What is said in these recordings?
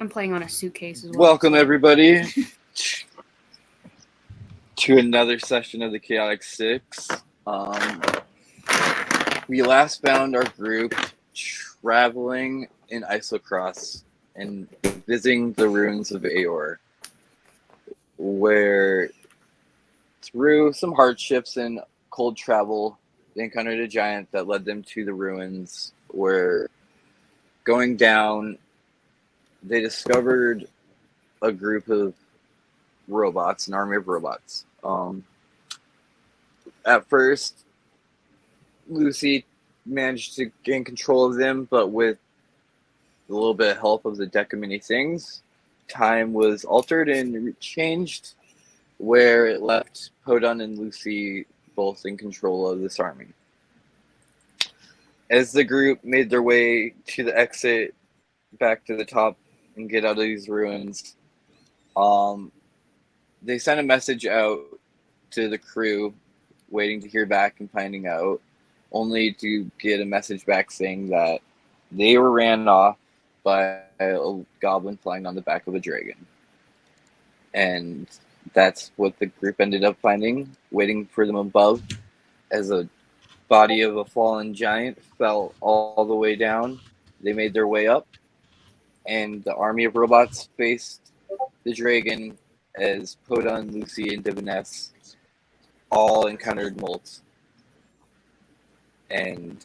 I'm playing on a suitcase as well. Welcome, everybody, to another session of the Chaotic Six. We last found our group traveling in Isocross and visiting the ruins of Aor, where through some hardships and cold travel, they encountered a giant that led them to the ruins, where going down, they discovered a group of robots, an army of robots. At first, Lucy managed to gain control of them, but with a little bit of help of the deck of many things, time was altered and changed, where it left Podun and Lucy both in control of this army. As the group made their way to the exit back to the top and get out of these ruins, they sent a message out to the crew, waiting to hear back and finding out, only to get a message back saying that they were ran off by a goblin flying on the back of a dragon. And that's what the group ended up finding, waiting for them above, as a body of a fallen giant fell all the way down. They made their way up, and the army of robots faced the dragon as Podun, Lucy, and Diviness all encountered Molt. And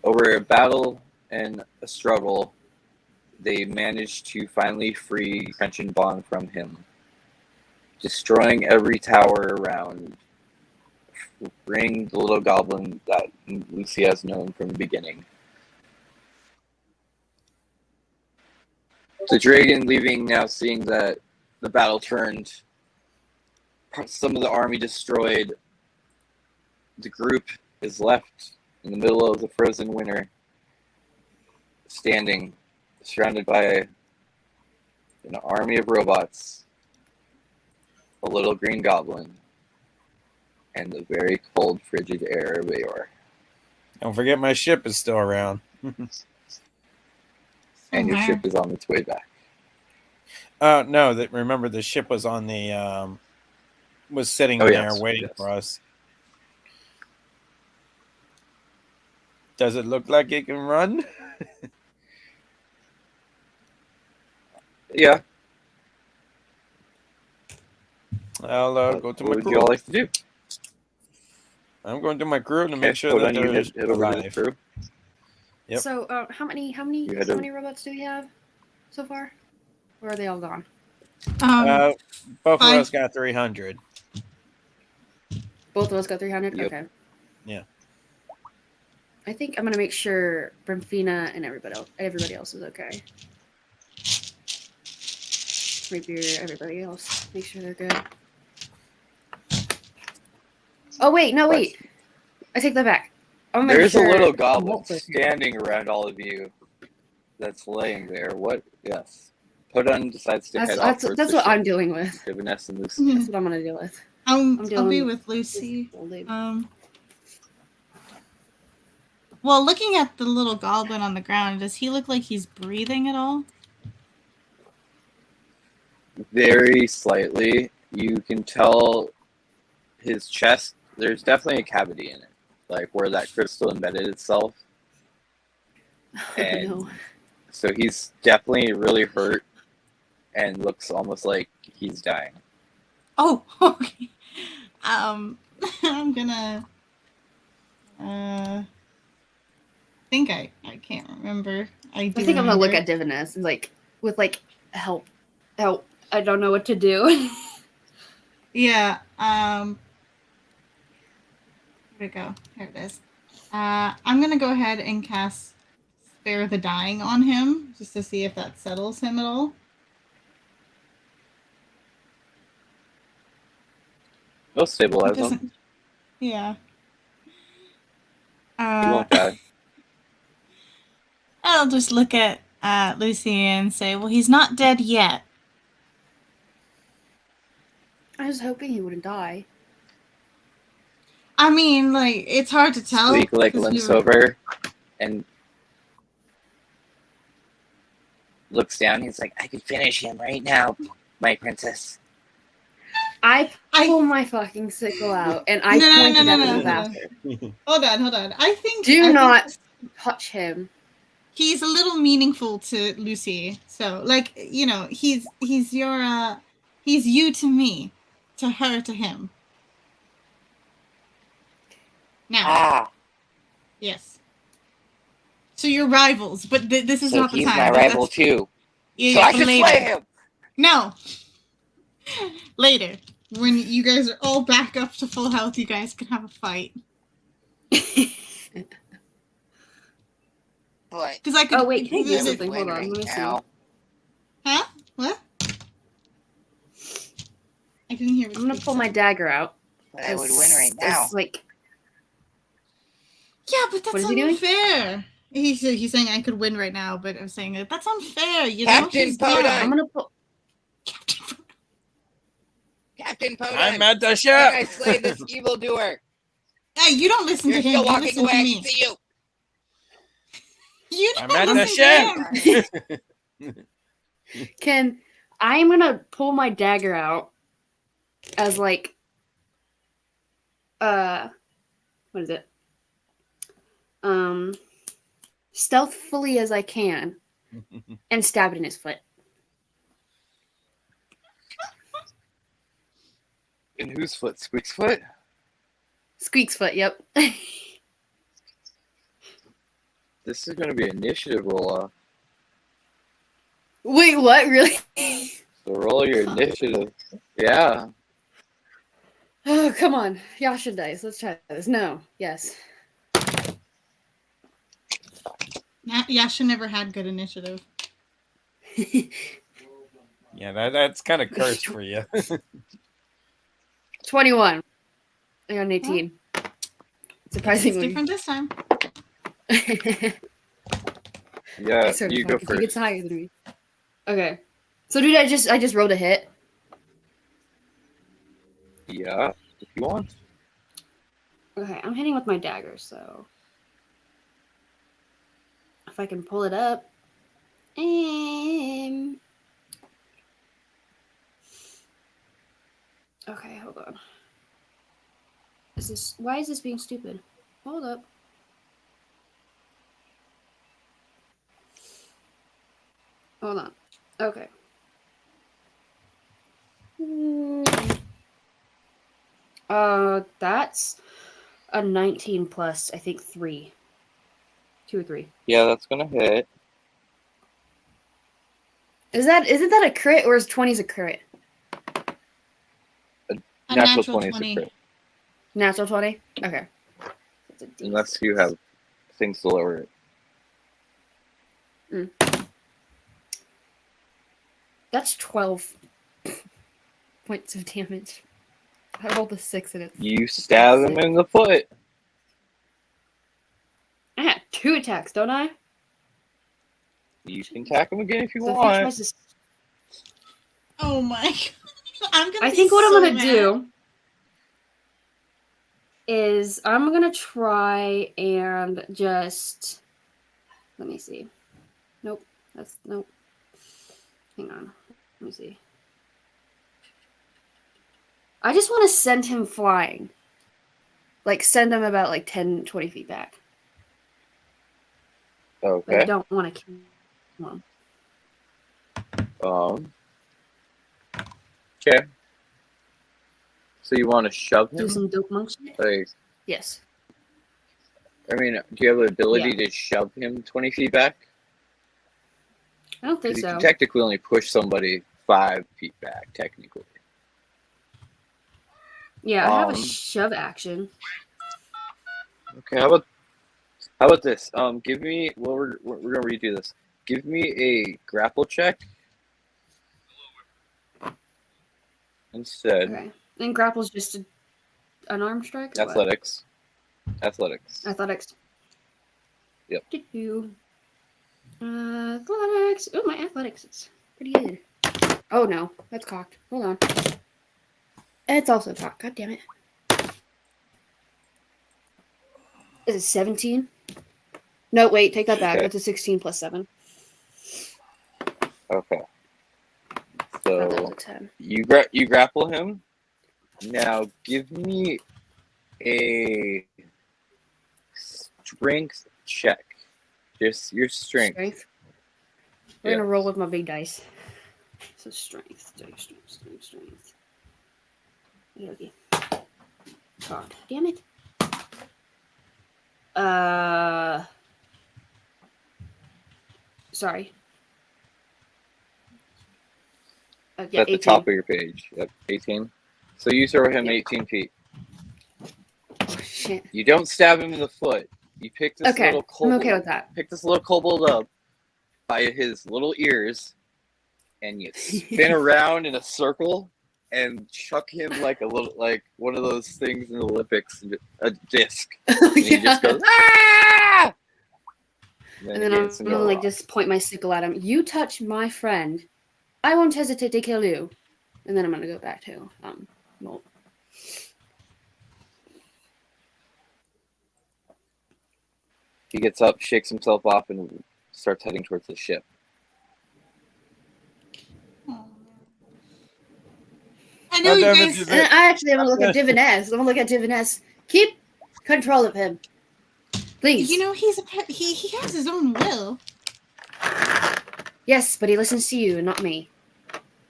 over a battle and a struggle, they managed to finally free Crunch and Bond from him, destroying every tower around, freeing the little goblin that Lucy has known from the beginning. The dragon leaving now, seeing that the battle turned, some of the army destroyed, the group is left in the middle of the frozen winter, standing, surrounded by an army of robots, a little green goblin, and the very cold, frigid air of Aor. Don't forget my ship is still around. And your ship is on its way back. No, remember the ship was on the was sitting there waiting for us. Does it look like it can run? Yeah. I'll go to my crew. What would you all like to do? I'm going to my crew to make sure that they're alive. Crew. Yep. So, how many robots do we have so far? Or are they all gone? Both of us got 300. Both of us got 300? Yep. Okay. Yeah. I think I'm going to make sure Brimfina and everybody else is okay. Maybe everybody else. Make sure they're good. Oh, wait. No, wait. I take that back. There's a little goblin standing around all of you that's laying there. What? Yes. Podun decides to head off. That's what I'm dealing with. Vanessa and Lucy. That's what I'm going to deal with. I'll be with Lucy. Well, looking at the little goblin on the ground, does he look like he's breathing at all? Very slightly. You can tell his chest, there's definitely a cavity in it, like where that crystal embedded itself. And no. So he's definitely really hurt and looks almost like he's dying. Oh, okay. I'm gonna think I can't remember. I think I'm gonna look at Diviness and with help. I don't know what to do. Yeah. Where'd it go? Here it is. I'm gonna go ahead and cast Spare the Dying on him just to see if that settles him at all. He'll stabilize him. Yeah. He won't die. I'll just look at Lucy and say, well, he's not dead yet. I was hoping he wouldn't die. I mean, it's hard to tell. Squeak limps over and looks down. He's like, I could finish him right now, my princess. I pull my fucking sickle out and I No, point it at the no. bastard. Hold on. I think Touch him. he's a little meaningful to Lucy. So, like, you know, he's your he's you to me, to her to him. Now, yes. So you're rivals, but this is not the time. He's my rival too. Yeah, so I should slay him. No. Later, when you guys are all back up to full health, you guys can have a fight. Because I could. Oh wait, can I do something? Hold on, right let me see. Huh? What? I didn't hear. I'm gonna pull my dagger out. I would win right now. Like, yeah, but that's what is he doing? unfair. He's saying I could win right now, but I'm saying that's unfair. You know, Captain Khaotic. I'm gonna pull. Captain Khaotic. I'm at the ship. I slay this evildoer. Hey, you don't listen You're to him. still You walking listen away. to I me. can see you. You don't I'm at listen the to him. I'm gonna pull my dagger out as like what is it? Stealthfully as I can and stab it in his foot. In whose foot? Squeak's foot? Squeak's foot, yep. This is going to be initiative roll-off. Wait, what? Really? So roll your initiative. Yeah. Oh, come on. Yasha dice. Let's try this. No. Yes. Yasha never had good initiative. Yeah, that's kind of cursed for you. 21. I got an 18. Surprisingly. It's different this time. Yeah, you go He first. gets higher than me. Okay. So dude, I just rolled a hit. Yeah, if you want. Okay, I'm hitting with my dagger, so if I can pull it up. Okay, hold on. Why is this being stupid? Hold up. Hold on. Okay. That's a 19 plus, I think 3. 2 or 3. Yeah, that's gonna hit. Isn't that a crit or is 20s a crit? A Natural 20 is a crit. Natural 20? Okay. Unless you have things to lower it. That's 12 points of damage. I rolled a 6 in it. You stab him in the foot. I had 2 attacks, don't I? You can attack him again if you So want. Oh my god. I think what I'm gonna do is I'm gonna try and just let me see. Nope. Nope. Hang on. Let me see. I just want to send him flying. Like send him about like 10, 20 feet back. Okay. But I don't want to kill him. Okay. So you want to shove him? Do some dope monk shit? Like, Yes. I mean, do you have the ability to shove him 20 feet back? I don't think You so. can technically only push somebody 5 feet back, technically. Yeah, I have a shove action. Okay, how about this? Give me. Well, we're gonna redo this. Give me a grapple check instead. Okay. And grapple's just an arm strike? Or Athletics. Athletics. what? Athletics. Yep. Athletics. Oh, my athletics is pretty good. Oh no, that's cocked. Hold on. It's also cocked. God damn it. Is it 17? No, wait, take that back. Okay. That's a 16 plus 7. Okay. Not that So was a 10. you grapple him. Now give me a strength check. Just your strength. Strength. We're gonna roll with my big dice. So strength. Okay. God damn it. Sorry. Yeah, At the 18. top of your page. Yep, 18. So you throw him Yep. 18 feet. Oh, shit. You don't stab him in the foot. You pick this Okay, little I'm kobold. okay with that. Pick this little kobold up by his little ears, and you spin around in a circle and chuck him like one of those things in the Olympics, a disc. Oh, And he just goes, ah! And then I'm gonna like just point my sickle at him. You touch my friend, I won't hesitate to kill you. And then I'm gonna go back to Molt. He gets up, shakes himself off, and starts heading towards the ship. I know you guys. And I actually want to look at Diviness. I want to look at Diviness. Keep control of him, please. You know he has his own will. Yes, but he listens to you and not me.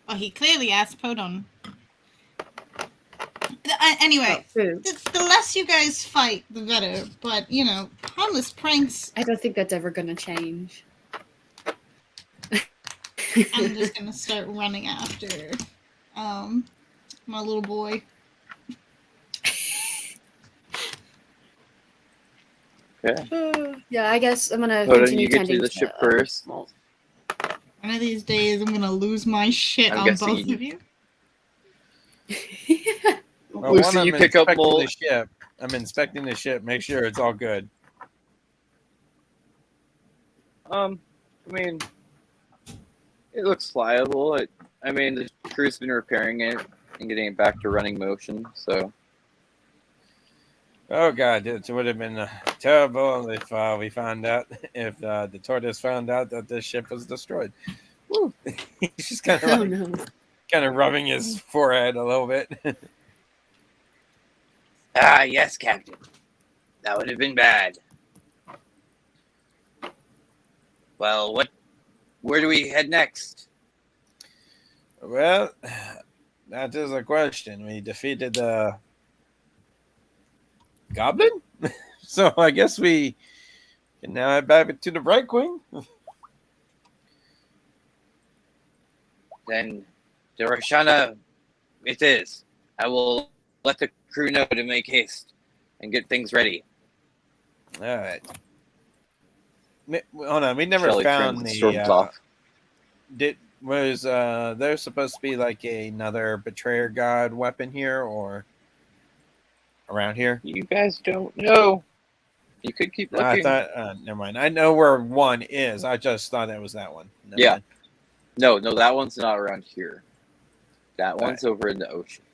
Well, he clearly asked Podon. Anyway, the less you guys fight, the better. But, you know, harmless pranks... I don't think that's ever going to change. I'm just going to start running after my little boy. Okay. Yeah, I guess I'm going to Podon, continue you get tending to the ship first. One of these days, I'm going to lose my shit on both of you. Well, Lucy, you pick up the ship. I'm inspecting the ship. Make sure it's all good. I mean, it looks flyable. The crew's been repairing it and getting it back to running motion. So. Oh God, it would have been terrible if we found out if the tortoise found out that this ship was destroyed. Woo. He's just kind of kind of rubbing his forehead a little bit. Ah, yes, Captain. That would have been bad. Well, where do we head next? Well, that is a question. We defeated the goblin, so I guess we can now head back to the Bright Queen. Then, the Roshana, it is. I will let the crew know to make haste and get things ready. All right. Hold on, we never Shelley found storms off. Was there supposed to be like another betrayer god weapon here or around here? You guys don't know. You could keep looking. I thought, never mind. I know where one is. I just thought it was that one. Never mind. No, that one's not around here. That one's over in the ocean.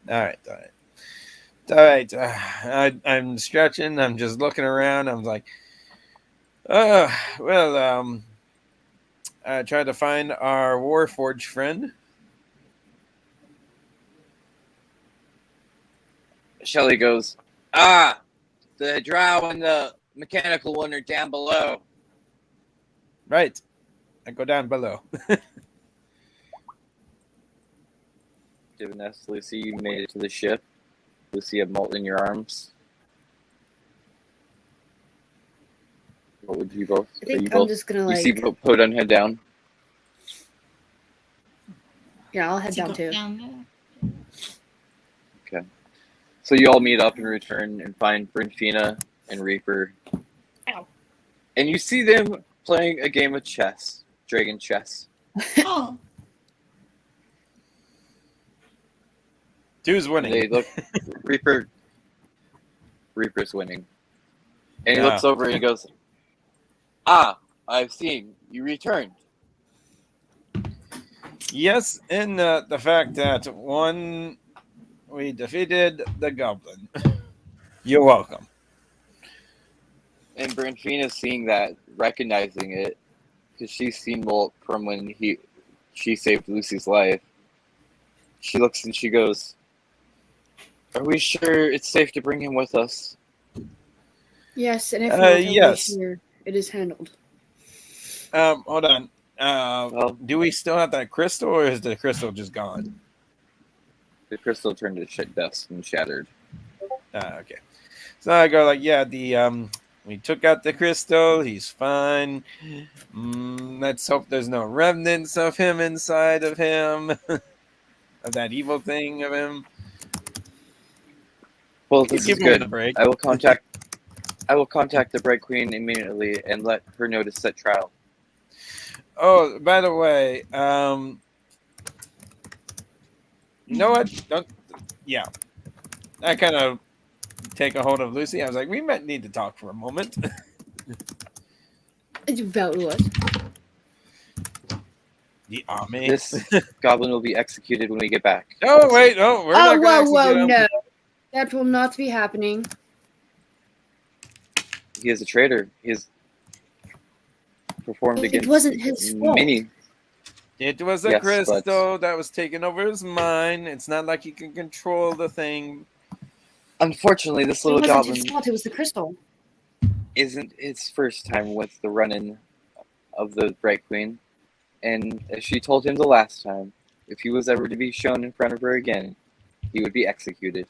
All right. I'm stretching. I'm just looking around. I'm like, I tried to find our Warforged friend. Shelley goes, the drow and the mechanical one are down below. Right. I go down below. Diviness, Lucy, you made it to the ship. Lucy, you have Molt in your arms. What would you both? I think I'm just gonna You see Podon head down. Yeah, I'll head down too. Okay. So you all meet up and return and find Brinfina and Reaper. Ow. And you see them playing a game of chess. Dragon chess. Oh. Two's winning. They look Reaper's winning. And he looks over and he goes, I've seen you returned. Yes, in the fact that one, we defeated the goblin. You're welcome. And Brinfina, seeing that, recognizing it, because she's seen Molt from when she saved Lucy's life. She looks and she goes, "Are we sure it's safe to bring him with us?" Yes, and if not, I'll yes. make sure it is handled. Hold on. Well, Do we still have that crystal, or is the crystal just gone? the crystal turned to shit dust and shattered. Okay. So I go like, yeah, we took out the crystal. He's fine. Let's hope there's no remnants of him inside of him, of that evil thing of him. Well, this Give is him a good. break. I will contact the Bright Queen immediately and let her know to set trial. Oh, by the way, you know what? Yeah, I kind of take a hold of Lucy. I was like, we might need to talk for a moment. About what? The army. This goblin will be executed when we get back. Oh wait, no, we're not going to execute him. No. That will not be happening. He is a traitor. He has performed against It wasn't his fault. many. It was a Yes, crystal that was taken over his mind. It's not like he can control the thing. Unfortunately, this It little wasn't goblin his fault. It was the crystal. isn't his first time with the run-in of the Bright Queen. And as she told him the last time, if he was ever to be shown in front of her again, he would be executed.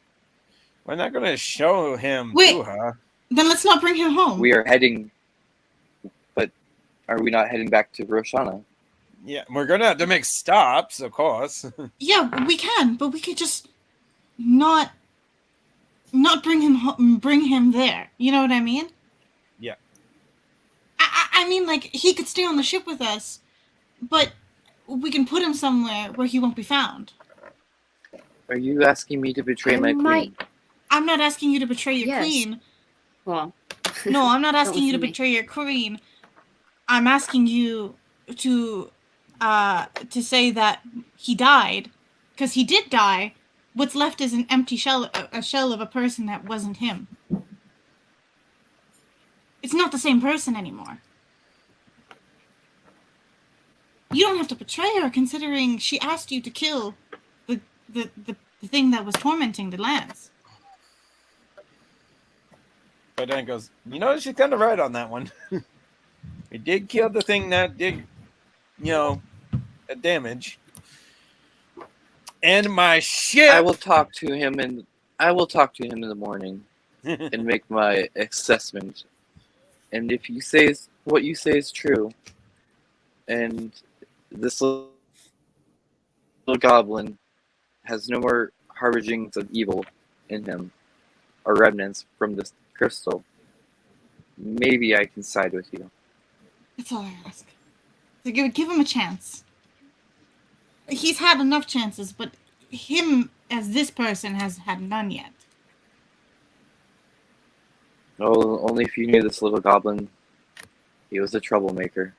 We're not going to show him Wait. to her. Then let's not bring him home. We are heading, but are we not heading back to Roshana? Yeah, we're going to have to make stops, of course. Yeah, we can, but we could just not bring him there. You know what I mean? Yeah. I mean, like, he could stay on the ship with us, but we can put him somewhere where he won't be found. Are you asking me to betray my queen? I'm not asking you to betray your Yes. queen. Well, No, I'm not asking you to listen to me. betray your queen. I'm asking you to say that he died, because he did die. What's left is an empty shell, a shell of a person that wasn't him. It's not the same person anymore. You don't have to betray her, considering she asked you to kill the thing that was tormenting the lands. But then goes, you know, she's kind of right on that one. We did kill the thing that did, damage. And my ship. I will talk to him in the morning and make my assessment. And if you say what you say is true, and this little goblin has no more harbingings of evil in him, or remnants from this crystal, maybe I can side with you. That's all I ask. So give him a chance. He's had enough chances, but him as this person has had none yet. Oh, only if you knew this little goblin. He was a troublemaker.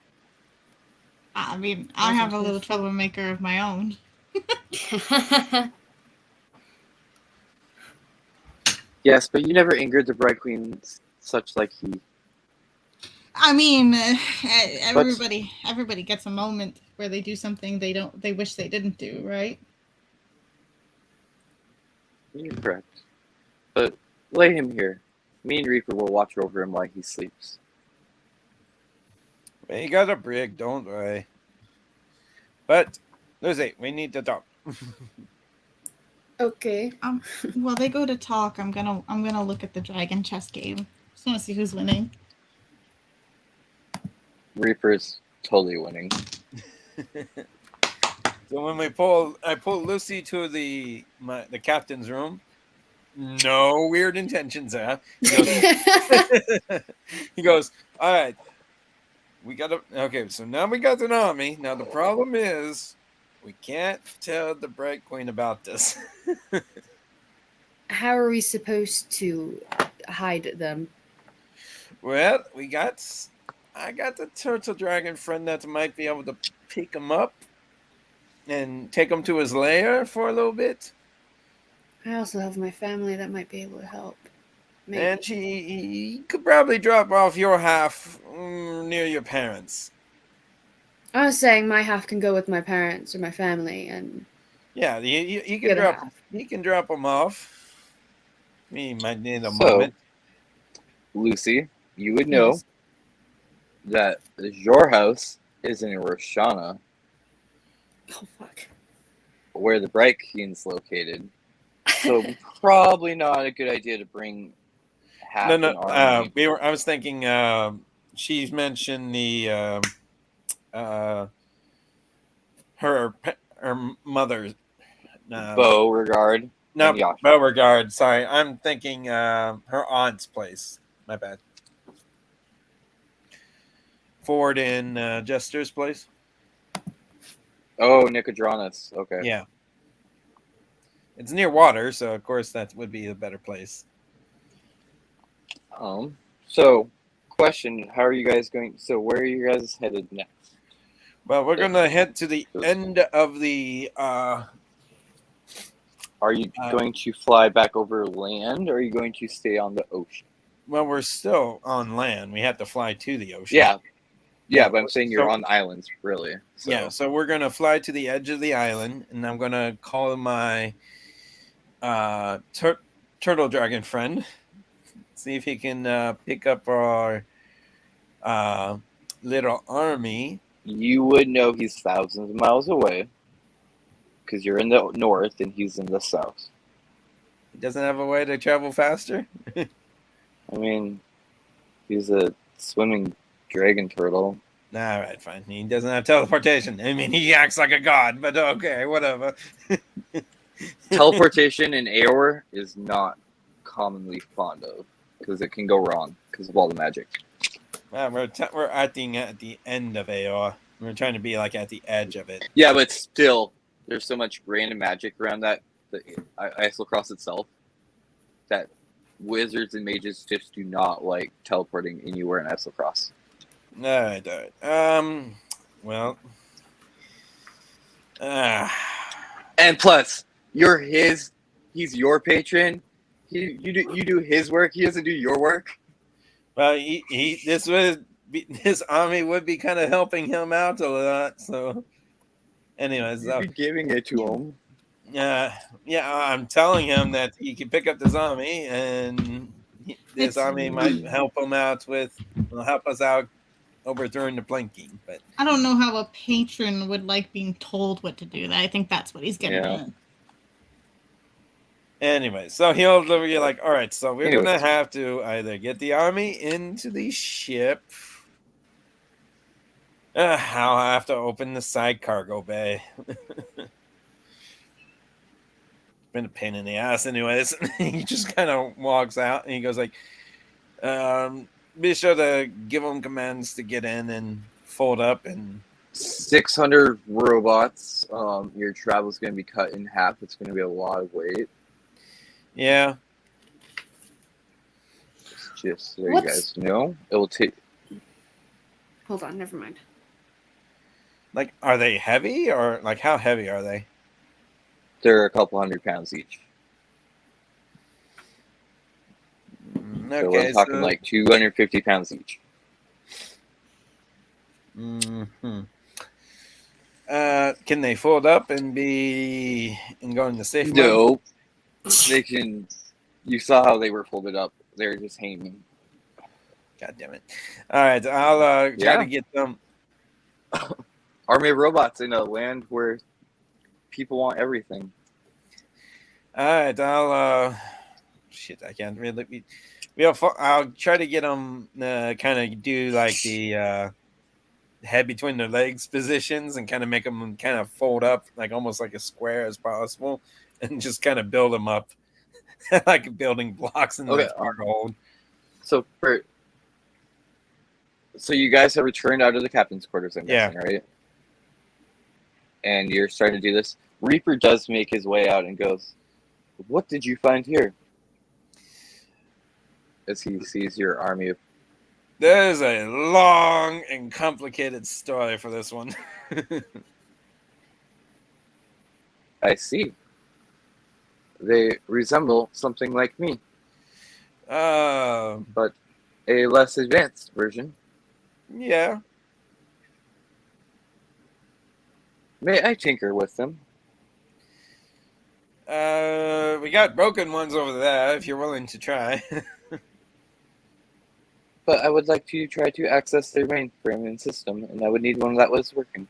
I mean, I have a little troublemaker of my own. Yes, but you never angered the Bright Queen such like he. I mean, everybody gets a moment where they do something they wish they didn't do, right? You're correct. But lay him here. Me and Reaper will watch over him while he sleeps. We got a brig, don't worry. But, Lucy, we need to talk. Okay. While they go to talk, I'm gonna look at the dragon chess game. Just want to see who's winning. Reaper's totally winning. So when I pull Lucy to the captain's room. No weird intentions there. He goes, all right. Okay, so now we got an army. Now the problem is we can't tell the Bright Queen about this. How are we supposed to hide them? Well, I got the turtle dragon friend that might be able to pick him up and take him to his lair for a little bit. I also have my family that might be able to help. Maybe. And he could probably drop off your half near your parents. I was saying my half can go with my parents or my family, and Yeah, you the can other drop half. you can drop them off. We might need a So, moment. Lucy, you would know Yes. that your house is in Roshana, Oh fuck. where the Bright Queen's located. So probably not a good idea to bring half No. an army. I was thinking. She's mentioned the uh, her mother. Beauregard and No, Yasha. Beauregard. Sorry, I'm thinking her aunt's place. My bad. Ford and Jester's place. Oh, Nicodranus. Okay. Yeah, it's near water, so of course that would be a better place. So, question: how are you guys going? So, where are you guys headed next? Well, we're gonna head to the end of the. Are you going to fly back over land, or are you going to stay on the ocean? Well, we're still on land. We have to fly to the ocean. Yeah, but I'm saying you're on islands, really. So. Yeah, so we're gonna fly to the edge of the island, and I'm gonna call my turtle dragon friend, see if he can pick up our little army. You would know he's thousands of miles away because you're in the north and he's in the south. He doesn't have a way to travel faster. I mean, he's a swimming dragon turtle. All right, fine. He doesn't have teleportation. I mean, he acts like a god, but okay, whatever. Teleportation in Aor is not commonly fond of because it can go wrong because of all the magic. Well, we're acting at the end of AR. We're trying to be like at the edge of it. Yeah, but still, there's so much random magic around the Isocross itself that wizards and mages just do not like teleporting anywhere in Isocross. All right. Well. And plus, he's your patron. You do his work. He doesn't do your work. Well, this army would be kind of helping him out a lot. So, anyways, You'd be giving it to him. Yeah, I'm telling him that he can pick up this army, and this army might help him out help us out overthrowing the planking. But I don't know how a patron would like being told what to do. I think that's what he's getting at. Anyway, so he'll be like, all right, so we're going to have to either get the army into the ship. I'll have to open the side cargo bay. Been a pain in the ass anyways. He just kind of walks out and he goes like, be sure to give them commands to get in and fold up. And 600 robots. Your travel's going to be cut in half. It's going to be a lot of weight. Yeah. Just so you guys know, it will take. Hold on, never mind. Like, are they heavy, or like how heavy are they? They're a couple 100 pounds each. Okay, so we're talking like 250 pounds each. Mm-hmm. Can they fold up and go in the safe mode? No. They can. You saw how they were folded up. They're just hanging. God damn it! All right, I'll try to get them. Army of robots in a land where people want everything. All right, I'll. Shit, I can't really. I'll try to get them kind of do like the head between their legs positions and kind of make them kind of fold up like almost like a square as possible, and just kind of build them up like building blocks in the cargo hold. So you guys have returned out of the captain's quarters, I'm guessing, right? And you're starting to do this. Reaper does make his way out and goes, "What did you find here?" As he sees your army of. There's a long and complicated story for this one. I see. They resemble something like me. But a less advanced version. Yeah. May I tinker with them? We got broken ones over there if you're willing to try. But I would like to try to access their mainframe and system, and I would need one that was working.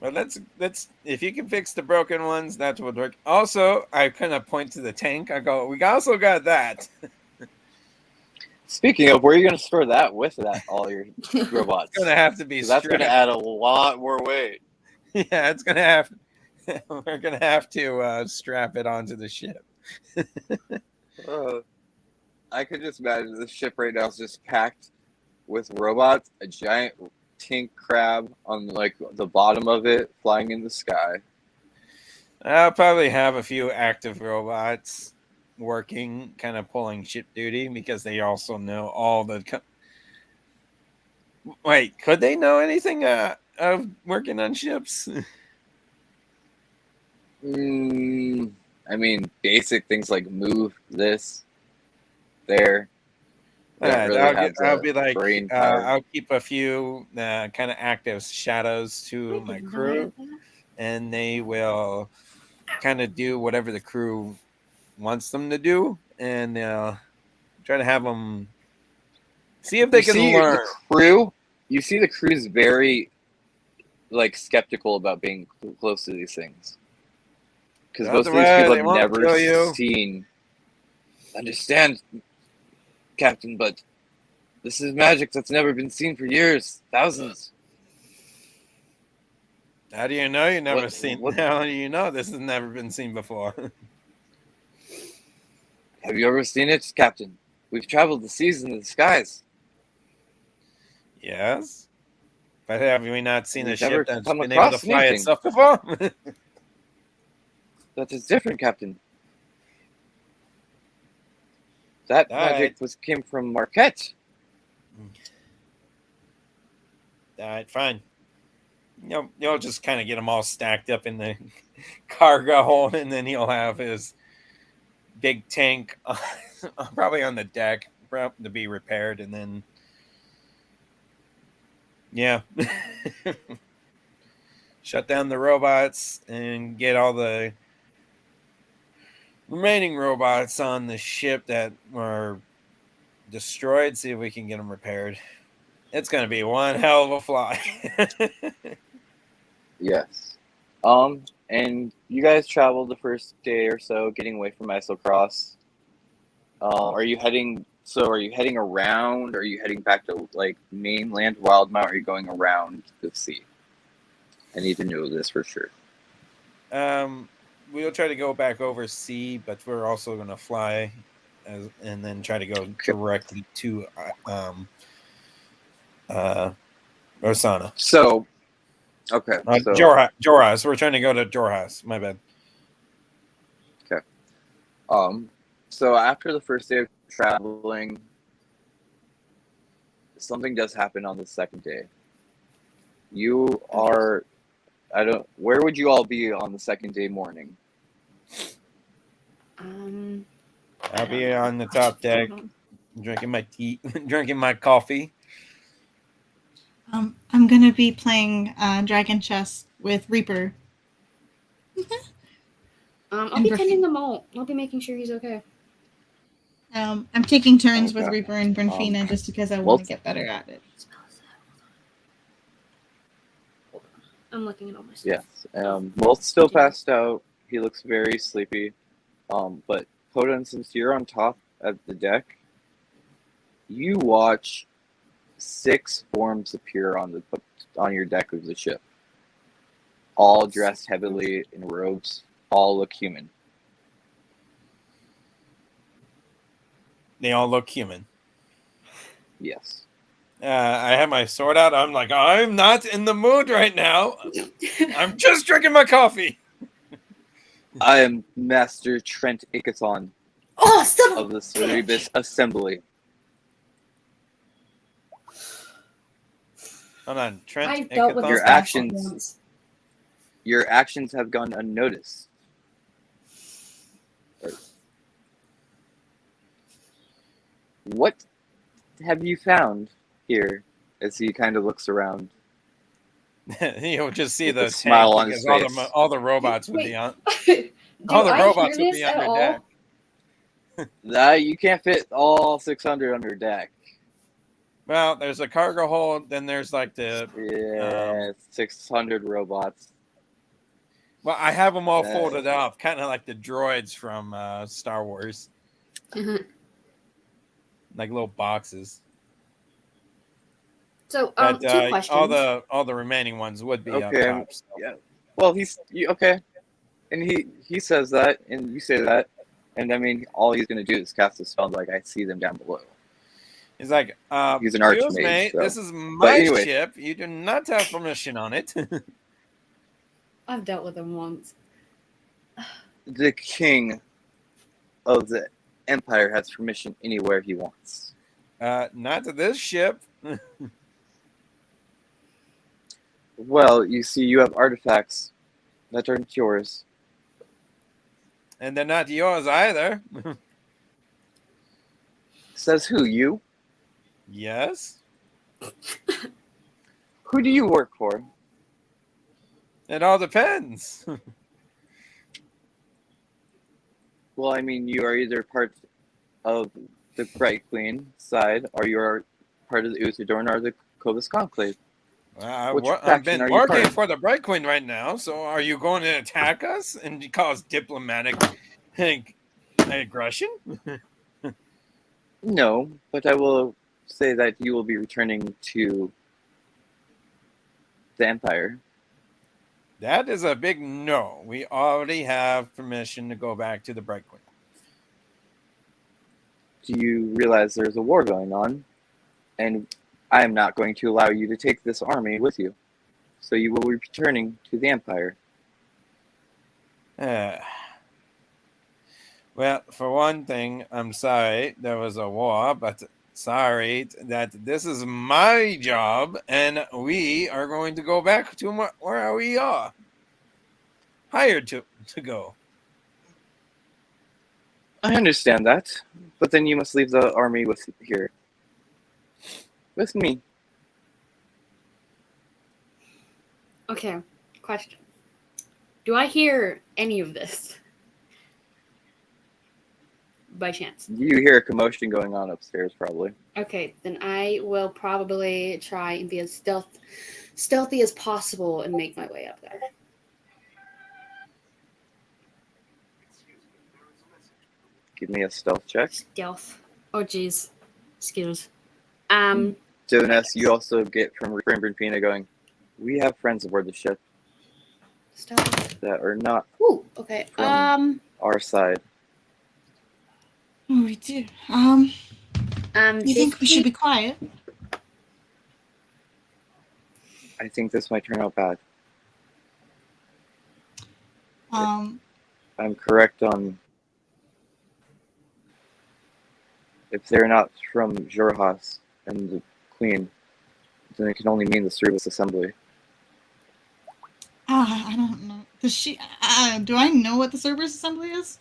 Well, that's if you can fix the broken ones, that would work. Also, I kind of point to the tank. I go, we also got that. Speaking of, where are you going to store that with that all your robots? It's gonna have to be. 'Cause that's going to add a lot more weight. Yeah, it's gonna have. We're gonna have to strap it onto the ship. I could just imagine the ship right now is just packed with robots, a giant tink crab on like the bottom of it flying in the sky. I'll probably have a few active robots working, kind of pulling ship duty because they also know all the. Wait, could they know anything of working on ships? I mean, basic things like move this, there. Alright, Really I'll be like, brain power. I'll keep a few kind of active shadows to my crew, and they will kind of do whatever the crew wants them to do, and try to have them see if they can learn. The crew. You see, the crew's very like skeptical about being close to these things because most of these people have never seen. Understand, Captain, but this is magic that's never been seen for years, thousands. How do you know you never seen? How do you know this has never been seen before? Have you ever seen it, Captain? We've traveled the seas and the skies. Yes, but have we not seen a ship that's come been able to fly itself before? That is different, Captain. That magic came from Marquette. All right, fine. You'll just kind of get them all stacked up in the cargo hold, and then he'll have his big tank probably on the deck to be repaired, and then shut down the robots and get all the remaining robots on the ship that were destroyed. See if we can get them repaired. It's going to be one hell of a fly. Yes. And you guys traveled the first day or so, getting away from Isocross. Are you heading around? Or are you heading back to like mainland Wildmount? Or are you going around the sea? I need to know this for sure. We'll try to go back over sea, but we're also going to fly, and then try to go directly to Osana. So, okay. Jorhas. We're trying to go to Jorhas. My bad. Okay. So after the first day of traveling, something does happen on the second day. You are, where would you all be on the second day morning? I'll be on the top deck, drinking my tea, drinking my coffee. I'm gonna be playing Dragon Chess with Reaper. I'll be tending the mole. I'll be making sure he's okay. I'm taking turns with Reaper and Bernfina just because I want to get better at it. I'm looking at all my stuff. Yes. Molt's still passed out. He looks very sleepy. But Kodan, since you're on top of the deck, you watch 6 forms appear on your deck of the ship. All dressed heavily in robes. All look human. They all look human. Yes. I have my sword out. I'm like, I'm not in the mood right now. I'm just drinking my coffee. I am Master Trent Ikathon of the Cerebus Assembly. Hold on, Trent. I've dealt with your actions have gone unnoticed. What have you found here? As he kind of looks around. You'll just see With the a smile tank on his because face. all the robots would Wait, be on. do All the I hear robots would this be at on the all? deck. That you can't fit all 600 on your deck. Well, there's a cargo hold, then there's like the. Yeah, 600 robots. Well, I have them all Yeah. folded up, kind of like the droids from Star Wars, Mhm. like little boxes. So, But two questions. all the remaining ones would be up Okay. top. So. Yeah. Well, okay, and he says that, and you say that, and I mean, all he's gonna do is cast a spell. Like I see them down below. He's like, He's an excuse archmage, me, so. this is my anyway. ship. You do not have permission on it. I've dealt with him once. The king of the empire has permission anywhere he wants. Not to this ship. Well, you see, you have artifacts that aren't yours. And they're not yours either. Says who? You? Yes. Who do you work for? It all depends. Well, I mean, you are either part of the Bright Queen side, or you are part of the Usadorn or the Cobus Conclave. Which I've faction been are you working part of? for the Bright Queen right now, so are you going to attack us and cause diplomatic aggression? No, but I will say that you will be returning to the Empire. That is a big no. We already have permission to go back to the Bright Queen. Do you realize there's a war going on? And I am not going to allow you to take this army with you. So you will be returning to the Empire. Well, for one thing, I'm sorry there was a war, but sorry that this is my job, and we are going to go back to where we are hired to go. I understand that, but then you must leave the army with me. Okay, question. Do I hear any of this? By chance. You hear a commotion going on upstairs, probably. Okay, then I will probably try and be as stealthy as possible and make my way up there. Give me a stealth check. Stealth. Oh, jeez. Excuse. Jonas, you also get from Brimbrina going, we have friends aboard the ship Stealth. that are not Ooh, okay. from our side. Oh, we do. You think we should be quiet? I think this might turn out bad. I'm correct on if they're not from Jorhas and the Queen, then it can only mean the Cerebus Assembly. I don't know. Does she? Do I know what the Cerberus Assembly is?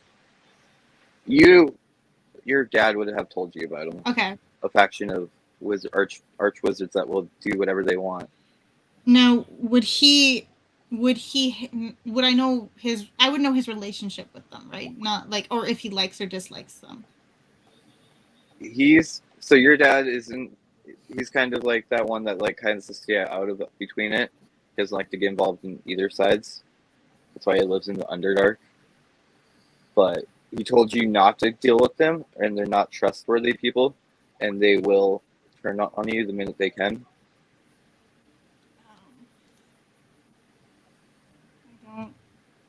Your dad would have told you about them. Okay. A faction of arch wizards that will do whatever they want. Now, would I know his? I would know his relationship with them, right? Not like, or if he likes or dislikes them. So your dad isn't. He's kind of like that one that like kind of to stay out of between it. He doesn't like to get involved in either sides. That's why he lives in the Underdark. But he told you not to deal with them, and they're not trustworthy people, and they will turn on you the minute they can.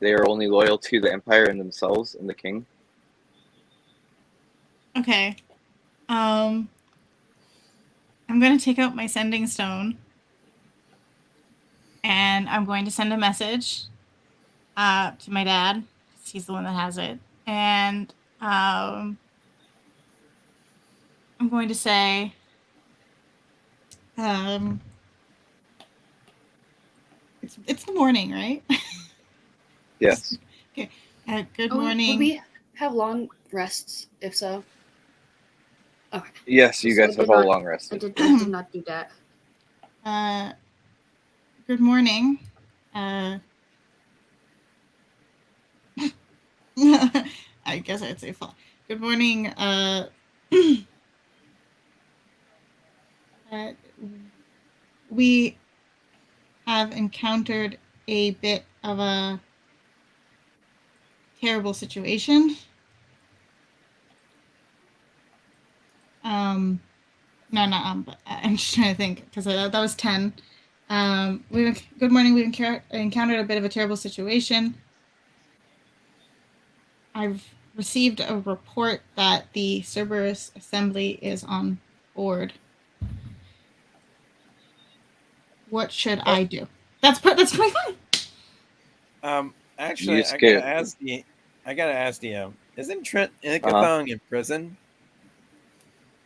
They are only loyal to the Empire and themselves and the King. Okay. I'm going to take out my sending stone. And I'm going to send a message to my dad. He's the one that has it. And I'm going to say, it's the morning, right? Yes. Okay. Good morning. Would we have long rests, if so? Okay. Yes, you guys have all long rested. I did not do that. Good morning. I guess I'd say fall. Good morning. We have encountered a bit of a terrible situation. No, not but I'm just trying to think because that was 10. Good morning. We've encountered a bit of a terrible situation. I've received a report that the Cerberus Assembly is on board. What should I do? That's pretty fine. Actually, You I skip. gotta ask the isn't Trent Ikathon in prison?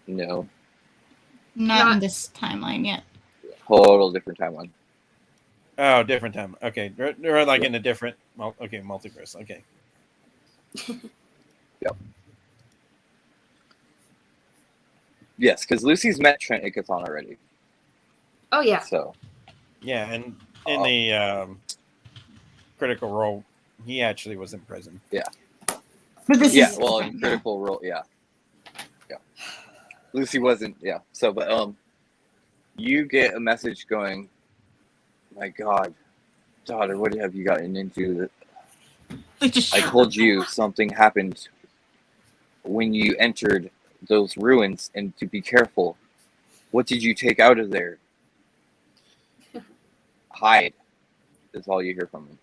No. Not in this timeline yet. Total different timeline. Oh, different time. Okay, they're like in a different. Multiverse. Okay. Yep. Yes, because Lucy's met Trent Ikathon already. Oh yeah. So. Yeah, and in the Critical Role, he actually was in prison. Yeah. But this Yeah. is Well, in Critical Role, yeah. Lucy wasn't. Yeah. So, but you get a message going. My God, daughter, what have you gotten into? I told you something happened when you entered those ruins, and to be careful. What did you take out of there? Hide. That's all you hear from him.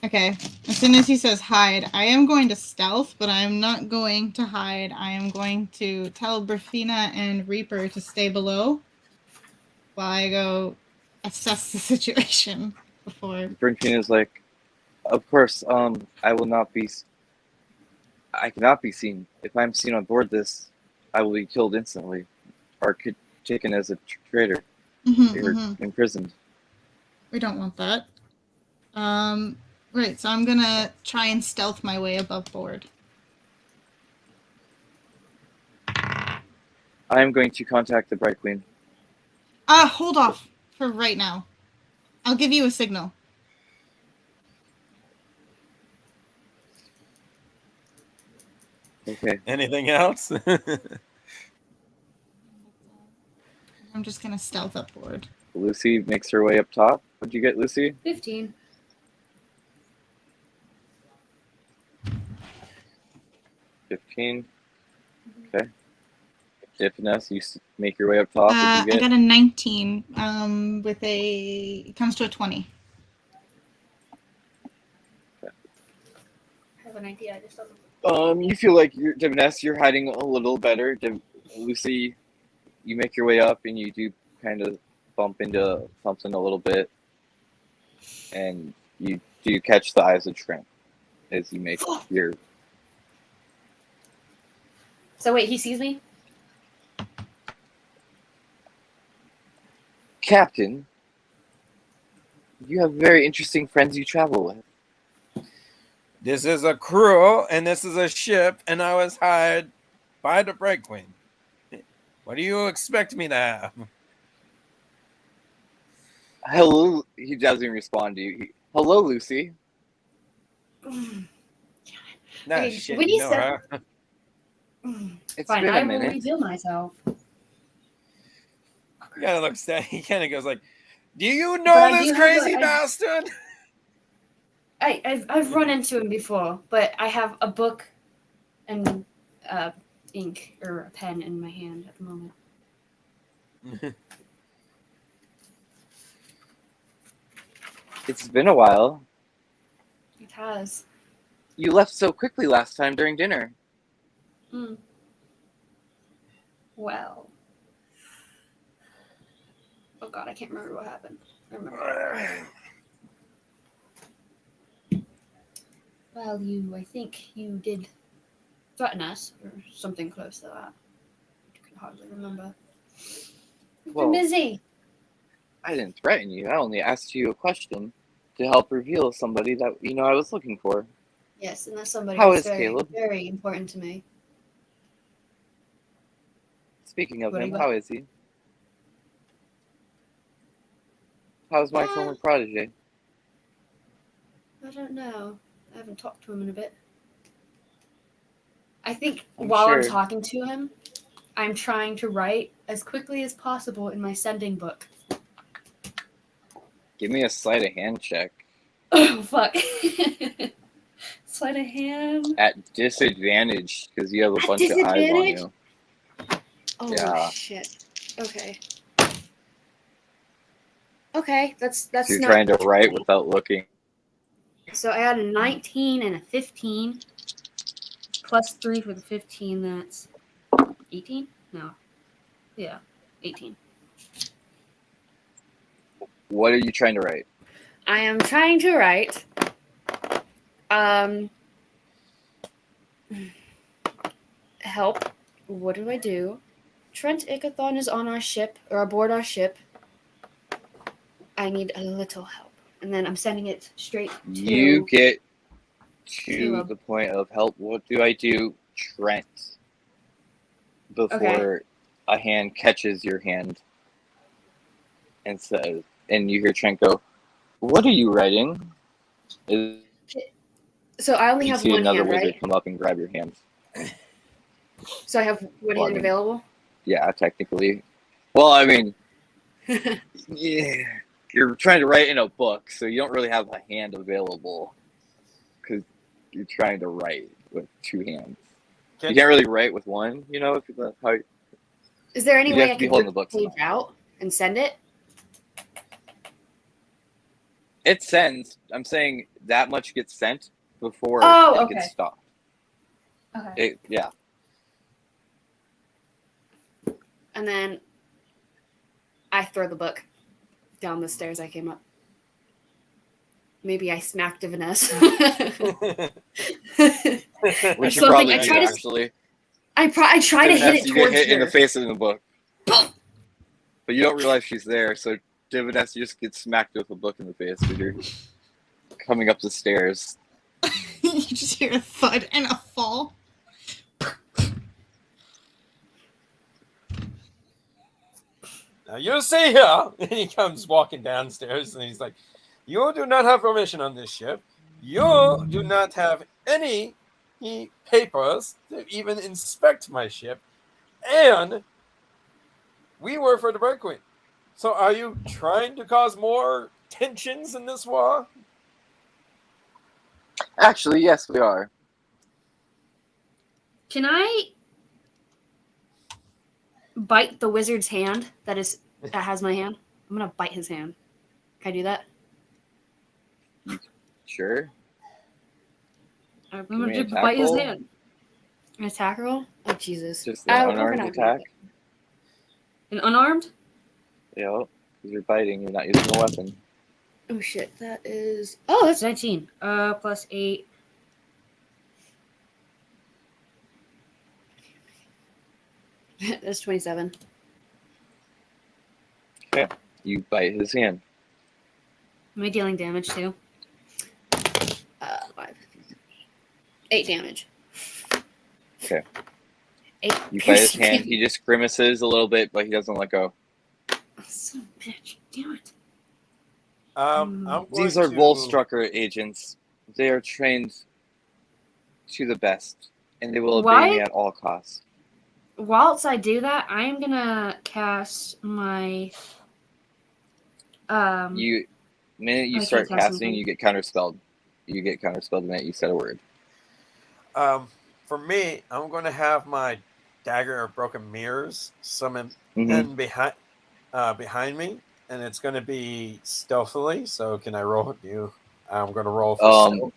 Okay. As soon as he says hide, I am going to stealth, but I am not going to hide. I am going to tell Berfina and Reaper to stay below while I go assess the situation before. Berfina's like, of course, I will not be. I cannot be seen. If I'm seen on board this, I will be killed instantly, or taken as a traitor, or imprisoned. We don't want that. Right, so I'm gonna try and stealth my way above board. I am going to contact the Bright Queen. Hold off for right now. I'll give you a signal. Okay. Anything else? I'm just gonna stealth up board. Lucy makes her way up top. What'd you get, Lucy? 15. 15. Okay. Ifness, you make your way up top. What'd you get? I got a 19. It comes to a 20. I have an idea. I just don't. You feel like you're hiding a little better. Lucy, you make your way up and you do kind of bump into something a little bit, and you do catch the eyes of Trent as you make your. So wait, he sees me? Captain, you have very interesting friends you travel with. This is a crew, and this is a ship, and I was hired by the Bright Queen. What do you expect me to have? Hello, he doesn't respond to you. Hello, Lucy. Nah, Okay, shit, when you he know said- her. It's Fine, been I a will minute. reveal myself. He kind of looks at. He kind of goes like, "Do you But know I this do have crazy a- bastard?" I've run into him before, but I have a book and ink or a pen in my hand at the moment. It's been a while. It has. You left so quickly last time during dinner. Well. Oh god, I can't remember what happened. I remember. Well, I think you did threaten us, or something close to that. I can hardly remember. You've been busy. I didn't threaten you. I only asked you a question to help reveal somebody that I was looking for. Yes, and that's somebody How that's is very, Caleb? very important to me. Speaking of What do him, you how is he? How's my former protege? I don't know. I haven't talked to him in a bit. I think I'm while I'm sure. talking to him, I'm trying to write as quickly as possible in my sending book. Give me a sleight of hand check. Oh, fuck. Sleight of hand. At disadvantage, because you have a At bunch of eyes on disadvantage? you. Oh, Yeah. shit. Okay. Okay, So that's you're not trying to write 20. without looking. So I had a 19 and a 15. Plus 3 for the 15, that's 18? No. Yeah, 18. What are you trying to write? I am trying to write. Help. What do I do? Trent Ickathon is on our ship, or aboard our ship. I need a little help. And then I'm sending it straight to You get to Caleb. the point of help. What do I do, Trent? Before a hand catches your hand and says, and you hear Trent go, "What are you writing?" So I only You have see one another hand, wizard right? come up and grab your hand. So I have one Well, I hand mean- available? Yeah, technically. Well, I mean, yeah, you're trying to write in a book, so you don't really have a hand available because you're trying to write with two hands. You can't really write with one, you know. If that's how Is there any You way have I to be could holding rip the book the page out and send it? it sends, I'm saying that much gets sent before Oh, it okay. gets stopped. Okay. Yeah. And then I throw the book down the stairs I came up. Maybe I smacked Vanessa. Which you something. probably I do, try to- actually. I try to hit it You get towards hit in the her. face in the book. But you don't realize she's there, so Diviness just gets smacked with a book in the face because you're coming up the stairs. You just hear a thud and a fall. Now you see here, and he comes walking downstairs, and he's like, "You do not have permission on this ship. You do not have any papers to even inspect my ship, and we were for the Bird Queen. So are you trying to cause more tensions in this war?" Actually, yes, we are. Can I bite the wizard's hand that has my hand? I'm gonna bite his hand. Can I do that? Sure. I'm Give gonna me a just bite his tackle. hand. An attack roll? Oh Jesus! Just an We're unarmed not attack. An unarmed? Yeah, because you're biting, you're not using a weapon. Oh shit! That is. Oh, that's 19. Plus 8. That's 27. You bite his hand. Am I dealing damage too? 5. 8 damage. Okay. 8. You bite his hand. He just grimaces a little bit, but he doesn't let go. Son of a bitch. Damn it. I'm going These are to... Volstrucker agents. They are trained to the best, and they will obey Why? me at all costs. Whilst I do that, I'm gonna cast my. The minute you I start can't cast casting, anything. you get counterspelled. You get counterspelled the minute you said a word. For me, I'm going to have my dagger of broken mirrors summon Mm-hmm. behind me, and it's going to be stealthily. So can I roll you? I'm going to roll for stealth.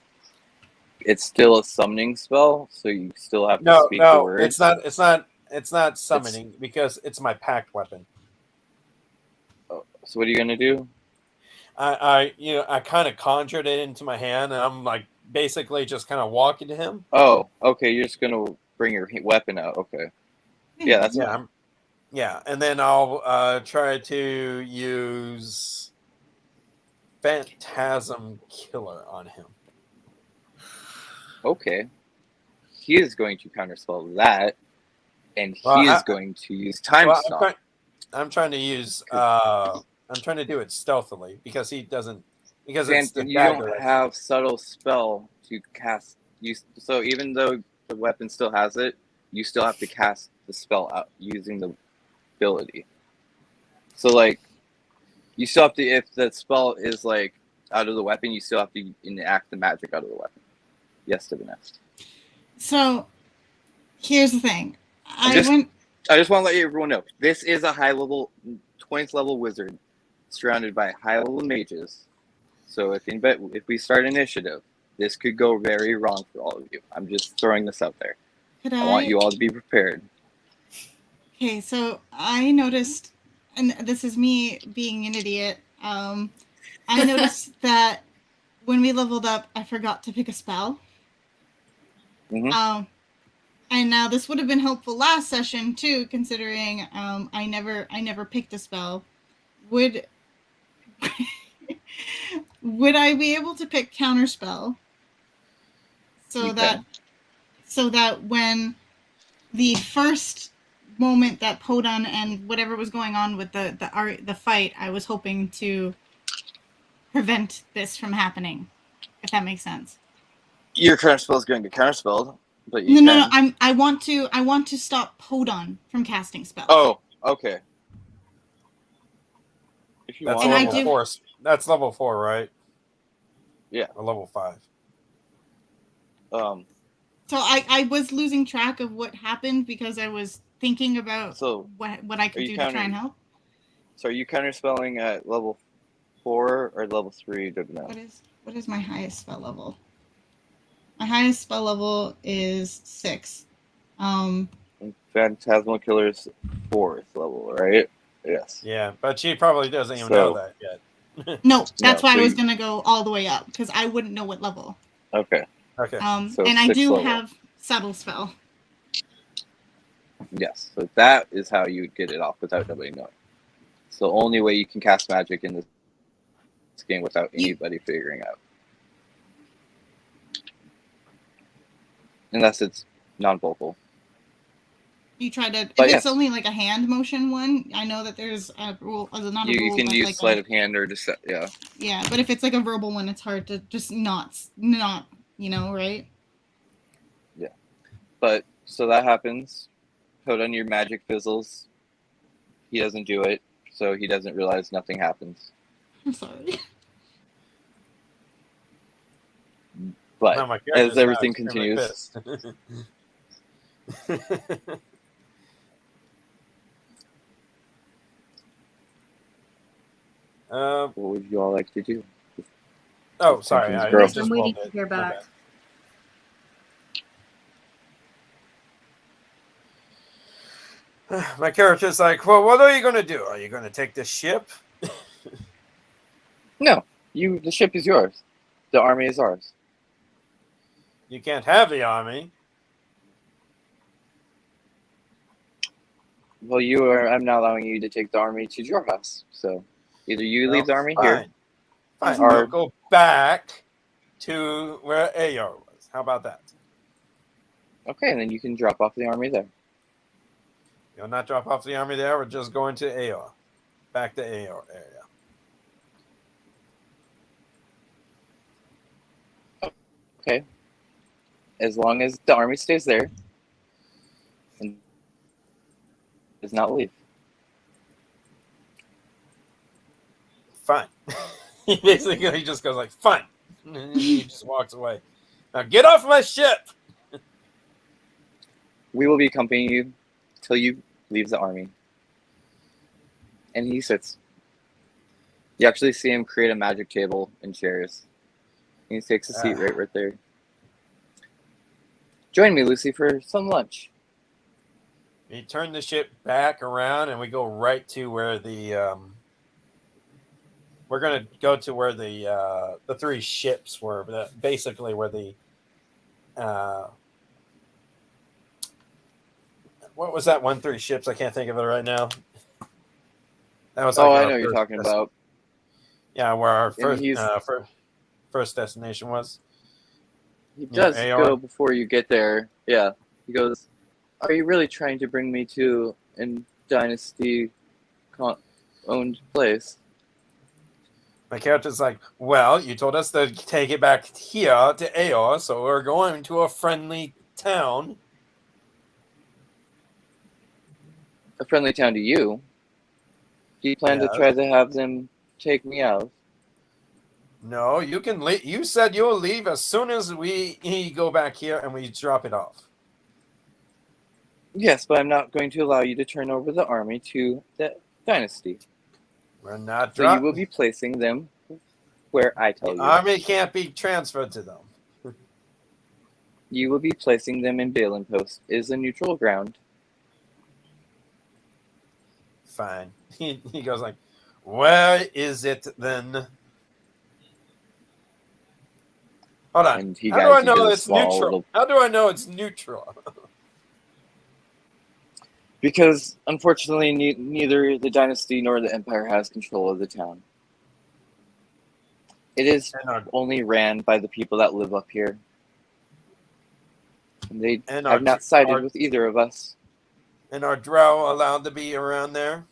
It's still a summoning spell, so you still have to speak the word. It's not summoning because it's my packed weapon. So what are you gonna do? I kind of conjured it into my hand, and I'm like basically just kind of walking to him. Oh, okay. You're just gonna bring your weapon out. Okay. Yeah, that's fine. And then I'll try to use Phantasm Killer on him. Okay. He is going to counterspell that. and Well, he is going to use time Well, stop. I'm trying to use. I'm trying to do it stealthily because he doesn't. Because it's the Phantom, you dagger. don't have subtle spell to cast. So even though the weapon still has it, you still have to cast the spell out using the ability. So like, you still have to, if the spell is like out of the weapon, you still have to enact the magic out of the weapon. Yes to the next. So here's the thing. I just want to let everyone know this is a high level, 20th level wizard, surrounded by high level mages. So if we start initiative, this could go very wrong for all of you. I'm just throwing this out there. I want you all to be prepared. Okay, so I noticed, and this is me being an idiot. I noticed that when we leveled up, I forgot to pick a spell. Mm-hmm. And now this would have been helpful last session too, considering I never picked a spell. Would would I be able to pick counterspell so that when the first moment that Podun and whatever was going on with the fight, I was hoping to prevent this from happening, if that makes sense. Your counterspell is going to get counterspelled, but No. I want to stop Podun from casting spells. Oh, okay. If you That's want, And level I do- 4. That's level 4, right? Yeah. Or level 5. So I was losing track of what happened because I was thinking about what I could do to try and help. So are you counterspelling at level 4 or level 3? Don't know. What is my highest spell level? My highest spell level is 6. Phantasmal Killer's 4th level, right? Yes. Yeah, but she probably doesn't even know that yet. No, that's why so I was gonna go all the way up because I wouldn't know what level. Okay. Okay. So and I do level. have subtle spell. Yes, so that is how you would get it off without nobody knowing. It's the only way you can cast magic in this game without anybody figuring out. Unless it's non-vocal. You try to. But if it's only like a hand motion one, I know that there's a rule. Not a rule. You can use like sleight of hand or just yeah. Yeah, but if it's like a verbal one, it's hard to just not right? Yeah, but so that happens. Put on your magic fizzles. He doesn't do it, so he doesn't realize nothing happens. I'm sorry. But as everything continues. What would you all like to do? Oh, sorry. I'm waiting to hear back. My character's like, well, what are you going to do? Are you going to take the ship? No, the ship is yours. The army is ours. You can't have the army. Well, I'm not allowing you to take the army to your house. So either you leave the army here. Fine. Or we'll go back to where Aor was. How about that? Okay, and then you can drop off the army there. You'll not drop off the army there. We're just going to Aor. Back to Aor area. Okay. As long as the army stays there and does not leave. Fine. He just goes like, fine. And he just walks away. Now get off my ship. We will be accompanying you till you leave the army. And he sits. You actually see him create a magic table and chairs. And he takes a seat right there. Join me, Lucy, for some lunch. We turn the ship back around and we go right to where the we're gonna go to where the 3 ships were, basically where the what was that 1-3 ships? I can't think of it right now. That was I know what you're talking about. Yeah, where our first destination was. He does go before you get there. Yeah, he goes. Are you really trying to bring me to a dynasty-owned place? My character's like, well, you told us to take it back here to Aor, so we're going to a friendly town. A friendly town to you? Do you plan to Yes. try to have them take me out? No, you can leave. You said you'll leave as soon as we go back here and we drop it off. Yes, but I'm not going to allow you to turn over the army to the dynasty. We're not So you will be placing them where I tell The you. army can't be transferred to them. You will be placing them in Balin Post. It is a neutral ground. Fine. He goes like, where is it then? Hold on. And he How do I guides you to know the it's small neutral? little- How do I know it's neutral? Because, unfortunately, neither the dynasty nor the empire has control of the town. It is only ran by the people that live up here. And they have not sided with either of us. And are drow allowed to be around there?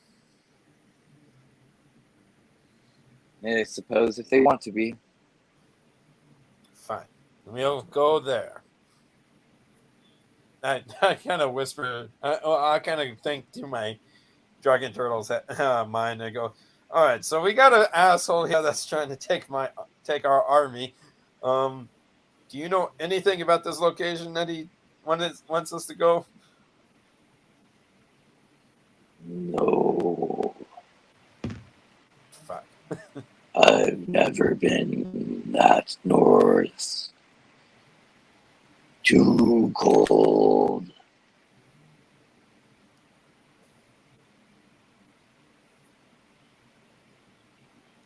I suppose if they want to be. Fine. We'll go there. I kind of whisper. I kind of think to my dragon turtle's mind. I go, all right. So we got an asshole here that's trying to take our army. Do you know anything about this location that he wants us to go? No. Fuck. I've never been that north. Too cold.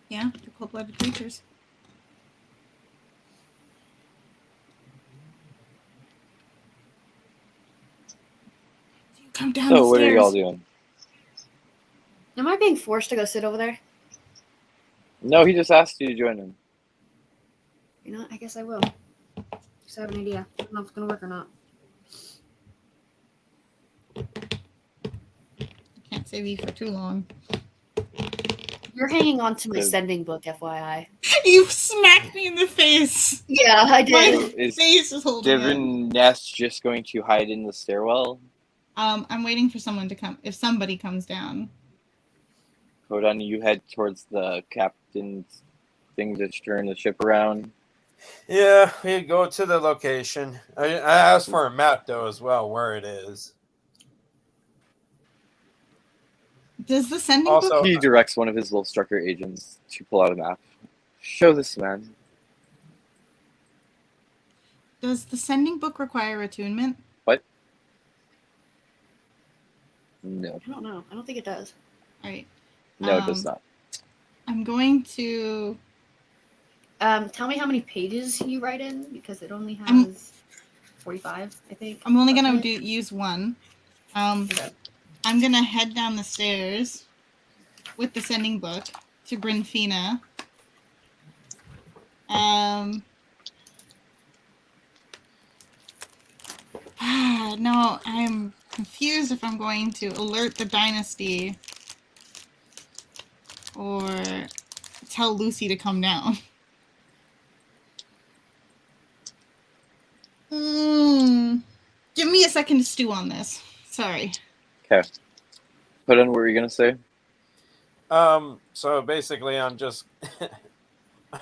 Yeah, the cold-blooded creatures. Come down the So what are stairs. y'all doing? Am I being forced to go sit over there? No, he just asked you to join him. You know what? I guess I will. Just have an idea. I don't know if it's gonna work or not. Can't save you for too long. You're hanging on to my Good. sending book, FYI. You smacked me in the face. Yeah, I did. My Is face is holding it. Divin Nest just going to hide in the stairwell? I'm waiting for someone to come. If somebody comes down. Hold on, you head towards the captain's thing to turn the ship around. Yeah, we go to the location. I asked for a map though as well, where it is. Does the sending Also- book? He directs one of his little Strucker agents to pull out a map. Show this man. Does the sending book require attunement? No. I don't know. I don't think it does. All right. No, it does not. I'm going to. Tell me how many pages you write in, because it only has I'm- 45, I think. I'm only gonna Okay. use one. Okay. I'm gonna head down the stairs with the sending book to Brynfina. No, I'm confused if I'm going to alert the dynasty or tell Lucy to come down. Give me a second to stew on this. Sorry. Okay. Put on what were you going to say? So basically I'm just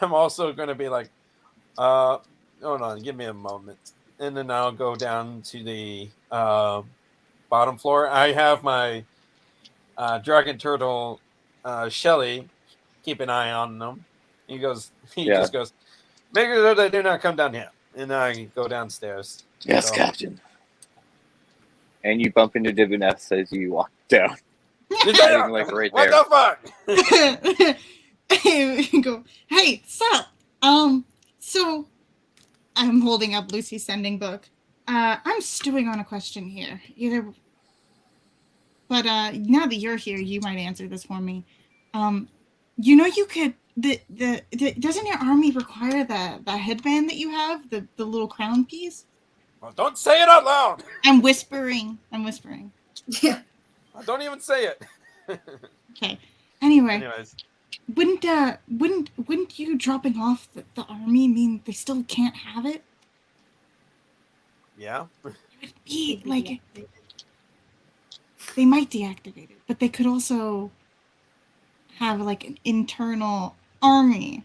I'm also gonna be like, hold on, give me a moment. And then I'll go down to the bottom floor. I have my dragon turtle Shelly keep an eye on them. He just goes, make sure they do not come down here. And I go downstairs. Yes, So- Captain. And you bump into Divines as you walk down. Like right What there. the fuck? Go, hey, sup? So I'm holding up Lucy's sending book. I'm stewing on a question here. But now that you're here, you might answer this for me. You know, you could doesn't your army require the headband that you have, the little crown piece? Well, don't say it out loud. I'm whispering. Yeah. Don't even say it. Okay. Anyway, Anyways, wouldn't you dropping off the army mean they still can't have it? yeah. It would be like they might deactivate it, but they could also have like an internal army.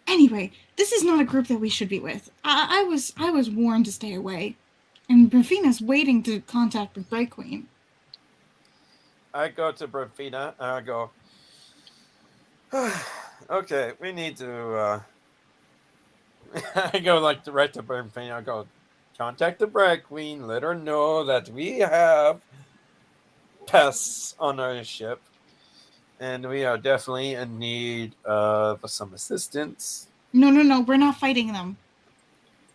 Anyway, this is not a group that we should be with. I was warned to stay away, and Rafina's waiting to contact the Bright Queen. I go to Brafina and I go, okay, we need to. I go like right to Brafina. I go, contact the Bright Queen. Let her know that we have pests on our ship, and we are definitely in need of some assistance. No, we're not fighting them.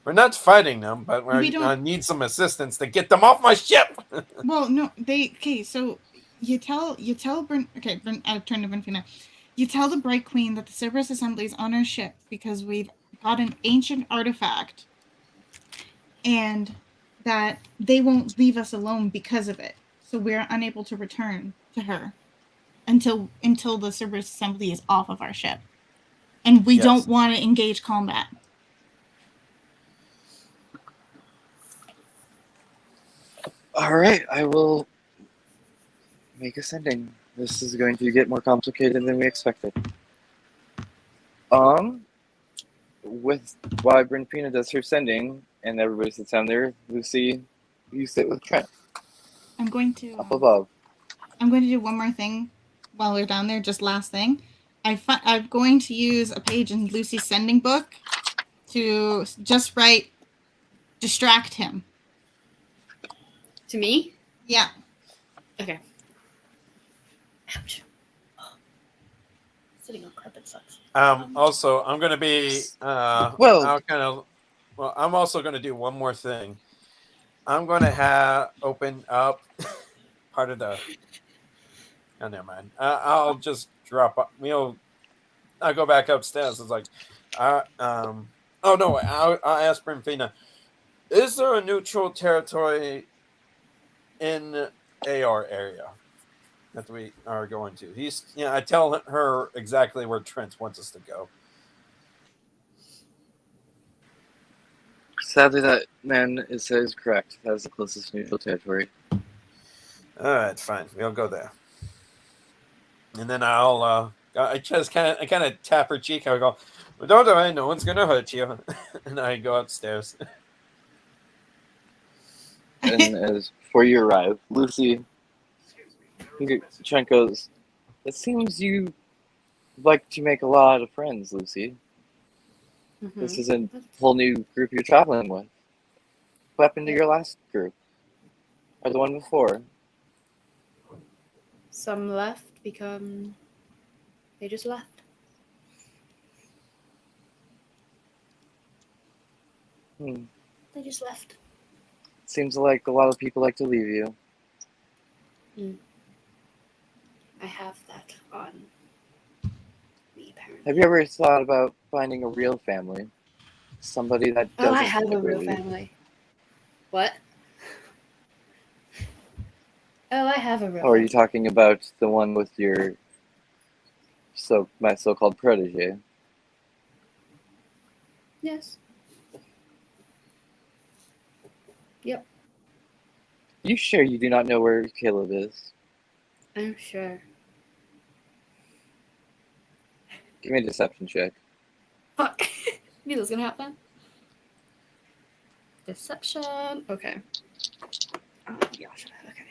We're not fighting them, but I need some assistance to get them off my ship. Well, no, okay. So you tell I'll turn to Brunfina. You tell the Bright Queen that the Cerberus Assembly is on our ship because we've got an ancient artifact, and that they won't leave us alone because of it. So we're unable to return to her until the Cerberus Assembly is off of our ship, and we don't want to engage combat. All right, I will make a sending. This is going to get more complicated than we expected. With while Brynfina does her sending and everybody sits down there, Lucy, you sit with Trent I'm going to up above. I'm going to do one more thing while we're down there. Just last thing, I'm going to use a page in Lucy's sending book to just write distract him. To me? Yeah. Okay. Ouch. Sitting on carpet sucks. Also, I'm going to be. I'm also going to do one more thing. I'm going to open up part of the. Oh, never mind. I'll just drop. I'll go back upstairs. It's like, oh no! I'll ask Brimfina. Is there a neutral territory in AR area that we are going to? I tell her exactly where Trent wants us to go. Sadly, that man is correct. That is the closest neutral territory. All right, fine. We'll go there. And then I kind of tap her cheek. I go, well, don't worry, no one's gonna hurt you. And I go upstairs. And as before you arrive, Lucy, Trent goes, it seems you like to make a lot of friends, Lucy. Mm-hmm. This is a whole new group you're traveling with. What happened to your last group? Or the one before? Some left because they just left. They just left. Seems like a lot of people like to leave you. I have that on me, apparently. Have you ever thought about finding a real family? Somebody that doesn't I have a ever real leave. family. What? Oh, I have a real Or are you family. talking about the one with your my so-called protege? Yes. Yep. You sure you do not know where Caleb is? I'm sure. Give me a deception check. Fuck. Knew that was gonna happen. Deception. Okay. Oh gosh. Okay.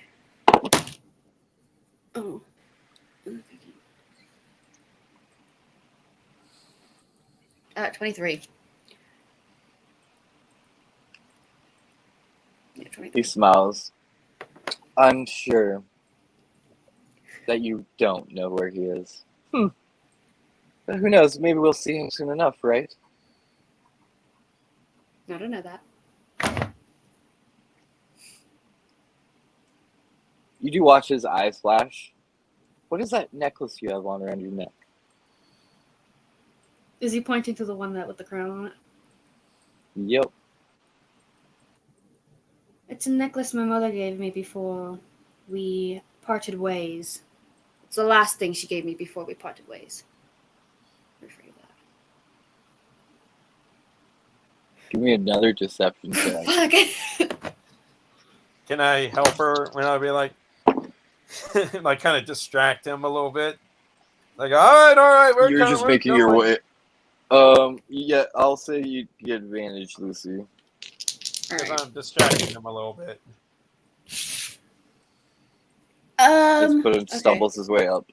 Oh. 23. Yeah, 23. He smiles. I'm sure that you don't know where he is. But who knows? Maybe we'll see him soon enough, right? I don't know that. You do watch his eyes flash. What is that necklace you have on around your neck? Is he pointing to the one that with the crown on it? Yep. It's a necklace my mother gave me before we parted ways. It's the last thing she gave me before we parted ways. Never forget that. Give me another deception check. Fuck. Can I help her when I be like, like kind of distract him a little bit? Like, all right, You're just we're making your going. way. Yeah, I'll say you get advantage, Lucy. Because Alright. I'm distracting him a little bit. Let's put him Okay. stumbles his way up.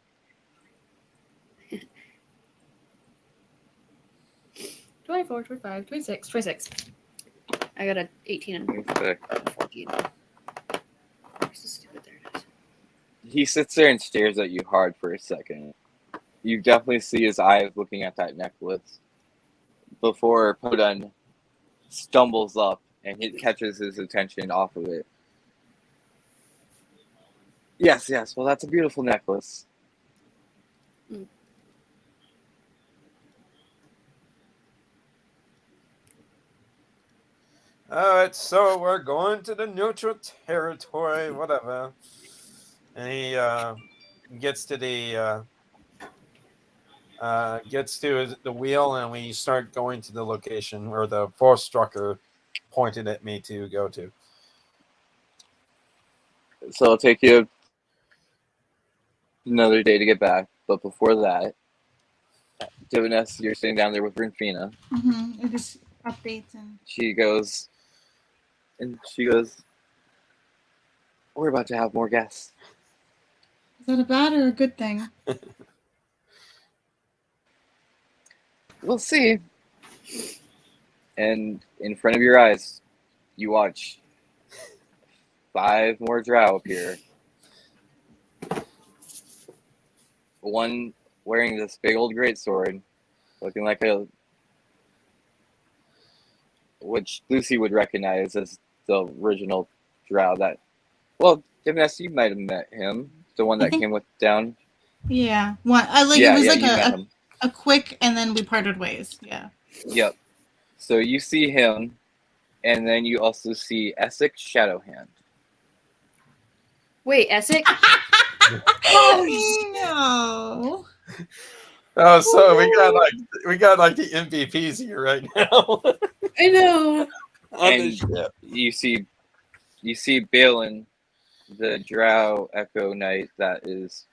24, 25, 26, 26. I got a 18 and Okay. 14. Where's the stupid? There it is. He sits there and stares at you hard for a second. You definitely see his eyes looking at that necklace before Podun stumbles up and it catches his attention off of it. Yes, well, that's a beautiful necklace. Alright, so we're going to the neutral territory, whatever. And he gets to the the wheel, and we start going to the location where the force strucker pointed at me to go to. So it'll take you another day to get back. But before that, Diviness, you're sitting down there with Renfina. Mm-hmm. It just updates and She goes, we're about to have more guests. is that a bad or a good thing? We'll see. And in front of your eyes, you watch 5 more drow appear. One wearing this big old greatsword, looking like which Lucy would recognize as the original drow that, well, Diviness, you might have met him. The one that came with down. Yeah. One. It was You like met him. a quick, and then we parted ways. Yeah. Yep. So you see him, and then you also see Essex Shadowhand. Wait, Essex? No. Oh, so we got like the MVPs here right now. I know. On the And ship. you see Balin, the drow echo knight that is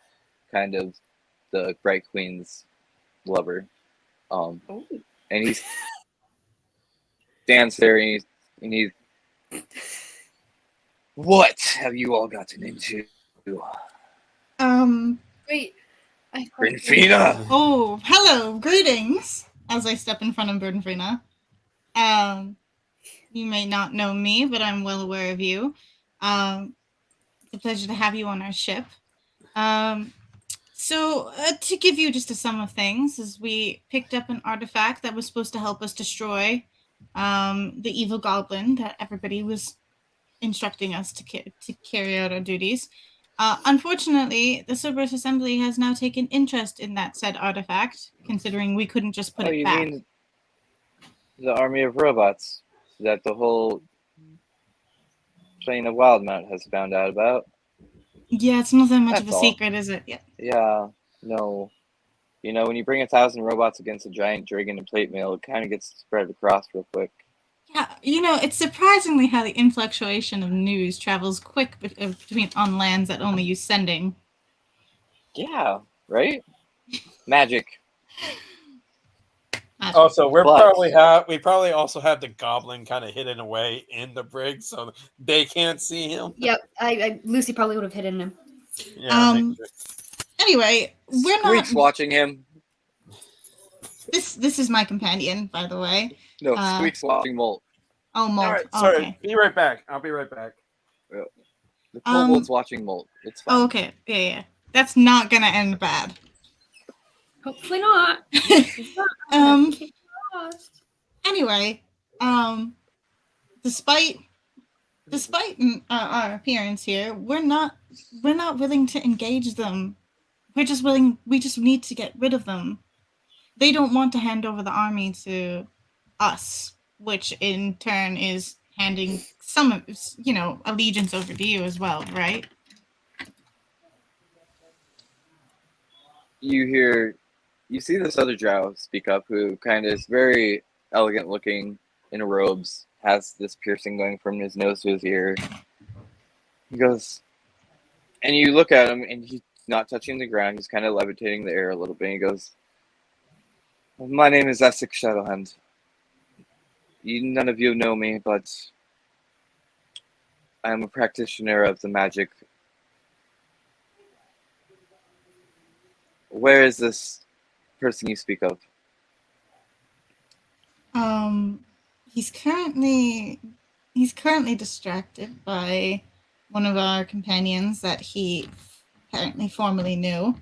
kind of the Bright Queen's lover. Oh. And he stands there and he's what have you all gotten into? Wait. Renfina! Oh, hello. Greetings. As I step in front of Burdenfrina. You may not know me, but I'm well aware of you. It's a pleasure to have you on our ship. So, to give you just a sum of things, is we picked up an artifact that was supposed to help us destroy the evil goblin that everybody was instructing us to carry out our duties. Unfortunately, the Cerberus Assembly has now taken interest in that said artifact, considering we couldn't just put it you back. mean the army of robots that the whole plane of Wildmount has found out about? Yeah, it's not that much of That's a all. secret, is it? Yeah. Yeah, no. You know, when you bring 1,000 robots against a giant dragon and plate mail, it kind of gets spread across real quick. Yeah, it's surprisingly how the influctuation of news travels quick between on lands that only use sending. Yeah, right? Magic. Also, we But- probably also have the goblin kind of hidden away in the brig, so they can't see him. Yep. Lucy probably would have hidden him. Yeah. Anyway, we're Squeak's not. watching him. This is my companion, by the way. No, Squeak's watching Molt. Oh, Molt. All right, sorry. Okay. Be right back. I'll be right back. The kobold's watching Molt. It's fine. Oh, okay. Yeah. That's not gonna end bad. Hopefully not. Anyway, despite our appearance here, we're not willing to engage them. We just need to get rid of them. They don't want to hand over the army to us, which in turn is handing some of allegiance over to you as well, right? You see this other drow speak up who kind of is very elegant looking in robes, has this piercing going from his nose to his ear. He goes, and you look at him, and he's not touching the ground. He's kind of levitating the air a little bit. And he goes, "My name is Essex Shadowhand. None of you know me, but I am a practitioner of the magic. Where is this person you speak of?" He's currently distracted by one of our companions that he apparently formerly knew.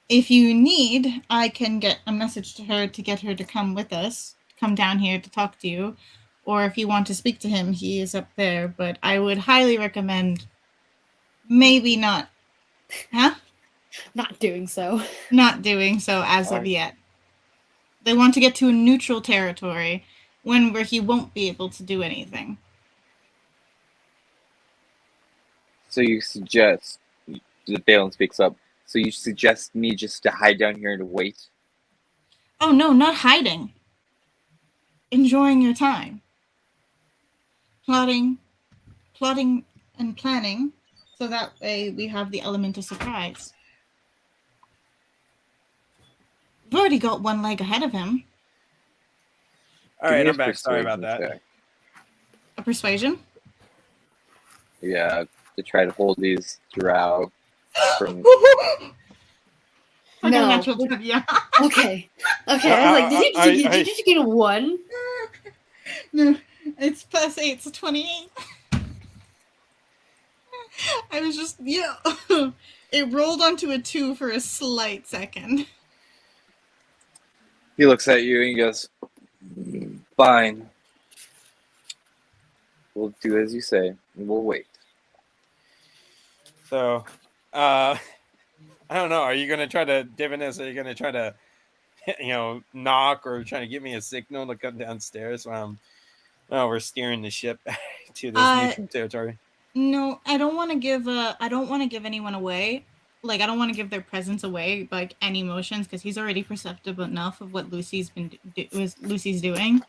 If you need, I can get a message to her to get her to come with us, come down here to talk to you. Or if you want to speak to him, he is up there. But I would highly recommend maybe not. Huh? Not doing so. Not doing so as of yet. They want to get to a neutral territory where he won't be able to do anything. So you suggest, the Balin speaks up, so you suggest me just to hide down here and wait? Oh no, not hiding. Enjoying your time. Plotting and planning, so that way we have the element of surprise. We've already got one leg ahead of him. All right, I'm back. Sorry about that. Check. A persuasion? Yeah, to try to hold these drow from... No. Yeah. Okay. I was like, did you get a 1? No, it's +8, it's a 28. I was just, it rolled onto a 2 for a slight second. He looks at you and he goes, "Fine. We'll do as you say, and we'll wait." So, I don't know. Are you going to try to, Divinus, are you going to try to, knock or try to give me a signal to come downstairs while we're steering the ship to this neutral territory? No, I don't want to give anyone away. Like, I don't want to give their presence away, like any emotions, because he's already perceptive enough of what Lucy's doing.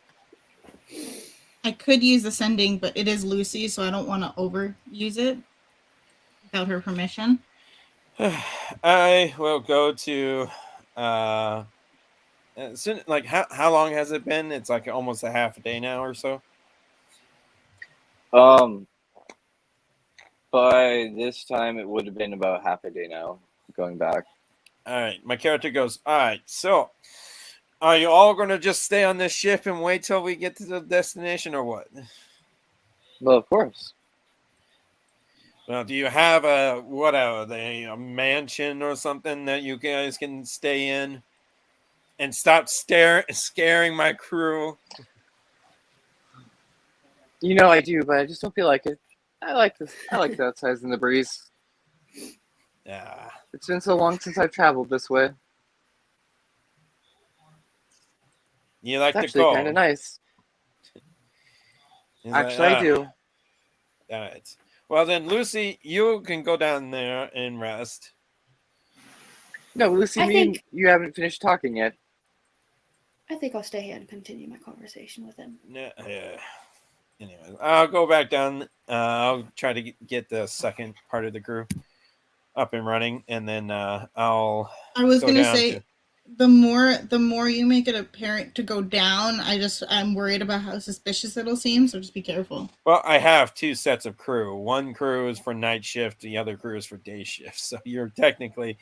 I could use ascending, but it is Lucy, so I don't want to overuse it without her permission. I will go to like how long has it been? It's like almost a half a day now or so. By this time it would have been about half a day now, going back. All right, my character goes, all right, so are you all going to just stay on this ship and wait till we get to the destination or what? Well, of course. Well, do you have a mansion or something that you guys can stay in and stop scaring my crew? I do, but I just don't feel like it. I like this. I like the outsides in the breeze. Yeah. It's been so long since I've traveled this way. You like It's the actually cold? kind of nice. He's Actually, I do. All right. Well, then, Lucy, you can go down there and rest. No, Lucy, you haven't finished talking yet. I think I'll stay here and continue my conversation with him. Yeah. Anyway, I'll go back down. I'll try to get the second part of the crew up and running, and then I'll. I was going to say, the more you make it apparent to go down, I'm worried about how suspicious it'll seem. So just be careful. Well, I have 2 sets of crew. One crew is for night shift. The other crew is for day shift. So you're technically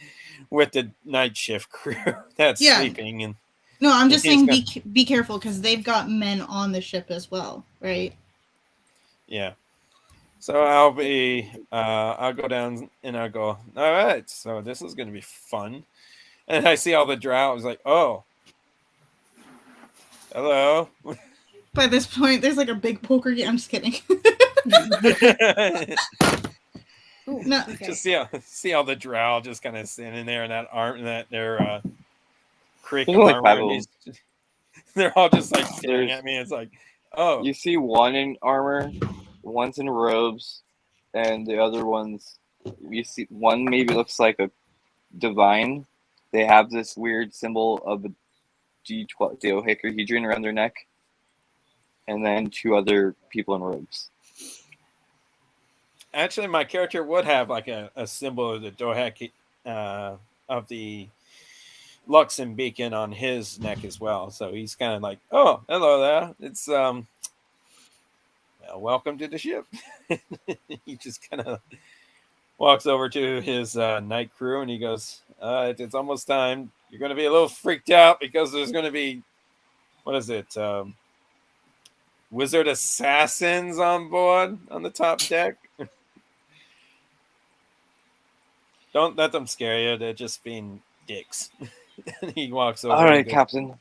with the night shift crew that's sleeping. And no, I'm just saying be careful because they've got men on the ship as well, right? Yeah. So I'll go down and I'll go, all right, so this is going to be fun. And I see all the drow. I was like, oh, hello. By this point, there's like a big poker game. I'm just kidding. Ooh, no, okay. Just see all the drow just kind of standing there in that arm, that their creek Like armor. They're all just like staring at me. It's like, Oh, You see one in armor, one's in robes, and the other one's. You see one maybe looks like a divine. They have this weird symbol of a D12 dodecahedron around their neck, and then two other people in robes. actually, my character would have like a symbol of the Dohak of the Luxon beacon on his neck as well. So he's kind of like, oh, hello there. It's well, welcome to the ship. He just kind of walks over to his night crew and he goes, it's almost time. You're going to be a little freaked out because there's going to be, what is it? Wizard assassins on board on the top deck. Don't let them scare you. They're just being dicks. And he walks over. All right, Captain.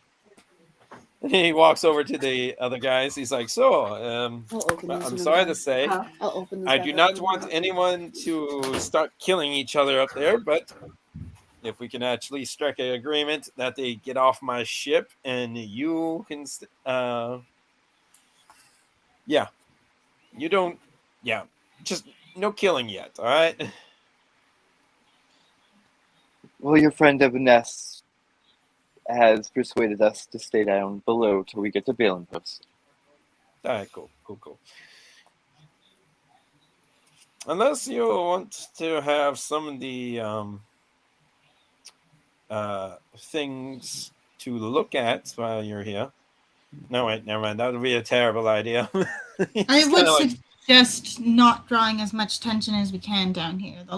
And he walks over to the other guys. He's like, "So, I'll open well, these I'm and sorry I'm to say, I'll open this I back do up not and want I'm anyone to start killing each other up there, but if we can actually strike an agreement that they get off my ship and you can, yeah, you don't, yeah, just no killing yet, all right?" Well, your friend Evanes has persuaded us to stay down below till we get to Balen Post. All right, cool. Unless you want to have some of the things to look at while you're here. No, wait, never mind. That would be a terrible idea. I would like, suggest not drawing as much tension as we can down here. The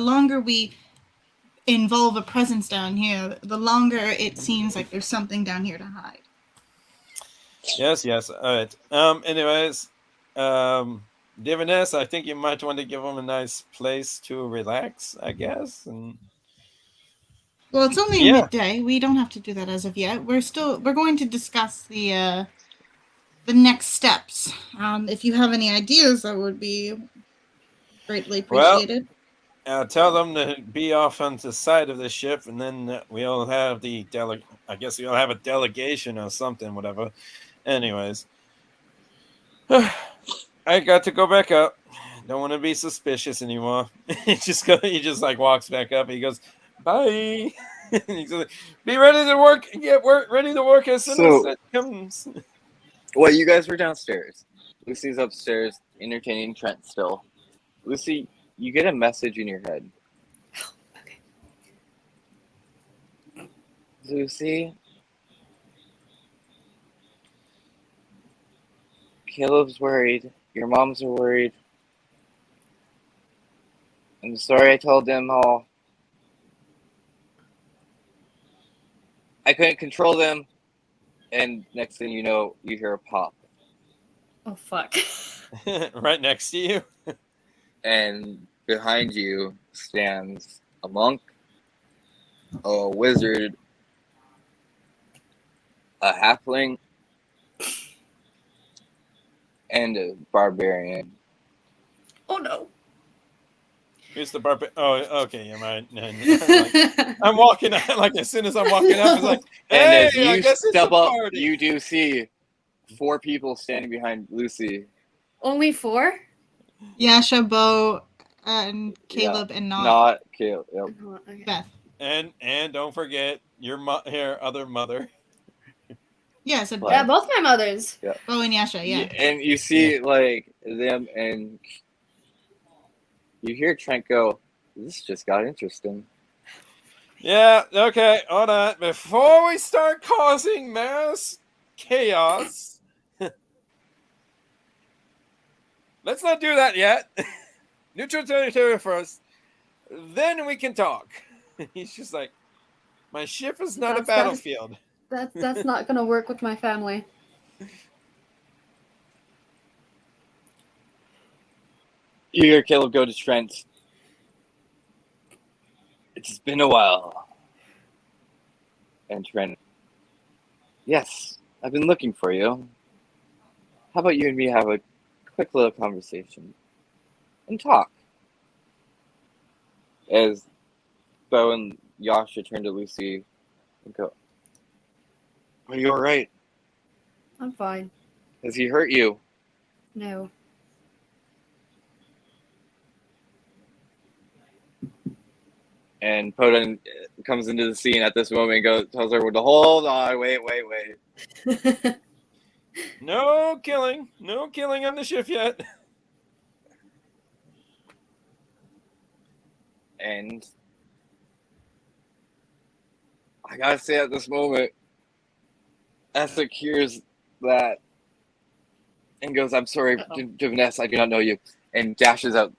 longer we involve a presence down here, the longer it seems like there's something down here to hide. yes. All right. Anyways, Diviness, I think you might want to give them a nice place to relax, I guess. And Well, it's only yeah. midday. We don't have to do that as of yet. We're going to discuss the next steps. If you have any ideas, that would be greatly appreciated. Well, tell them to be off on the side of the ship, and then we'll have the I guess we'll have a delegation or something, whatever. Anyways, I got to go back up. Don't want to be suspicious anymore. He just like walks back up. He goes, "Bye." He's like, "Be ready to work. Get work ready to work as soon as that comes." Well, you guys were downstairs. Lucy's upstairs entertaining Trent still. Lucy, you get a message in your head. okay. Lucy, Caleb's worried. Your moms are worried. I'm sorry I told them all. I couldn't control them. And next thing you know, you hear a pop. Oh fuck. Right next to you. And behind you stands a monk, a wizard, a halfling, and a barbarian. Oh no. Who's the barbarian? Oh, okay, you're right. I'm walking like as soon as I'm walking up, it's like, And hey, as you I guess it's a step up, party. you do see 4 people standing behind Lucy. Only 4? Yasha, Bo, and Caleb, and Not Caleb. Yep. Okay. Beth. And don't forget your other mother. Yeah, I said What? Yeah, both my mothers. Yeah. Bo and Yasha. Yeah. And you see like them, and you hear Trent go, "This just got interesting." Yeah, okay, hold on. Before we start causing mass chaos, let's not do that yet. Neutral territory first. Then we can talk. He's just like, my ship is not a battlefield. That's not gonna work with my family. You hear Caleb go to Trent. It's been a while. And Trent, yes, I've been looking for you. How about you and me have a quick little conversation and talk? As Bo and Yasha turn to Lucy and go, "Are you all right?" I'm fine. Has he hurt you? No. And Podun comes into the scene at this moment and tells everyone to hold on, wait. No killing on the ship yet. And I gotta say at this moment, Essex hears that and goes, "I'm sorry, Diviness, I do not know you," and dashes out.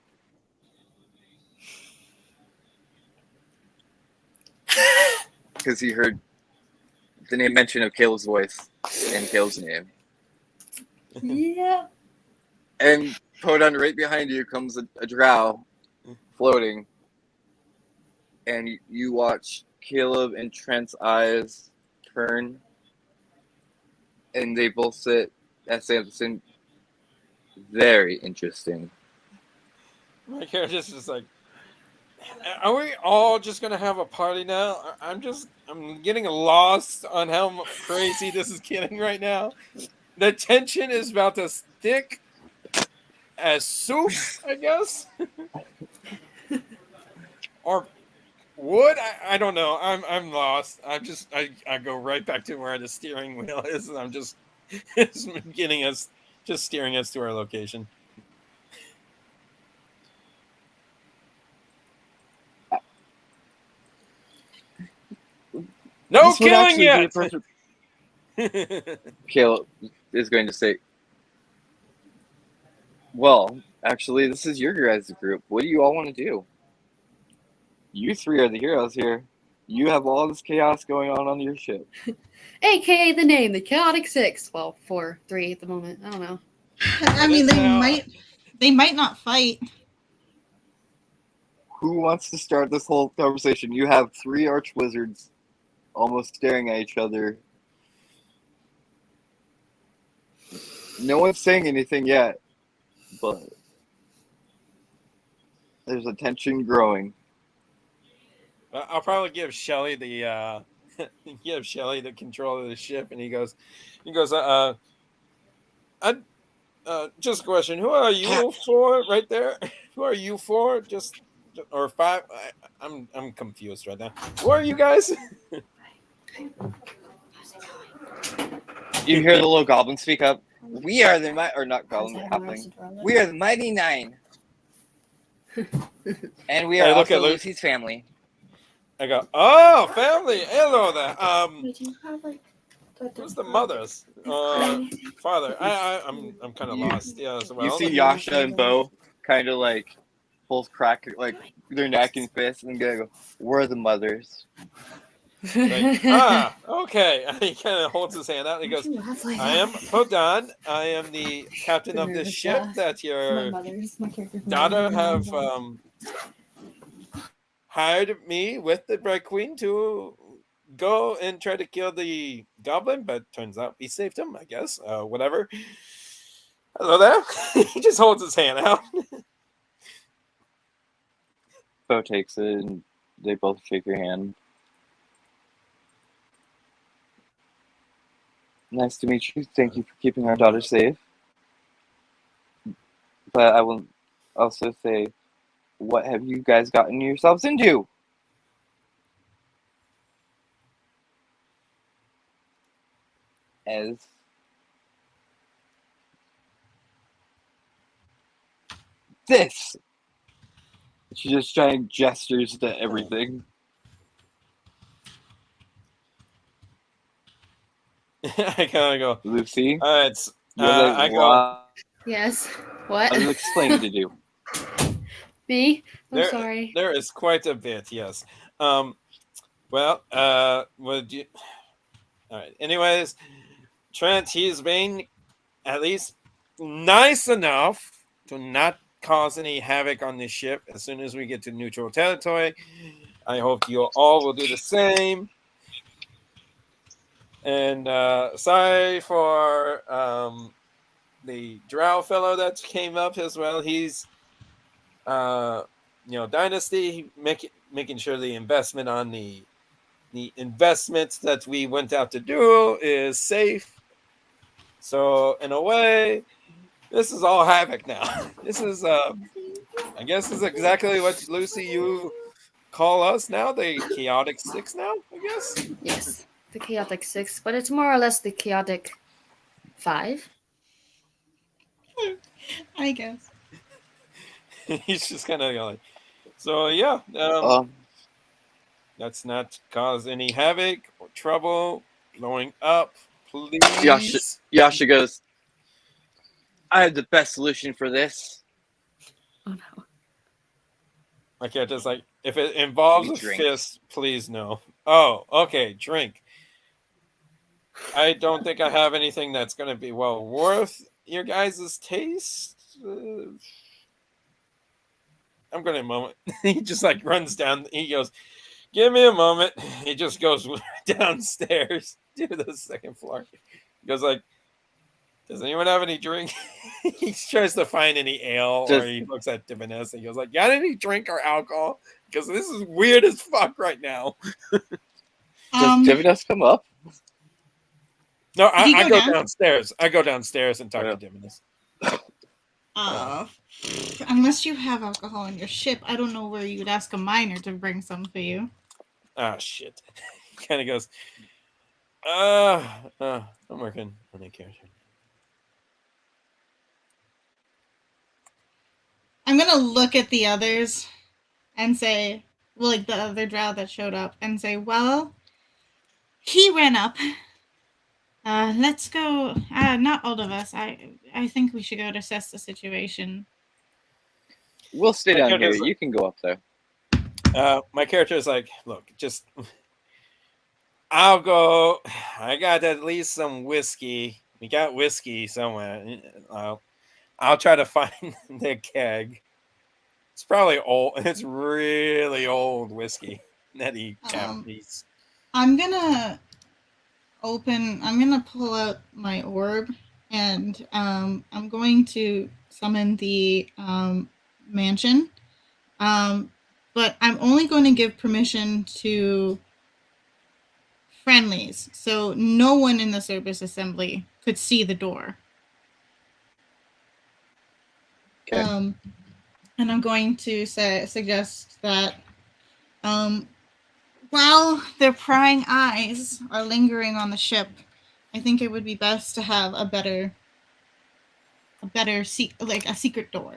Because he heard the name mention of Caleb's voice and Caleb's name. Yeah. And Podun, right behind you comes a drow floating. And you watch Caleb and Trent's eyes turn. And they both sit at the same. Very interesting. My character's just like, are we all just gonna have a party now? I'm getting lost on how crazy this is getting right now. The tension is about to stick as soup, I guess, or wood. I don't know. I'm lost. I go right back to where the steering wheel is, and I'm just it's steering us to our location. No This would killing actually be yet. Caleb is going to say, "Well, actually, this is your guys' group. What do you all want to do? You three are the heroes here. You have all this chaos going on your ship. AKA the name, the Chaotic Six. Well, 4, 3 at the moment. I don't know. I mean, they might not fight. Who wants to start this whole conversation? You have 3 arch wizards almost staring at each other. No one's saying anything yet, but there's a tension growing. I'll probably give Shelly the control of the ship, and he goes, just a question. Who are you for right there? Who are you for? Just or 5? I'm confused right now. Who are you guys? You hear the little goblin speak up. We are the not goblin, halfling. We are the Mighty Nine, and we are I look also at Lucy's family. I go, oh, family. Hello there. Who's the mothers? Father. I'm kind of lost. Yeah, as well. You see Yasha and Bo kind of like both crack like their neck and fist, and go, "We're the mothers." Like, okay. He kind of holds his hand out and he goes, I am Podun. I am the captain of this ship that your daughter have hired me with the Bright Queen to go and try to kill the goblin, but turns out we saved him, I guess. Whatever. Hello there. He just holds his hand out. Bo takes it and they both shake your hand. Nice to meet you. Thank you for keeping our daughter safe. But I will also say, what have you guys gotten yourselves into? As this. She just giant gestures to everything. I kind of go, Lucy, it's I go. Yes. What? I'll explain to you. Me? I'm sorry. There is quite a bit, yes. Would you? All right. Anyways, Trent, he's been at least nice enough to not cause any havoc on this ship. As soon as we get to neutral territory, I hope you all will do the same. And sorry for the drow fellow that came up as well. He's Dynasty making sure the investment on the investments that we went out to do is safe. So in a way, this is all havoc now. This is, I guess, this is exactly what Lucy you call us now. The chaotic six now, I guess. Yes, the chaotic 6, but it's more or less the chaotic 5. I guess. He's just kind of like, so yeah. Um, Let's not cause any havoc or trouble. Blowing up, Yasha, please. Yasha goes, I have the best solution for this. Oh no. My character's like, if it involves We a drink. fist, please no. Oh, okay, drink. I don't think I have anything that's going to be well worth your guys' taste. I'm going to a moment. He just like runs down. He goes, give me a moment. He just goes downstairs to the second floor. He goes like, does anyone have any drink? He tries to find any ale, or Just- he looks at Vanessa. He goes like, got any drink or alcohol? Because this is weird as fuck right now. Does Divinus come up? No, Did he I go go down? downstairs. I go downstairs and talk Yeah. to Divinus. Unless you have alcohol on your ship, I don't know where you'd ask a miner to bring some for you. Ah, shit. He kind of goes, I'm working on a character. I'm gonna look at the others and say, well, like the other drow that showed up, and say, well, he ran up. Let's go. Not all of us. I think we should go to assess the situation. We'll stay My down here. character's like- You can go up there. My character is like, look, just I'll go. I got at least some whiskey. We got whiskey somewhere. I'll try to find the keg. It's probably old. It's really old whiskey that he needs. I'm gonna pull out my orb, and I'm going to summon the mansion. But I'm only going to give permission to friendlies, so no one in the service assembly could see the door. Okay. And I'm going to suggest that while their prying eyes are lingering on the ship, I think it would be best to have a secret door.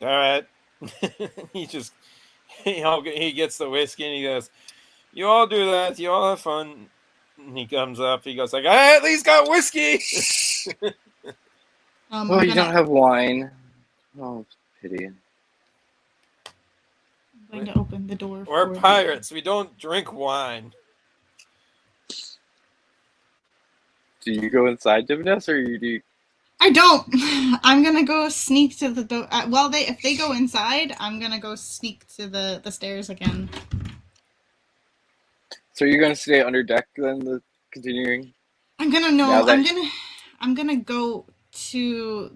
All right. he gets the whiskey and he goes, you all do that. You all have fun. And he comes up. He goes like, I at least got whiskey. Oh, you don't have wine. Oh, pity. I'm going to open the door. We're pirates. We don't drink wine. Do you go inside, Divinus, or do you? I don't. I'm gonna go sneak to the door. If they go inside, I'm gonna go sneak to the stairs again. So you're gonna stay under deck then? Continuing. I'm gonna no. I'm gonna go to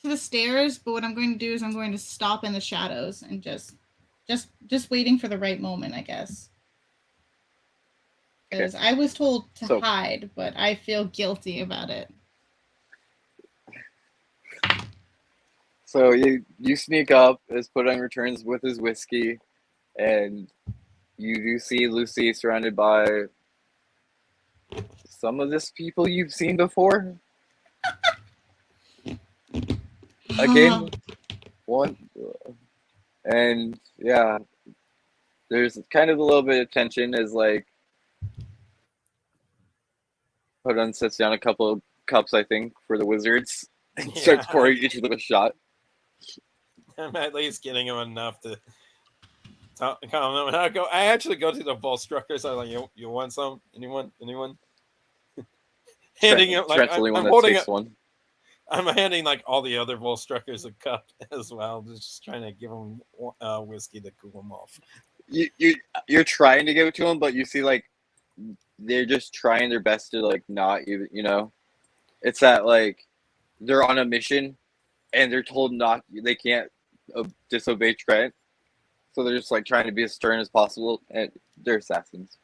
the stairs. But what I'm going to do is I'm going to stop in the shadows and just waiting for the right moment, I guess. Because I was told to hide, but I feel guilty about it. So you sneak up as Podung returns with his whiskey, and you do see Lucy surrounded by some of this people you've seen before. Again, one, and yeah, there's kind of a little bit of tension as like Podung sets down a couple of cups, I think, for the wizards, and starts pouring each of them a shot. I'm at least getting him enough to calm him. And I actually go to the Volstruckers. I'm like, you want some? Anyone? Handing him like I'm holding it. One. I'm handing like all the other Volstruckers a cup as well, just trying to give them whiskey to cool them off. You're trying to give it to them, but you see like they're just trying their best to like not even, it's that like they're on a mission and they're told not, they can't disobey Trent, so they're just like trying to be as stern as possible, and they're assassins.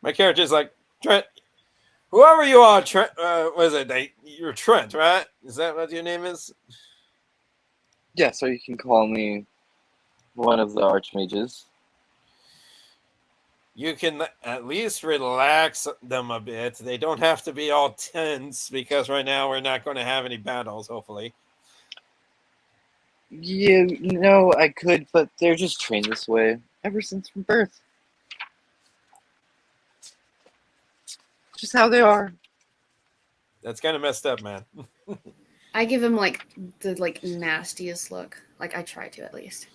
My character's like, Trent, whoever you are, Trent, was it? You're Trent, right? Is that what your name is? Yes, or you can call me one of the archmages. You can at least relax them a bit. They don't have to be all tense because right now we're not going to have any battles, hopefully. You know, I could, but they're just trained this way ever since from birth. Just how they are. That's kind of messed up, man. I give him like the nastiest look. Like I try to at least.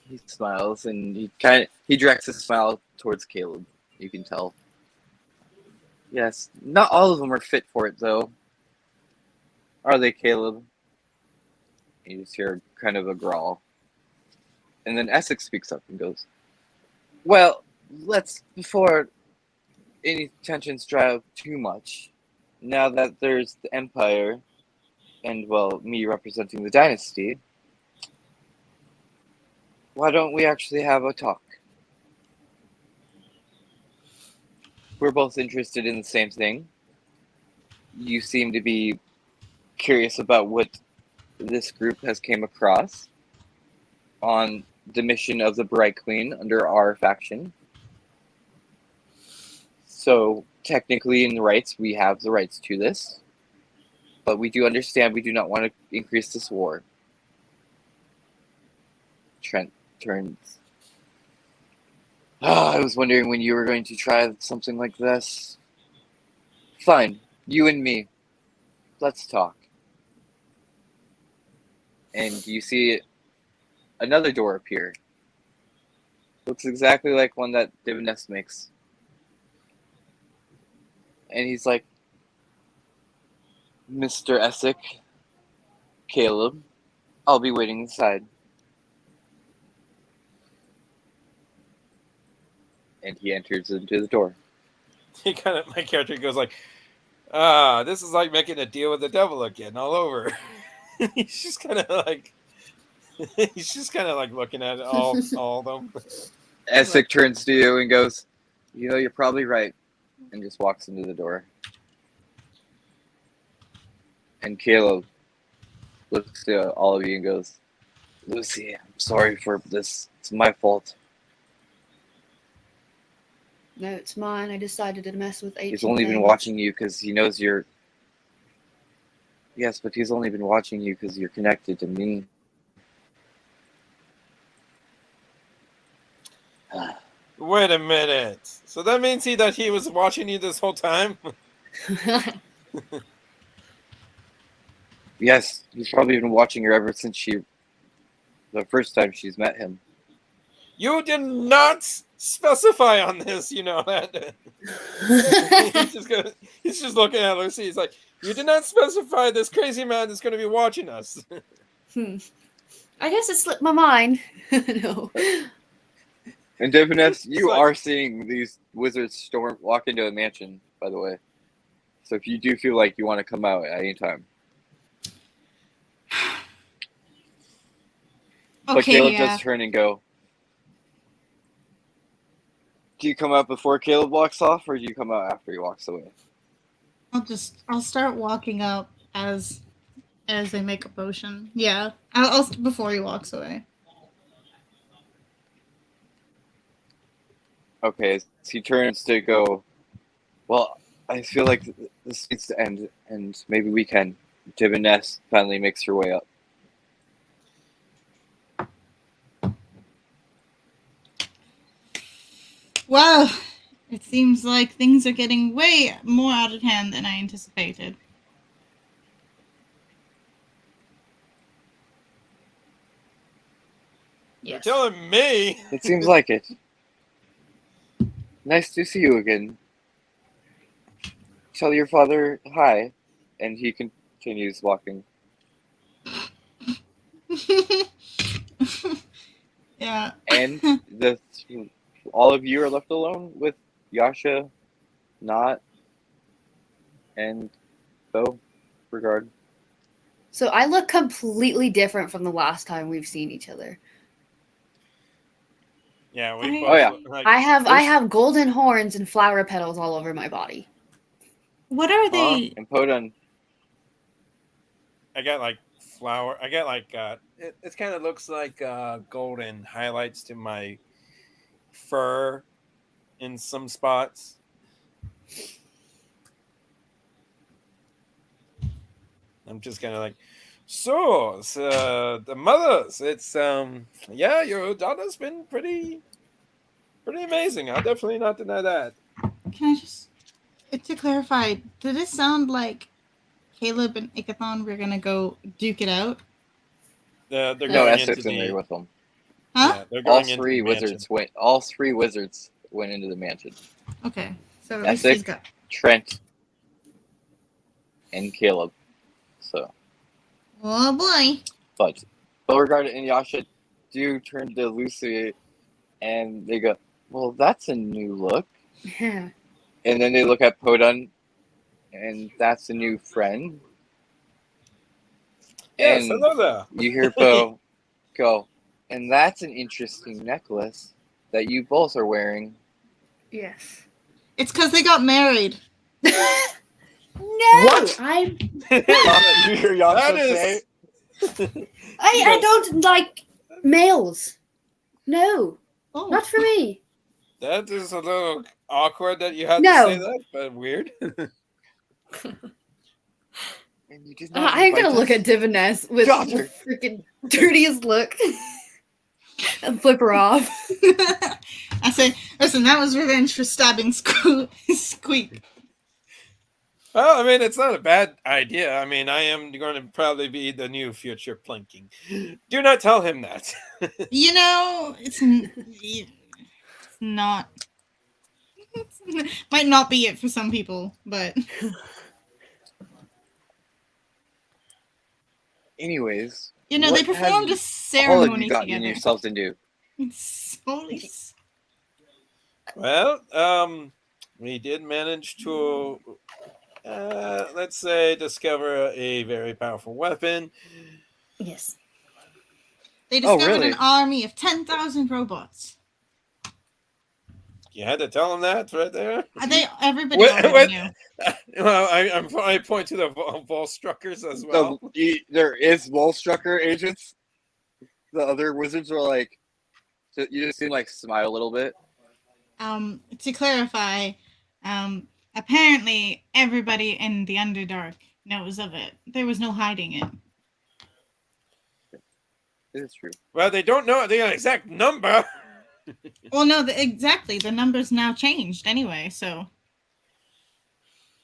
He smiles and he directs his smile towards Caleb. You can tell. Yes, not all of them are fit for it, though. Are they, Caleb? You just hear kind of a growl. And then Essex speaks up and goes, well, before any tensions dry up too much, now that there's the Empire, and, well, me representing the dynasty, why don't we actually have a talk? We're both interested in the same thing. You seem to be curious about what this group has came across on the mission of the Bright Queen under our faction. So technically in the rights, we have the rights to this. But we do understand we do not want to increase this war. Trent turns. I was wondering when you were going to try something like this. Fine, you and me. Let's talk. And you see another door appear. Looks exactly like one that Divinest makes. And he's like, Mr. Essex, Caleb, I'll be waiting inside. And he enters into the door. My character goes like, this is like making a deal with the devil again, all over. he's just kind of like looking at all of them. Essex turns to you and goes, you know, you're probably right, and just walks into the door. And Caleb looks to all of you and goes, Lucy, I'm sorry for this. It's my fault. No, it's mine. I decided to mess with 18 He's only been watching you because he knows you're... Yes, but he's only been watching you because you're connected to me. Wait a minute. So that means that he was watching you this whole time? Yes, he's probably been watching her ever since the first time she's met him. You did not specify on this, you know that. He's just looking at Lucy. He's like, you did not specify this crazy man is going to be watching us. I guess it slipped my mind. No. And Divinest, you are seeing these wizards walk into a mansion, by the way. So if you do feel like you want to come out at any time. But Caleb does turn and go, do you come out before Caleb walks off, or do you come out after he walks away? I'll start walking up as they make a potion. Yeah, I'll before he walks away. Okay, so he turns to go, well, I feel like this needs to end, and maybe we can. Divinest finally makes her way up. Well, it seems like things are getting way more out of hand than I anticipated. You're telling me? It seems like it. Nice to see you again. Tell your father hi. And he continues walking. Yeah. And all of you are left alone with Yasha, Not, and Beauregard. So I look completely different from the last time we've seen each other. Yeah, we I- both Oh, yeah. like I There's- have golden horns and flower petals all over my body. What are they? And Podun. I got like flower. I got like it kind of looks like golden highlights to my fur in some spots. I'm just kind of like, so the mothers. It's yeah, your daughter's been pretty amazing. I'll definitely not deny that. Can I just to clarify? Did it sound like Caleb and Ikathon were gonna go duke it out? They're No, going into Essex in there the with them. Huh? yeah, they're All going into three the mansion. wizards went. All three wizards went into the mansion. Okay, so at least he's Essex, got. Trent, and Caleb. So, Oh boy! but Beauregard and Yasha do turn to Lucy, and they go, "Well, that's a new look." Yeah. And then they look at Podun, and that's a new friend. Yes, And hello there. you hear Bo go, and that's an interesting necklace that you both are wearing. Yes. It's because they got married. No, What? I You hear Yasha That is- say, I don't like males. No, Oh, not for me. That is a little awkward that you had No. to say that, but weird. and you did not I'm invite gonna look us? at Diviness with Daughter. the freaking dirtiest look and flip her off. I say, listen, that was revenge for stabbing Squeak. Well, I mean, it's not a bad idea. I mean, I am going to probably be the new future Plinking. Do not tell him that. You know, it's not. Might not be it for some people, but Anyways, you know, what they performed a have all of ceremony you gotten together. yourselves into? Holy Well, we did manage to, let's say, discover a very powerful weapon. Yes. They Oh, discovered really? an army of 10,000 robots. You had to tell him that right there. Everybody What- already what- knew. Well, I point to the Volstruckers as well. There is Wolfstrucker agents. The other wizards are like, you just seem like smile a little bit. To clarify, apparently everybody in the Underdark knows of it. There was no hiding it. It is true. Well, they don't know the exact number. Well, no, exactly. The number's now changed anyway, so.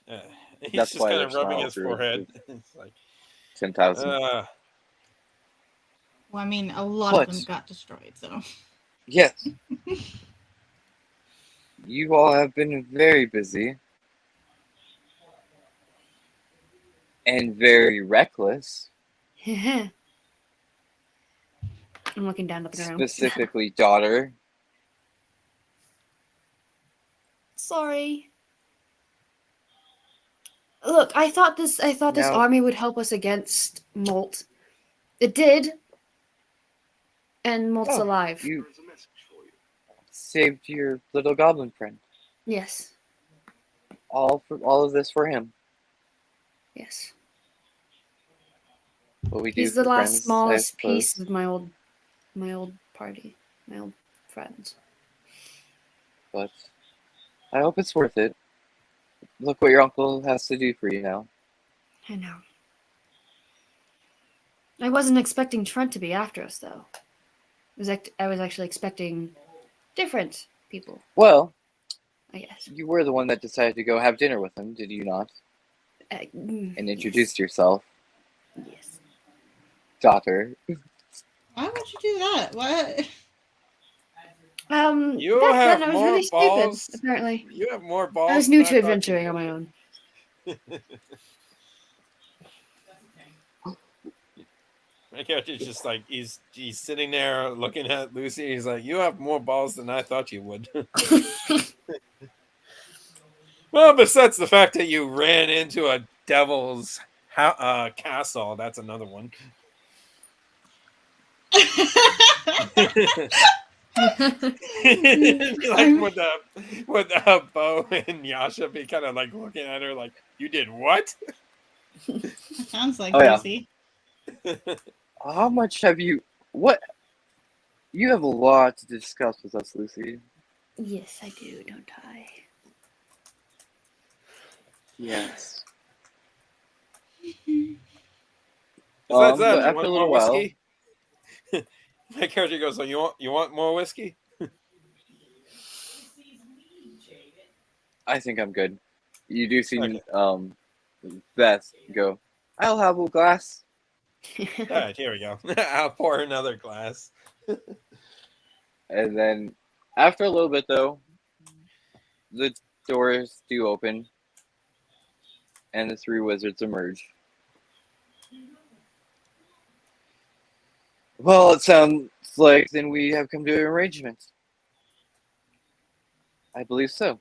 He's That's just why kind of they're rubbing smile his through. forehead. It's like, 10,000. Well, I mean, a lot of What? them got destroyed, so. Yes. You all have been very busy. And very reckless. I'm looking down at the ground. Specifically, daughter. Sorry. Look, I thought this No. army would help us against Molt. It did. And Molt's Oh, alive. You saved your little goblin friend. Yes. All of this for him. Yes. What we do He's the for last friends, smallest I suppose. piece of my old party, my old friends. But I hope it's worth it. Look what your uncle has to do for you now. I know. I wasn't expecting Trent to be after us, though. I was actually expecting different people, Well, I guess. you were the one that decided to go have dinner with him, did you not? And introduced yourself, Yes. daughter. Why would you do that? What? You Back have then I was more really balls. stupid, apparently. You have more balls. I was new than to thought you adventuring did. on my own. My character's just like he's sitting there looking at Lucy. He's like, "You have more balls than I thought you would." Well, besides the fact that you ran into a devil's castle, that's another one. Be like with Bo and Yasha be kind of like looking at her like, you did what? That sounds like Oh, yeah. Lucy. How much have you? What? You have a lot to discuss with us, Lucy. Yes, I do, don't I? Yes. Besides that, But do you after want a more little while, whiskey? My character goes, so you want more whiskey? I think I'm good. You do see Okay. Beth go, I'll have a glass. All right, here we go. I'll pour another glass. And then after a little bit, though, the doors do open and the three wizards emerge. Well, it sounds like then we have come to an arrangement. I believe so.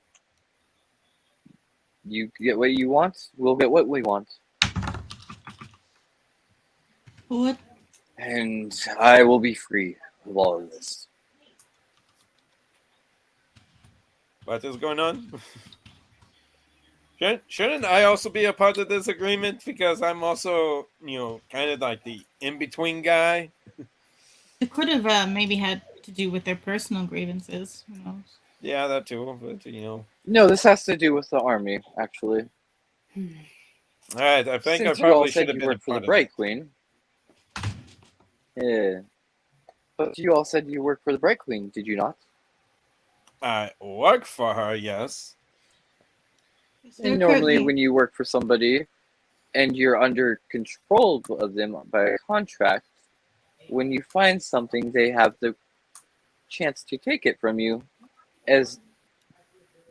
You get what you want, we'll get what we want. What? And I will be free of all of this. What is going on? Shouldn't I also be a part of this agreement? Because I'm also, kind of like the in-between guy. It could have maybe had to do with their personal grievances. Who knows? Yeah, that too. But, No, this has to do with the army, actually. All right, I think I Since you all probably should said have you been a worked for the part of that. Bright Queen. Yeah. But you all said you worked for the Bright Queen, did you not? I work for her, yes. They're And normally currently when you work for somebody and you're under control of them by a contract, when you find something, they have the chance to take it from you as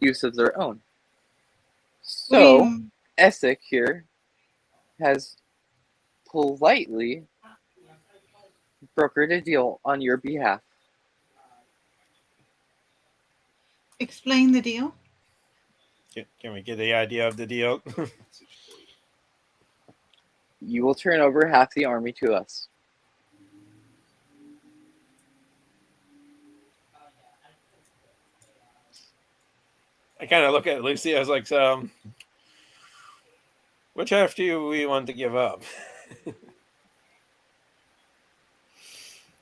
use of their own. What do So, you Essek here has politely brokered a deal on your behalf. explain the deal? Can we get the idea of the deal? You will turn over half the army to us. I kind of look at Lucy. I was like, which half do we want to give up?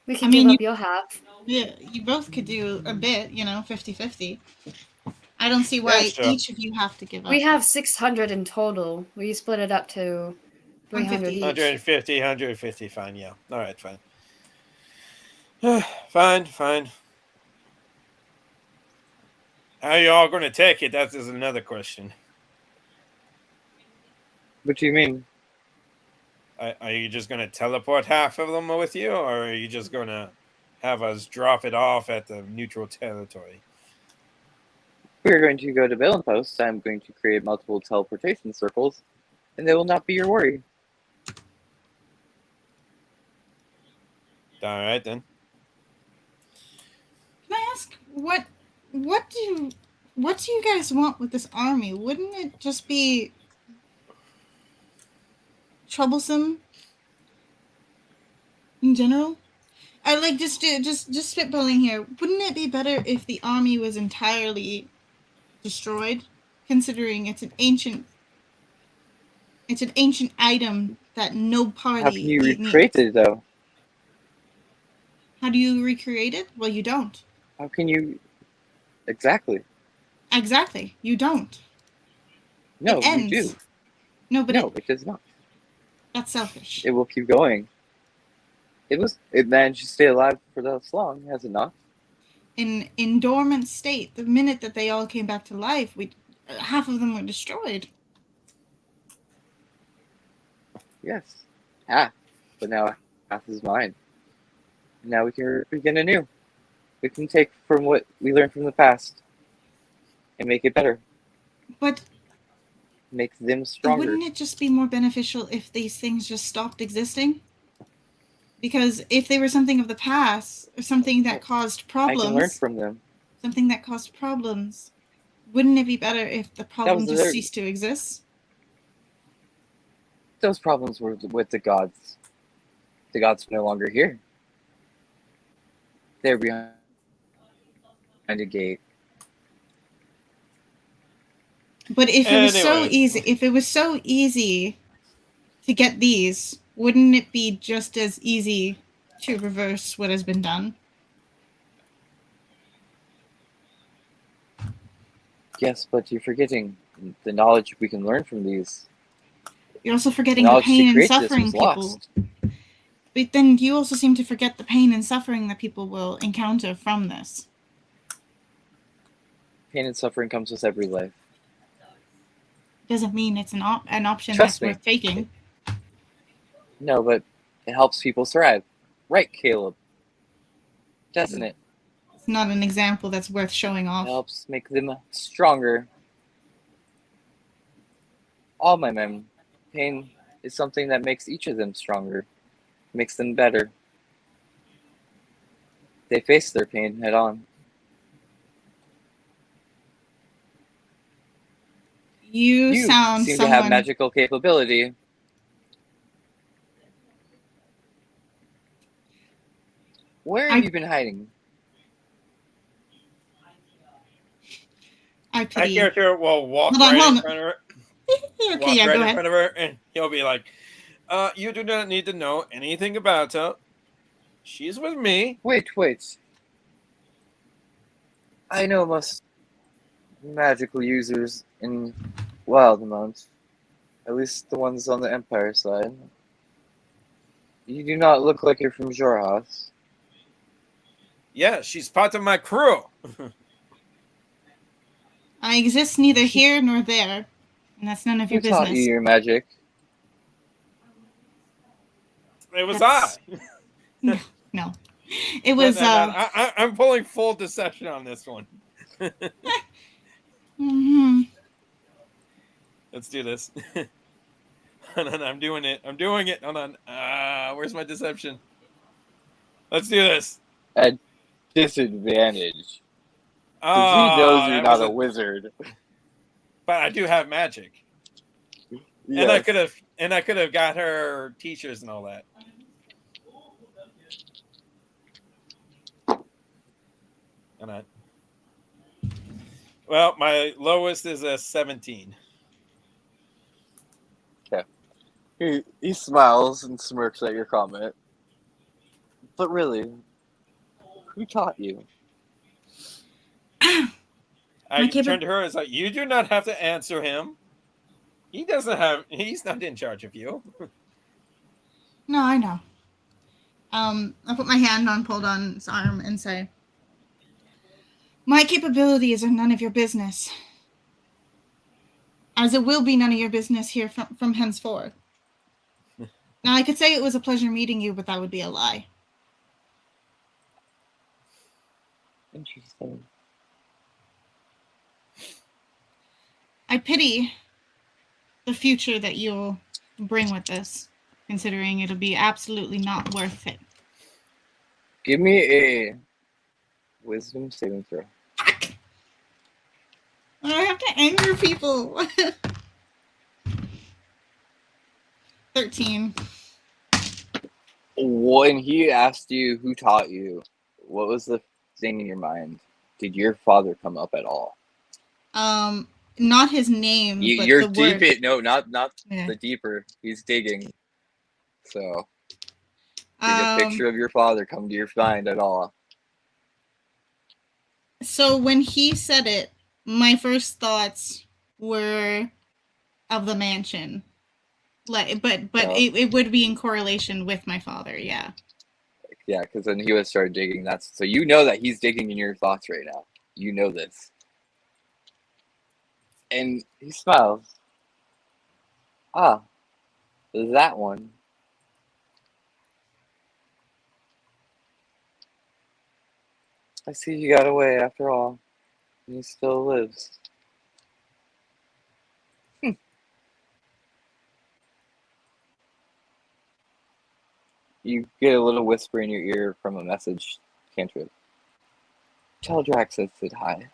We can I mean, give up your half. you both could do a bit, 50-50. I don't see Yeah, why sure. each of you have to give up. We have 600 in total. We split it up to 300 each. 150, fine, yeah. All right, fine. Fine. How are you all going to take it? That is another question. What do you mean? Are you just going to teleport half of them with you, or are you just going to have us drop it off at the neutral territory? We're going to go to Balen Post. I'm going to create multiple teleportation circles, and they will not be your worry. All right, then. Can I ask what do you guys want with this army? Wouldn't it just be troublesome in general? I like just spitballing here. Wouldn't it be better if the army was entirely destroyed, considering it's an ancient item that no How can party you needs? recreate it, though? How do you recreate it? Well, you don't. How can you... Exactly. Exactly, you don't. No, It you ends. do. No, but No, it does not. that's selfish. It will keep going. It managed to stay alive for this long, has it not? In dormant state, the minute that they all came back to life, half of them were destroyed. Yes. Half. But now half is mine. Now we can begin anew. We can take from what we learned from the past and make it better. But Make them stronger. wouldn't it just be more beneficial if these things just stopped existing? Because if they were something of the past, or something that caused I can learn problems, from them. wouldn't it be better if the problem was just their- ceased to exist? Those problems were with the gods. The gods are no longer here. They're behind a gate. But if it was so Anyways. easy to get these, wouldn't it be just as easy to reverse what has been done? Yes, but you're forgetting the knowledge we can learn from these. You're also The forgetting the knowledge to pain and create this suffering was people. lost. But then you also seem to forget the pain and suffering that people will encounter from this. Pain and suffering comes with every life. Doesn't mean it's an option Trust that's me. worth taking. No, but it helps people thrive. Right, Caleb? Doesn't it? It's not an example that's worth showing It off. helps make them stronger. All my men, pain is something that makes each of them stronger, makes them better. They face their pain head on. You sound seem someone... to have magical capability. Where have you been hiding? I My pity. character will walk Hold on, right hold in on. front of her. Okay, Walk yeah, right go in ahead. front of her, and he'll be like, "You do not need to know anything about her. She's with me." Wait. I know most magical users in Wildemount, at least the ones on the Empire side. You do not look like you're from Jorhaus. Yeah, she's part of my crew. I exist neither here nor there, and that's none of your Who taught you business. your magic? It was That's- I. No. It was, I'm pulling full deception on this one. mhm. Let's do this. Hold on, I'm doing it. Hold on. Where's my deception? Let's do this. At disadvantage. Because he knows you're not a wizard. But I do have magic. Yes. And I could have got her teachers and all that. Hold on. Well, my lowest is a 17. He smiles and smirks at your comment. But really, who taught you? I turned to her and was like, "You do not have to answer him. He's not in charge of you." No, I know. I'll put my hand on Poldon's arm and say, my capabilities are none of your business. As it will be none of your business here from henceforth. Now, I could say it was a pleasure meeting you, but that would be a lie. Interesting. I pity the future that you'll bring with this, considering it'll be absolutely not worth it. Give me a wisdom saving throw. I have to anger people. 13. When he asked you who taught you, what was the thing in your mind? Did your father come up at all? Not his name, but you're the deep word. it. No, not Yeah. the deeper. He's digging. So, did a picture of your father come to your mind at all? So when he said it, my first thoughts were of the mansion. But Yeah. it would be in correlation with my father, yeah. Yeah, because then he would start digging. So you know that he's digging in your thoughts right now. You know this. And he smiles. Ah, that one. I see you got away after all. And he still lives. You get a little whisper in your ear from a message cantrip. Tell Drax I said hi.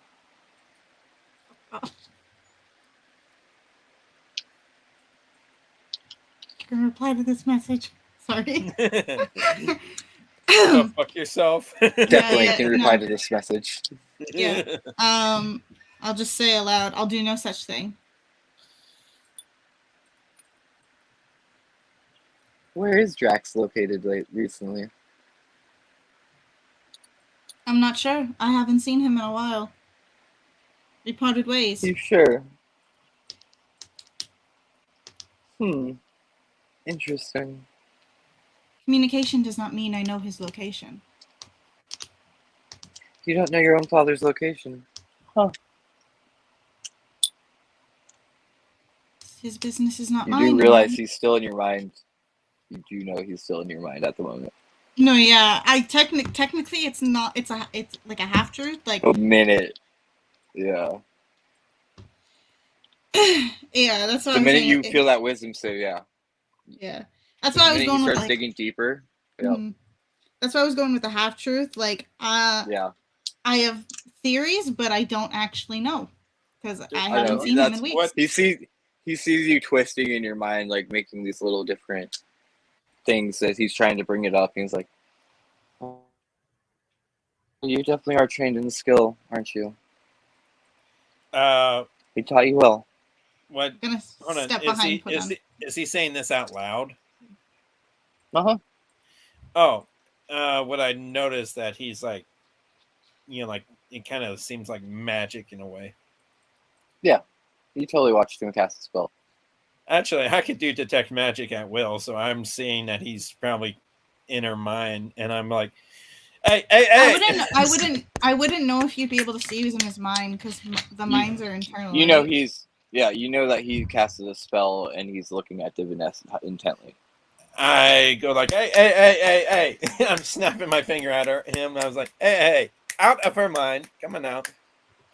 Can I reply to this message? Sorry. Go fuck yourself. Definitely yeah, can reply no. to this message. Yeah. I'll just say aloud, I'll do no such thing. Where is Drax located recently? I'm not sure. I haven't seen him in a while. We parted ways. You sure? Interesting. Communication does not mean I know his location. You don't know your own father's location. Huh. His business is not You mine. do realize he's still in your mind. You do know he's still in your mind at the moment. No, yeah. I technically it's not. It's like a half truth. Like A minute. Yeah. yeah, that's what The I'm minute saying. you feel that wisdom, so yeah. Yeah, that's The why I was minute going you with start like. digging deeper. Yeah. Mhm. That's why I was going with the half truth. Like, Yeah. I have theories, but I don't actually know because I I haven't know. seen him in That's weeks. what he sees you twisting in your mind, like making these little different things as he's trying to bring it up. And he's like, oh, "You definitely are trained in the skill, aren't you? He taught you well." What? I'm gonna Hold on. step behind. Put on. Is he saying this out loud? Uh-huh. Oh, what I noticed that he's like, like it kind of seems like magic in a way. Yeah. You totally watched him cast a spell. Actually, I could do detect magic at will, so I'm seeing that he's probably in her mind, and I'm like, hey. I wouldn't know if you'd be able to see who's in his mind because the minds are internal. You know right? you know that he casted a spell and he's looking at Diviness intently. I go like, hey. I'm snapping my finger at him. I was like, hey, out of her mind. Come on now.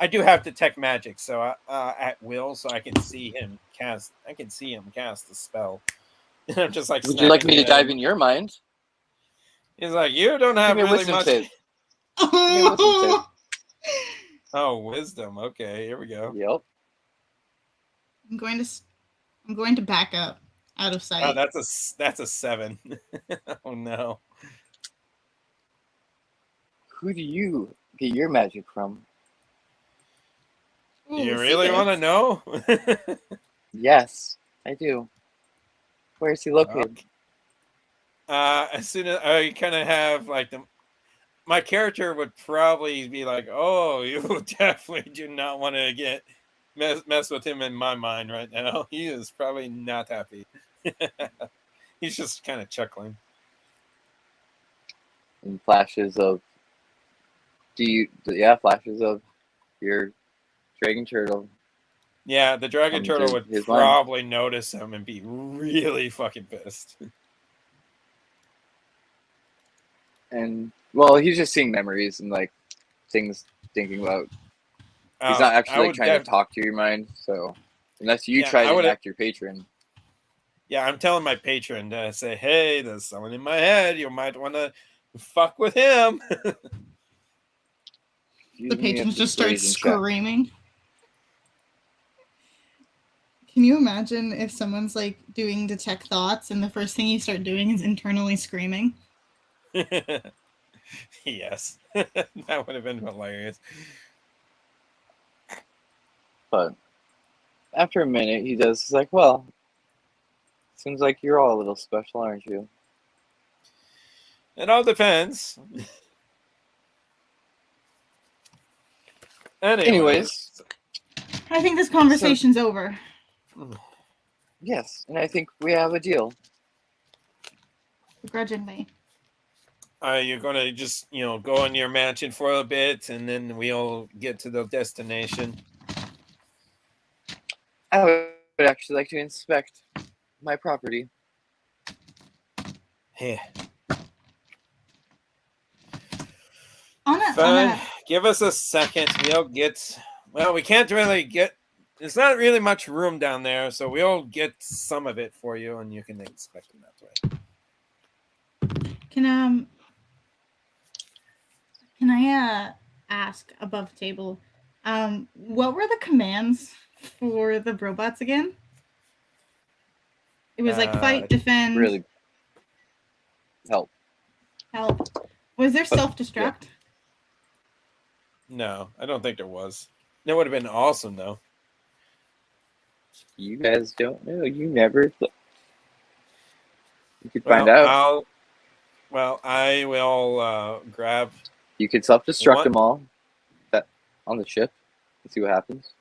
I do have detect magic, so at will, so I can see him cast. I can see him cast the spell. And I'm just like, Would you like me to dive him. in your mind? He's like, you don't have Give me a really wisdom much. save. Give me a wisdom save. Oh, wisdom. Okay, here we go. Yep. I'm going to back up out of sight. Oh, that's a 7. Oh no. Who do you get your magic from? Do you really want to know? Yes, I do. Where is he located? As soon as I kind of have like my character would probably be like, "Oh, you definitely do not want to mess with him in my mind right now. He is probably not happy." He's just kind of chuckling. And flashes of flashes of your dragon turtle. Yeah, the dragon turtle would his probably notice him and be really fucking pissed. And well, he's just seeing memories and like things thinking about. He's not actually like, trying to talk to your mind. So unless you try to enact your patron. Yeah, I'm telling my patron to say, "Hey, there's someone in my head. You might want to fuck with him." The patrons just start screaming. Can you imagine if someone's like doing detect thoughts and the first thing you start doing is internally screaming? Yes, that would have been hilarious. But after a minute, he does. He's like, "Well, seems like you're all a little special, aren't you?" It all depends. Anyways, I think this conversation's over. Yes, and I think we have a deal. Begrudgingly. You're gonna just go in your mansion for a bit, and then we'll get to the destination. I would actually like to inspect my property. Here. Give us a second. We can't really get. There's not really much room down there, so we'll get some of it for you, and you can inspect it that way. Can I ask above the table, what were the commands for the robots again? It was like fight, defend, really help. Was there self-destruct? No, I don't think there was. That would have been awesome, though. You guys don't know. You never. You could find Well, out. I will grab You could self-destruct one. them all that on the ship and see what happens.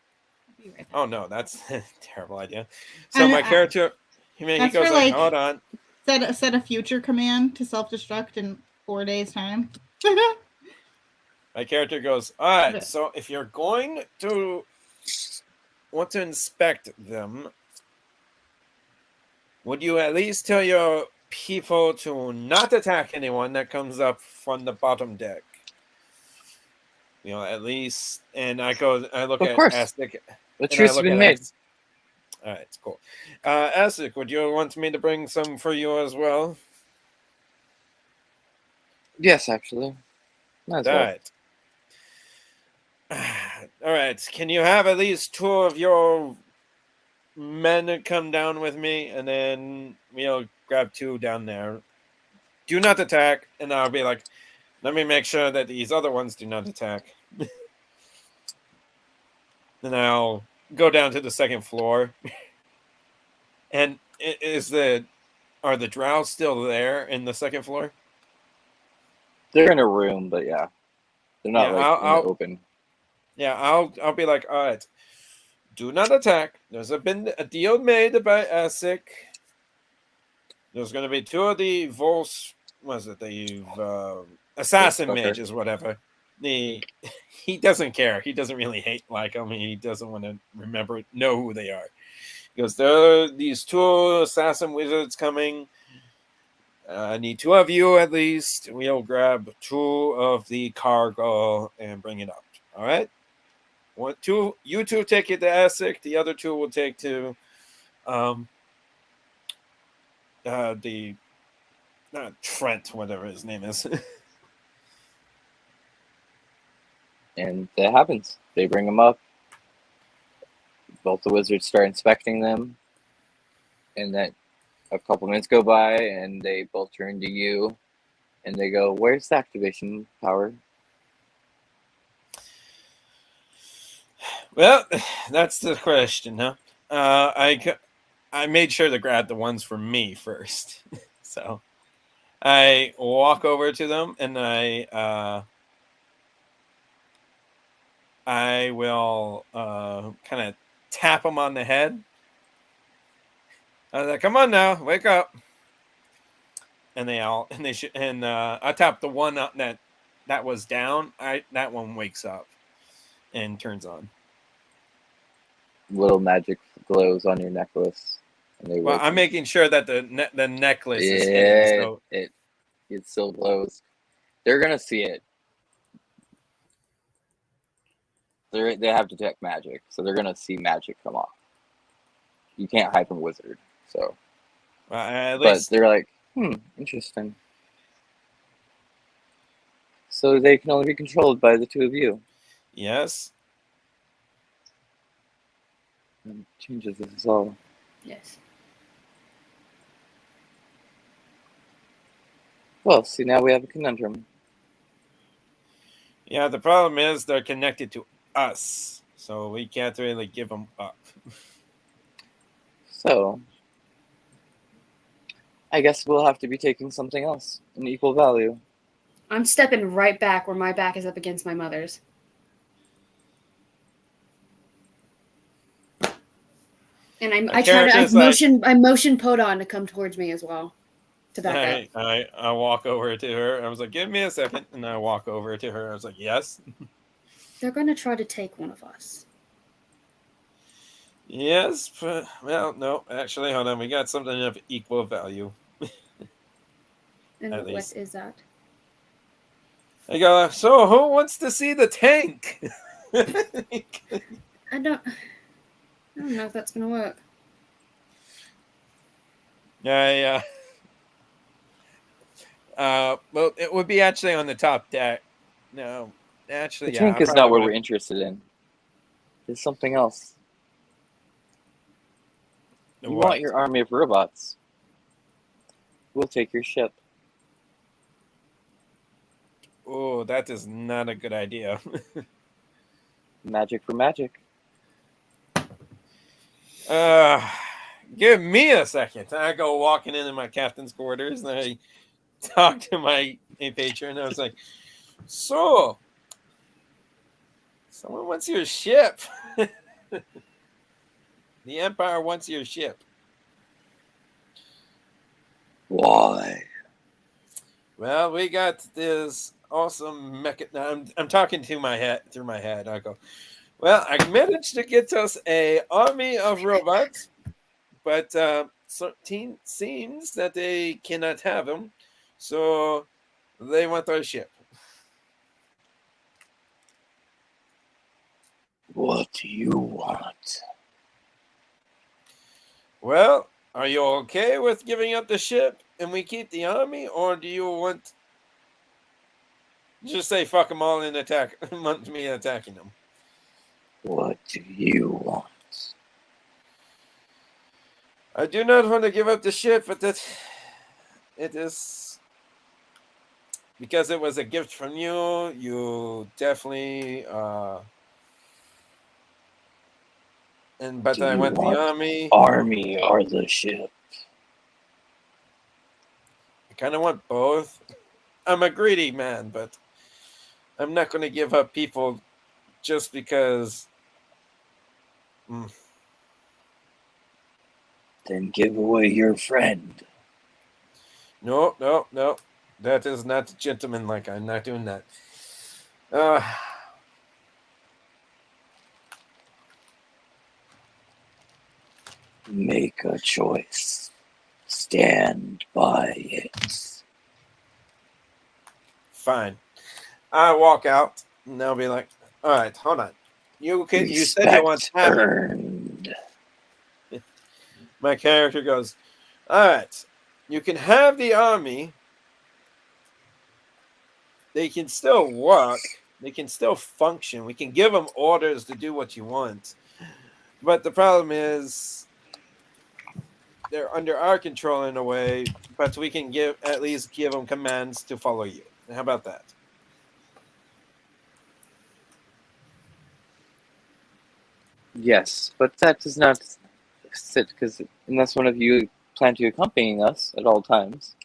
I'll be right back. Oh no, that's a terrible idea. So And my character, he that's goes for, like, like- hold on. Set a future command to self-destruct in 4 days' time. My character goes, all right. Okay. So if you're going to want to inspect them, would you at least tell your people to not attack anyone that comes up from the bottom deck? You know, at least. And I look Of at course. Astic. The And I truth's look been at made. All right, it's cool. Astic, would you want me to bring some for you as well? Yes, actually. Might as All well. right. All right. Can you have at least 2 of your men come down with me, and then we'll grab 2 down there. Do not attack, and I'll be like, let me make sure that these other ones do not attack. Then I'll go down to the 2nd floor. And are the drow still there in the 2nd floor? They're in a room, but yeah, they're not Yeah, like in the I'll open. Yeah, I'll be like, all right, do not attack. There's been a deal made by Asik. There's going to be 2 of the assassin Fucker. mages, whatever. He doesn't care. He doesn't really like them. He doesn't want to know who they are. He goes, there are these 2 assassin wizards coming. I need 2 of you at least. We'll grab 2 of the cargo and bring it up. All right? You 2 take it to Asik. The other 2 will take to Trent, whatever his name is. And that happens. They bring them up. Both the wizards start inspecting them. And then a couple minutes go by, and they both turn to you. And they go, where's the activation power? Well, that's the question, huh? I made sure to grab the ones for me first. So I walk over to them, and I will kind of tap them on the head. I was like, "Come on now, wake up!" And I tap the one that was down. That one wakes up and turns on. Little magic glows on your necklace. And they Well, wake I'm up. making sure that the necklace is hidden. So It still glows. They're gonna see it. They have detect magic, so they're gonna see magic come off. You can't hide from a wizard, so. At But least they're like, interesting. So they can only be controlled by the 2 of you. yes. And changes this all. Yes. Well, see, now we have a conundrum. Yeah, the problem is they're connected to us, so we can't really give them up. So, I guess we'll have to be taking something else, an equal value. I'm stepping right back where my back is up against my mother's. And I motion Podon to come towards me as well. To back up. I walk over to her. I was like, give me a second. And I walk over to her. I was like, yes. They're going to try to take one of us. Yes, but, well, no. Actually, hold on. We got something of equal value. And At what least. is that? I go, so who wants to see the tank? I don't know if that's going to work. Yeah. Well, it would be actually on the top deck. No, actually, The tank is not what we're interested in. There's something else. You want your army of robots. We'll take your ship. Oh, that is not a good idea. Magic for magic. Give me a second. I go walking into my captain's quarters and I talk to my patron. And I was like, so, someone wants your ship. The Empire wants your ship. Why? Well, we got this awesome I'm talking to my head through my head. I go, well, I managed to get us a army of robots, but seems that they cannot have them, so they want our ship. What do you want? Well, are you okay with giving up the ship and we keep the army, or do you want just say fuck them all and want me attacking them? What do you want? I do not want to give up the ship, but that it is because it was a gift from you. You definitely but Do I you want the want army. army or the ship? I kind of want both. I'm a greedy man, but I'm not going to give up people just because. Then give away your friend. No. That is not gentlemanlike. I'm not doing that. Make a choice. Stand by it. Fine. I walk out and they'll be like, all right, hold on. You said you want Respect earned. My character goes, all right, you can have the army. They can still work. They can still function. We can give them orders to do what you want. But the problem is they're under our control in a way, but we can at least give them commands to follow you. How about that? Yes, but that does not sit because unless one of you plan to accompany us at all times.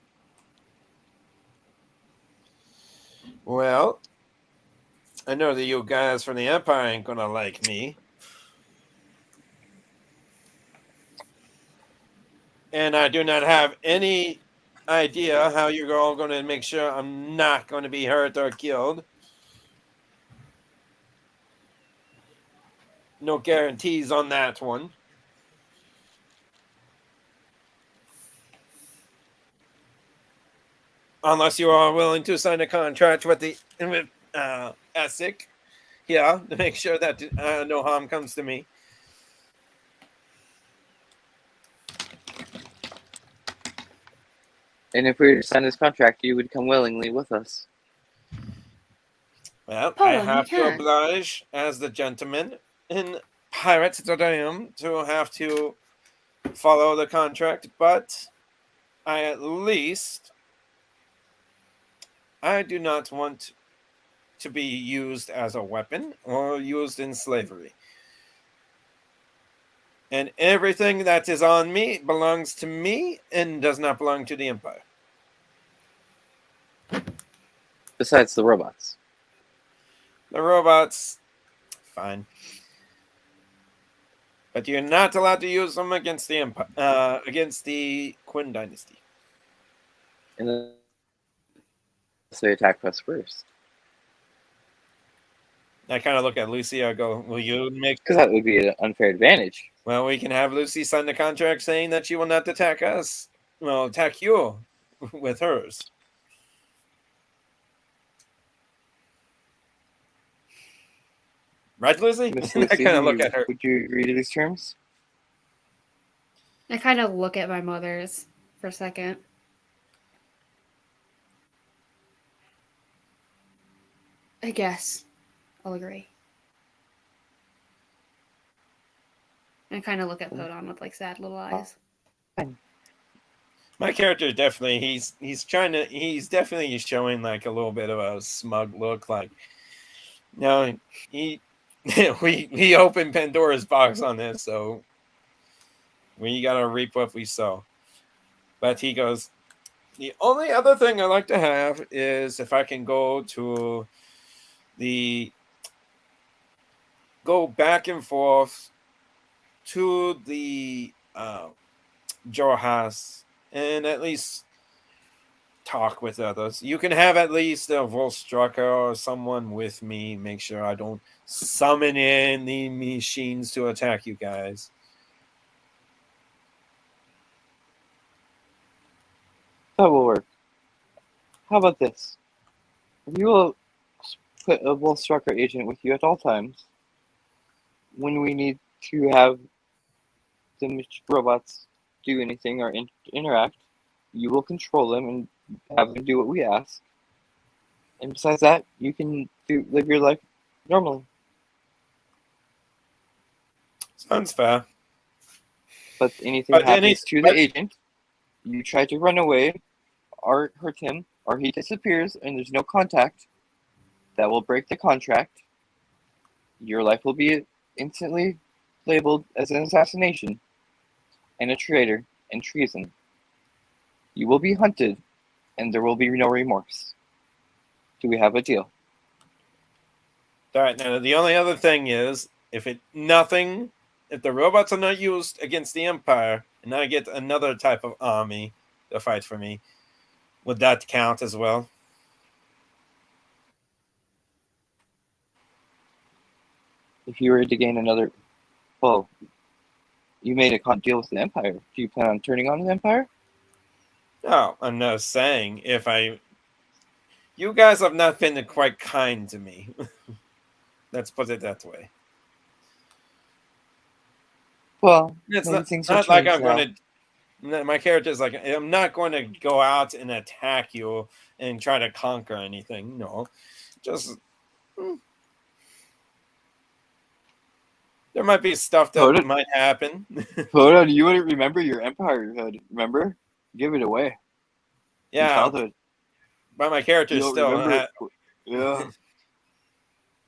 Well, I know that you guys from the Empire ain't gonna like me. And I do not have any idea how you're all going to make sure I'm not going to be hurt or killed. No guarantees on that one. Unless you are willing to sign a contract with ASIC, yeah, to make sure that no harm comes to me. And if we were to sign this contract, you would come willingly with us. Well, Hold I on, have you to can't. oblige as the gentleman in pirate that I am to have to follow the contract, but I do not want to be used as a weapon or used in slavery. And everything that is on me belongs to me and does not belong to the Empire. Besides the robots. The robots, fine. But you're not allowed to use them against the Empire, against the Qin dynasty. Unless they attack us first. I kind of look at Lucy. I go, will you make... Because that would be an unfair advantage. Well, we can have Lucy sign the contract saying that she will not attack us. Well, attack you with hers. Right, Lucy? Miss I Lucy, kind of look at her. would you agree to these terms? I kind of look at my mother's for a second. I guess I'll agree. And kind of look at Podon with like sad little eyes. My character is definitely he's definitely showing like a little bit of a smug look, like no, he we opened Pandora's box on this, so we gotta reap what we sow. But he goes, the only other thing I like to have is if I can go back and forth to the Jorhas and at least talk with others. You can have at least a Volstrucker or someone with me. Make sure I don't summon in the machines to attack you guys. That will work. How about this? If you will put a Wolfstrucker agent with you at all times, when we need to have the robots do anything or interact, you will control them and have them do what we ask. And besides that, you can live your life normally. Sounds fair. But anything happens to the agent, you try to run away or hurt him, or he disappears and there's no contact, that will break the contract. Your life will be instantly labeled as an assassination and a traitor and treason. You will be hunted and there will be no remorse. Do we have a deal? All right. Now, the only other thing is, if the robots are not used against the Empire, and I get another type of army to fight for me, would that count as well? If you were to gain another, well, you made a deal with the Empire. Do you plan on turning on the Empire? No, I'm not saying you guys have not been quite kind to me. Let's put it that way. Well, It's not like I'm going to. My character's like, I'm not going to go out and attack you and try to conquer anything. No, just there might be stuff that might happen. Hold on, you wouldn't remember your Empire hood, remember? Give it away. Yeah. Your childhood. But my character still yeah.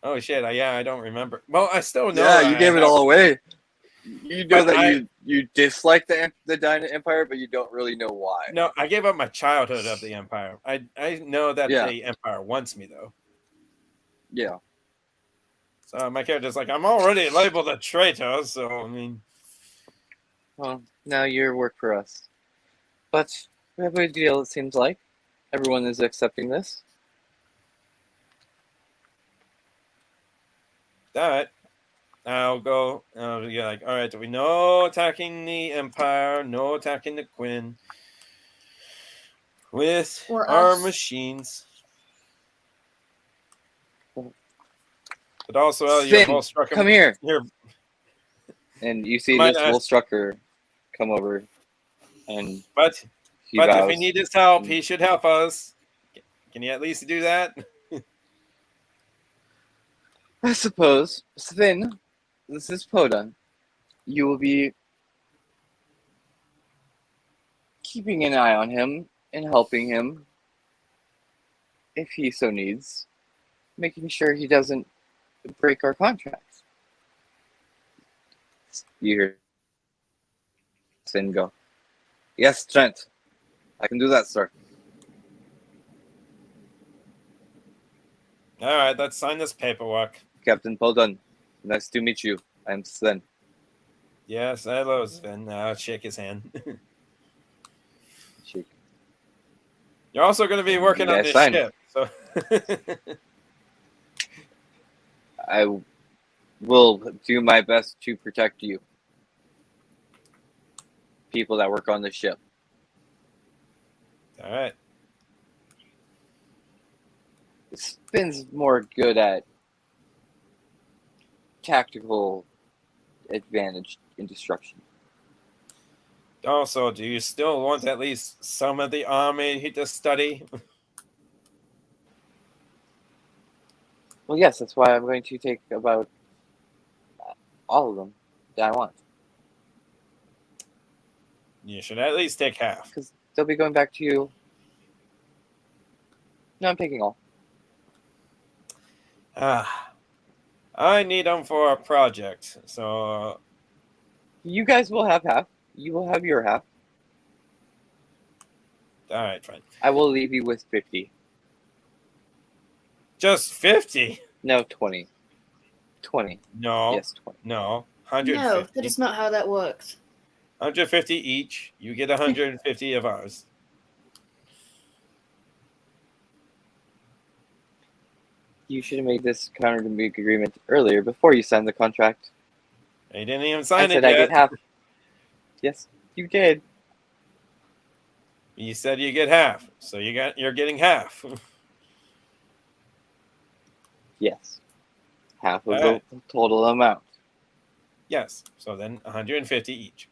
Oh shit! I don't remember. Well, I still know. Yeah, you gave it all away. You know that you dislike the Dynamite Empire, but you don't really know why. No, I gave up my childhood of the Empire. I know that the Empire wants me though. Yeah. So my character's like, I'm already labeled a traitor, so I mean. Well, now you're work for us. But we have a deal, it seems like. Everyone is accepting this. All right. I'll go. You're like, all right, we no attacking the Empire, no attacking the Quinn with our machines. But also, Finn, come here. And you see this Wolfstrucker come over, and but if we need his help, he should help us. Can you at least do that? I suppose. Finn, this is Podun. You will be keeping an eye on him and helping him if he so needs, making sure he doesn't break our contracts. You hear Finn go, "Yes, Trent, I can do that, sir." All right, let's sign this paperwork. Captain Podun, nice to meet you. I'm Sven. Yes, hello, Sven. I'll shake his hand. Shake. You're also going to be working on this ship, so I will do my best to protect you. People that work on the ship. All right. Spin's more good at tactical advantage in destruction. Also, do you still want at least some of the army to study? Well, yes, that's why I'm going to take about all of them that I want. You should at least take half. Because they'll be going back to you. No, I'm taking all. All I need them for a project. So, You guys will have half. You will have your half. all right, fine. I will leave you with 50. Just 50? No, 20. 20. No. Yes, 20. No. No, 150. that is not how that works. 150 each. You get 150 of ours. You should have made this counter-to-make agreement earlier before you signed the contract. You didn't even I sign said it I yet. get half. Yes, you did. You said you get half, so you're getting half. Yes. Half of All the right. total amount. Yes. So then 150 each.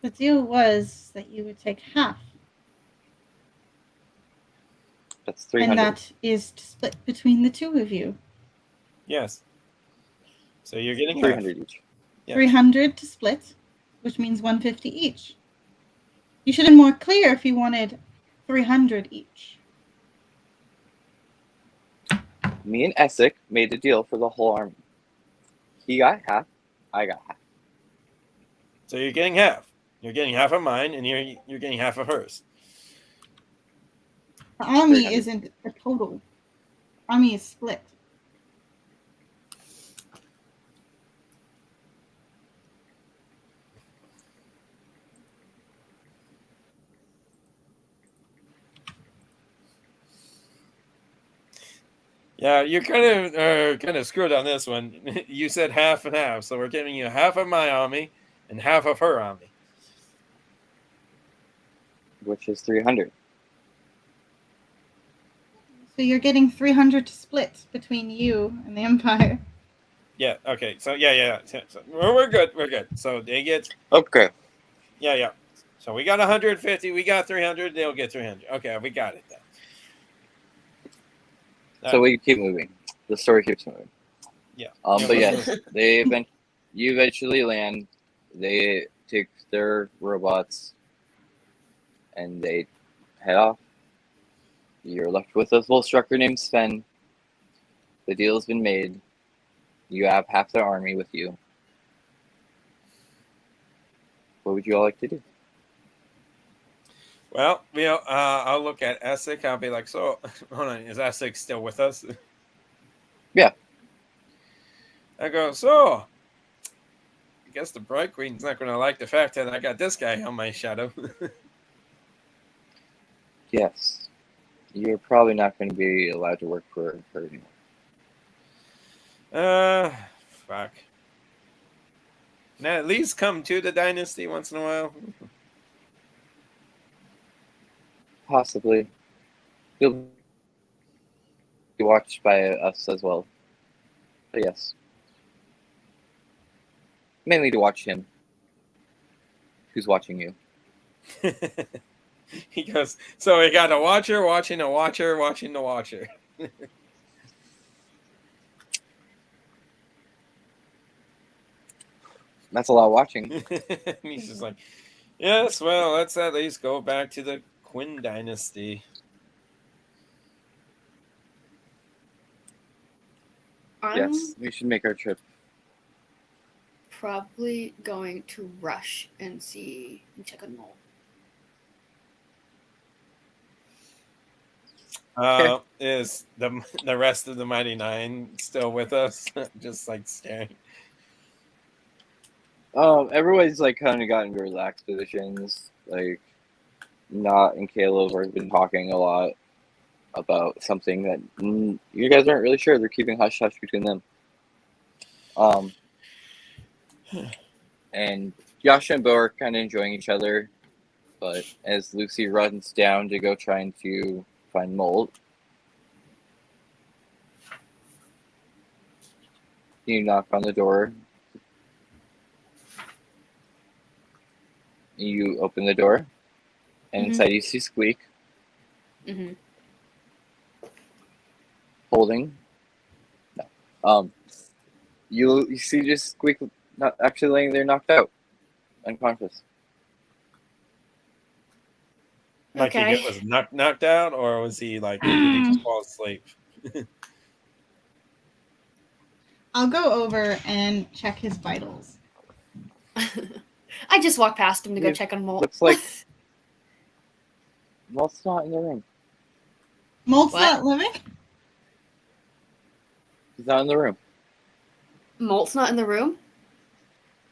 The deal was that you would take half, That's 300. and that is to split between the two of you. Yes. So you're getting 300 half. each. Yeah. 300 to split, which means 150 each. You should have been more clear if you wanted 300 each. Me and Essek made a deal for the whole army. He got half. I got half. So you're getting half. You're getting half of mine, and you're getting half of hers. The army 300. isn't a total. Army is split. Yeah, you're kind of screwed on this one. You said half and half, so we're giving you half of my army and half of her army. Which is 300. So you're getting 300 to split between you and the Empire. Yeah. Okay. So yeah. So we're good. We're good. So they get. Okay. Yeah. So we got 150. We got 300. They'll get 300. Okay, we got it then. So we keep moving. The story keeps moving. Yeah. But yes, you eventually land. They take their robots and they head off. You're left with a Volstrucker named Sven. The deal's been made. You have half their army with you. What would you all like to do? Well, I'll look at Essek. I'll be like, so, hold on, is Essek still with us? Yeah. I go, so, I guess the Bright Queen's not going to like the fact that I got this guy on my shadow. Yes. You're probably not going to be allowed to work for her anymore. Fuck. Can I at least come to the dynasty once in a while? Possibly. You'll be watched by us as well. But yes. Mainly to watch him. Who's watching you? He goes, so we got a watcher watching a watcher watching the watcher. That's a lot of watching. He's just like, yes, well, let's at least go back to the Quinn dynasty. Yes, we should make our trip. Probably going to rush and see and check on Mole. Is the rest of the Mighty Nine still with us? Just like staring. Everybody's like kind of got into relaxed positions. Like, Not and Caleb have been talking a lot about something that you guys aren't really sure. They're keeping hush hush between them. And Yasha and Bo are kind of enjoying each other, but as Lucy runs down to go trying to find Molt, you knock on the door. You open the door, and inside you see Squeak holding. No. You see just Squeak not actually laying there knocked out, unconscious. Like Okay. he was knocked out, or was he like? Did he just fall asleep? I'll go over and check his vitals. I just walked past him to go He check on Molt. looks like Molt's not in the room. Molt's What? not living? He's not in the room. Molt's not in the room?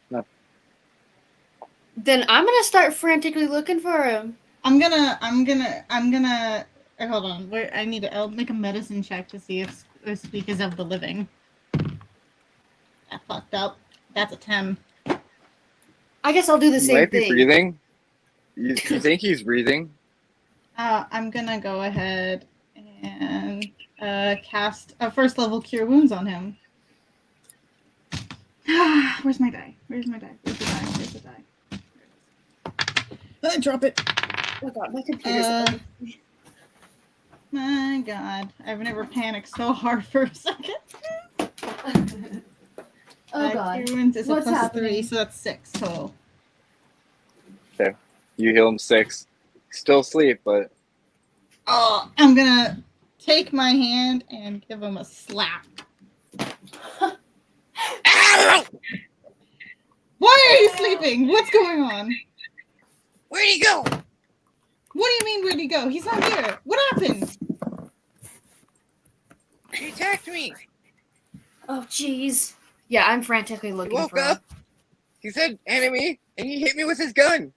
No. Then I'm gonna start frantically looking for him. I'm gonna hold on. Wait, I'll make a medicine check to see if Squeak is of the living. That fucked up. That's a 10. I guess I'll do the He same might be thing. breathing. You think he's breathing? I'm gonna go ahead and cast a first level cure wounds on him. Where's my die? Where's the die? Drop it. Oh god, my computer's My god, I've never panicked so hard for a second. Oh god. Cure wounds is What's a +3, happening? so that's 6 total. Okay. You heal him 6. Still asleep, but Oh, I'm gonna take my hand and give him a slap. Why are you sleeping? What's going on? where'd he go? What do you mean, where'd he go? He's not here. What happened? He attacked me. Oh jeez. Yeah, I'm frantically looking for him. He said enemy, and he hit me with his gun.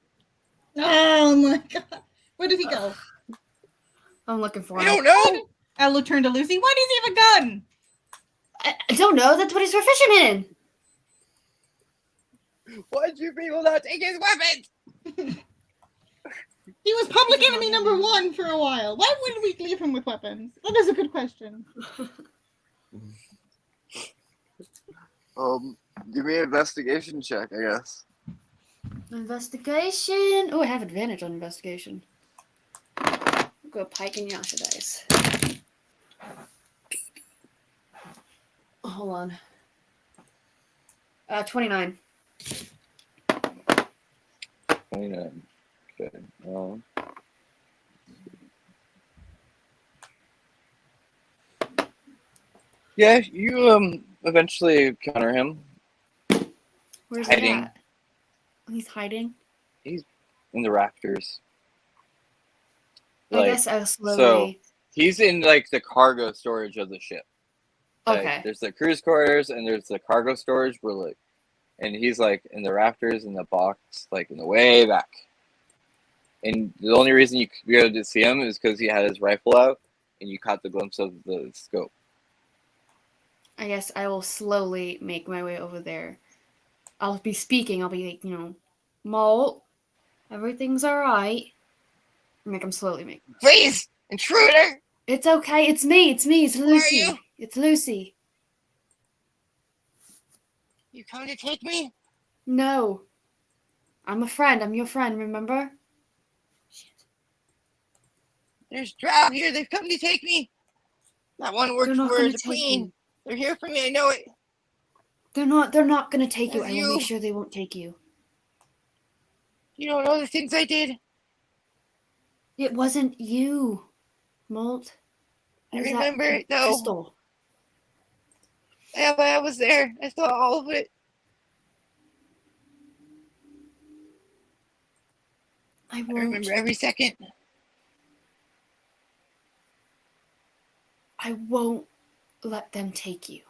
Oh my god. Where did he go? I'm looking for I him. don't know. I'll turn to Lucy. Why does he have a gun? I don't know. That's what he's proficient in. Why'd you people not take his weapons? He was public enemy number 1 for a while. Why wouldn't we leave him with weapons? That is a good question. Give me an investigation check, I guess. Investigation. Oh, I have advantage on investigation. I'll go Pike and Yasha dice. Hold on. 29. 29. Okay. Yeah, you eventually counter him Where's Hiding. he at? He's hiding. in the rafters. I guess I'll slowly. So he's in like the cargo storage of the ship. Like, Okay. there's the crew's quarters and there's the cargo storage where like, and he's like in the rafters in the box, like in the way back. And the only reason you could be able to see him is because he had his rifle out and you caught the glimpse of the scope. I guess I will slowly make my way over there. I'll be speaking. I'll be like, Molt, everything's all right. Make him slowly make. Please, intruder! It's okay. It's me. It's me. It's Who are Lucy. you? It's Lucy. You come to take me? No. I'm a friend. I'm your friend, remember? Shit. There's drow here. They've come to take me. That one works They're not for gonna the take queen. you. They're here for me. I know it. They're not gonna take you. That's I will you. make sure they won't take you. You don't know the things I did. It wasn't you, Molt. I It was that remember it though. Pistol. Yeah, but I was there. I saw all of it. I I won't. remember every second. I won't let them take you.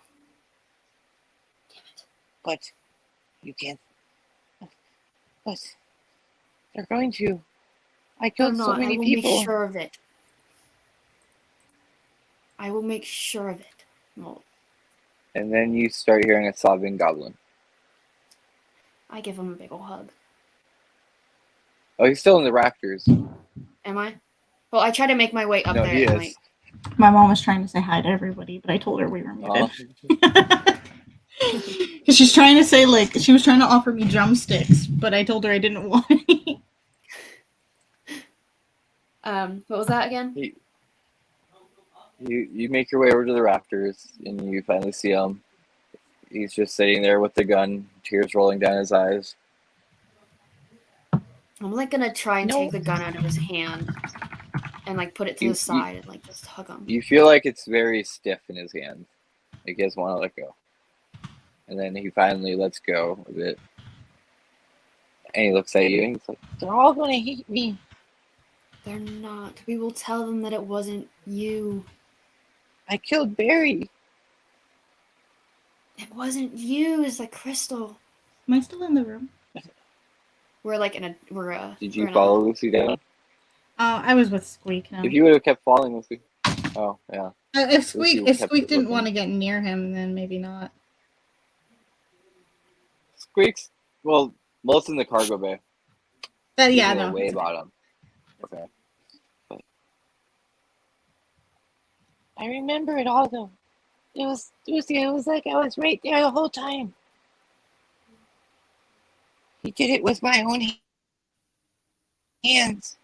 Damn it. But you can't. But they're going to. I They're killed so not. I many will people. make sure of it. I will make sure of it, Molt. And then you start hearing a sobbing goblin. I give him a big ol' hug. Oh, he's still in the rafters. Am I? Well, I try to make my way up No, there. he and, is. My mom was trying to say hi to everybody, but I told her we were muted. Because she's trying to say, like, she was trying to offer me drumsticks, but I told her I didn't want any. What was that again? You make your way over to the rafters, and you finally see him. He's just sitting there with the gun, tears rolling down his eyes. I'm like gonna try and No. take the gun out of his hand and like put it to You- the side and like just hug him. You feel like it's very stiff in his hand. Like he doesn't want to let go. And then he finally lets go of it. And he looks at you and he's like, they're all going to hate me. They're not. We will tell them that it wasn't you. I killed Barry. It wasn't you. It's like Crystal. Am I still in the room? We're like in a Did we're you in a- follow Lucy down? I was with Squeak now. If you would have kept following Lucy. Oh, yeah. If Squeak Lucy kept didn't looking. want to get near him, then maybe not. Squeaks. Well, most in the cargo bay. But yeah, People are no. way bottom. Okay. But I remember it all though. It was Lucy. It was like I was right there the whole time. He did it with my own hands.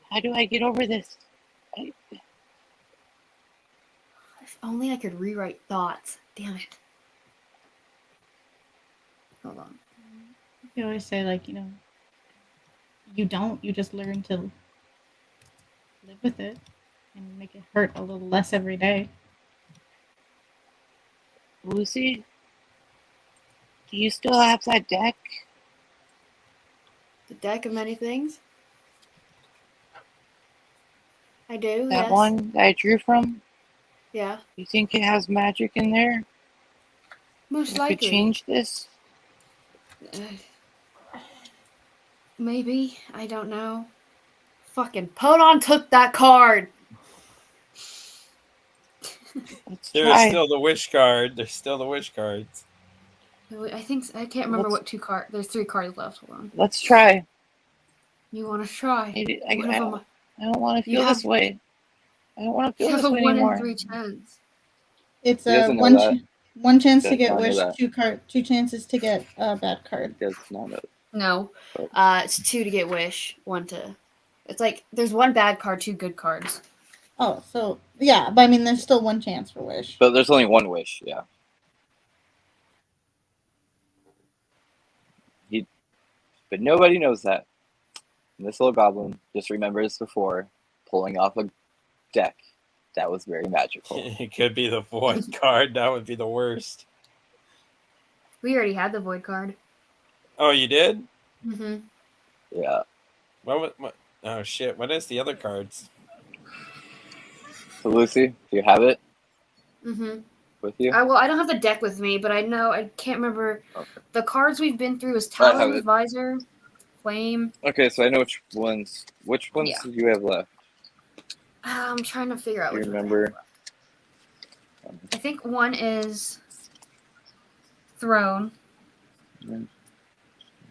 How do I get over this? If only I could rewrite thoughts. Damn it. Hold on. You always say, like, you don't. You just learn to live with it and make it hurt a little less every day. Lucy, do you still have that deck? The deck of many things? I do, That yes. one that I drew from? Yeah. You think it has magic in there? Most I could likely. change this? Maybe. I don't know. Fucking Podon took that card. Let's There's try. still the wish card. There's still the wish cards. I can't remember what two cards. There's 3 cards left. Hold on. Let's try. You want to try? I don't want to You feel have- this way. I don't want to You feel have this a way 1 in anymore. 3 chance. It's He doesn't know one that. one chance Does to get not know wish, that. two chances to get a bad card. He does not know. No. Oh. It's 2 to get wish, 1 to. It's like there's 1 bad card, 2 good cards. Oh, so yeah, but I mean, there's still one chance for wish. But there's only 1 wish, yeah. But nobody knows that. And this little goblin just remembers before pulling off a deck that was very magical. It could be the void card. That would be the worst. We already had the void card. Oh, you did? Mm-hmm. Yeah. What? Oh shit! What is the other cards? So Lucy, do you have it Mm-hmm. with you? Well, I don't have the deck with me, but I know I can't remember Okay. the cards we've been through. Is I have Talon, it. Visor, Flame. Okay, so I know which ones. Which ones Yeah. do you have left? I'm trying to figure out. Do you which ones I have remember? left. I think one is Throne.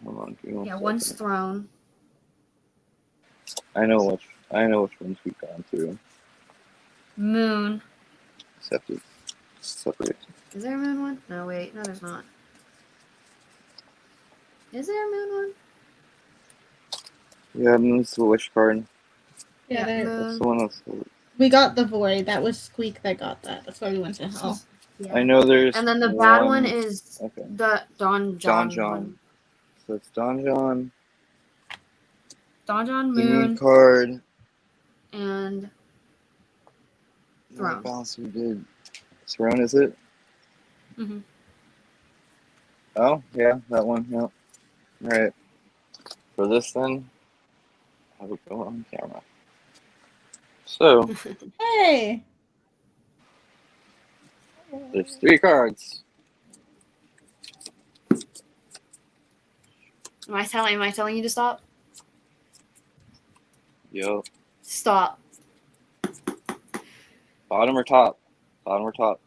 Hold on. Give me Yeah, one one's second. Throne. I know which ones we've gone through. Moon. Separate. Is there a moon one? No, wait. No, there's not. Is there a moon one? Yeah, Moon's the wish card. Yeah, there, That's moon. the one that's. we got the void. That was Squeak that got that. That's why we went to hell. Yeah. I know there's. And then the bad one is Okay. the Don John. John. One. So it's Don John. Don John, The moon Moon, card. and Throne. What else we did? Throne, is it? Mm-hmm. Oh, yeah, that one. Yeah. All right. For this, then, I will go on camera. So, Hey. there's 3 cards. Am I telling you to stop? Yo, Stop. bottom or top? Bottom or top?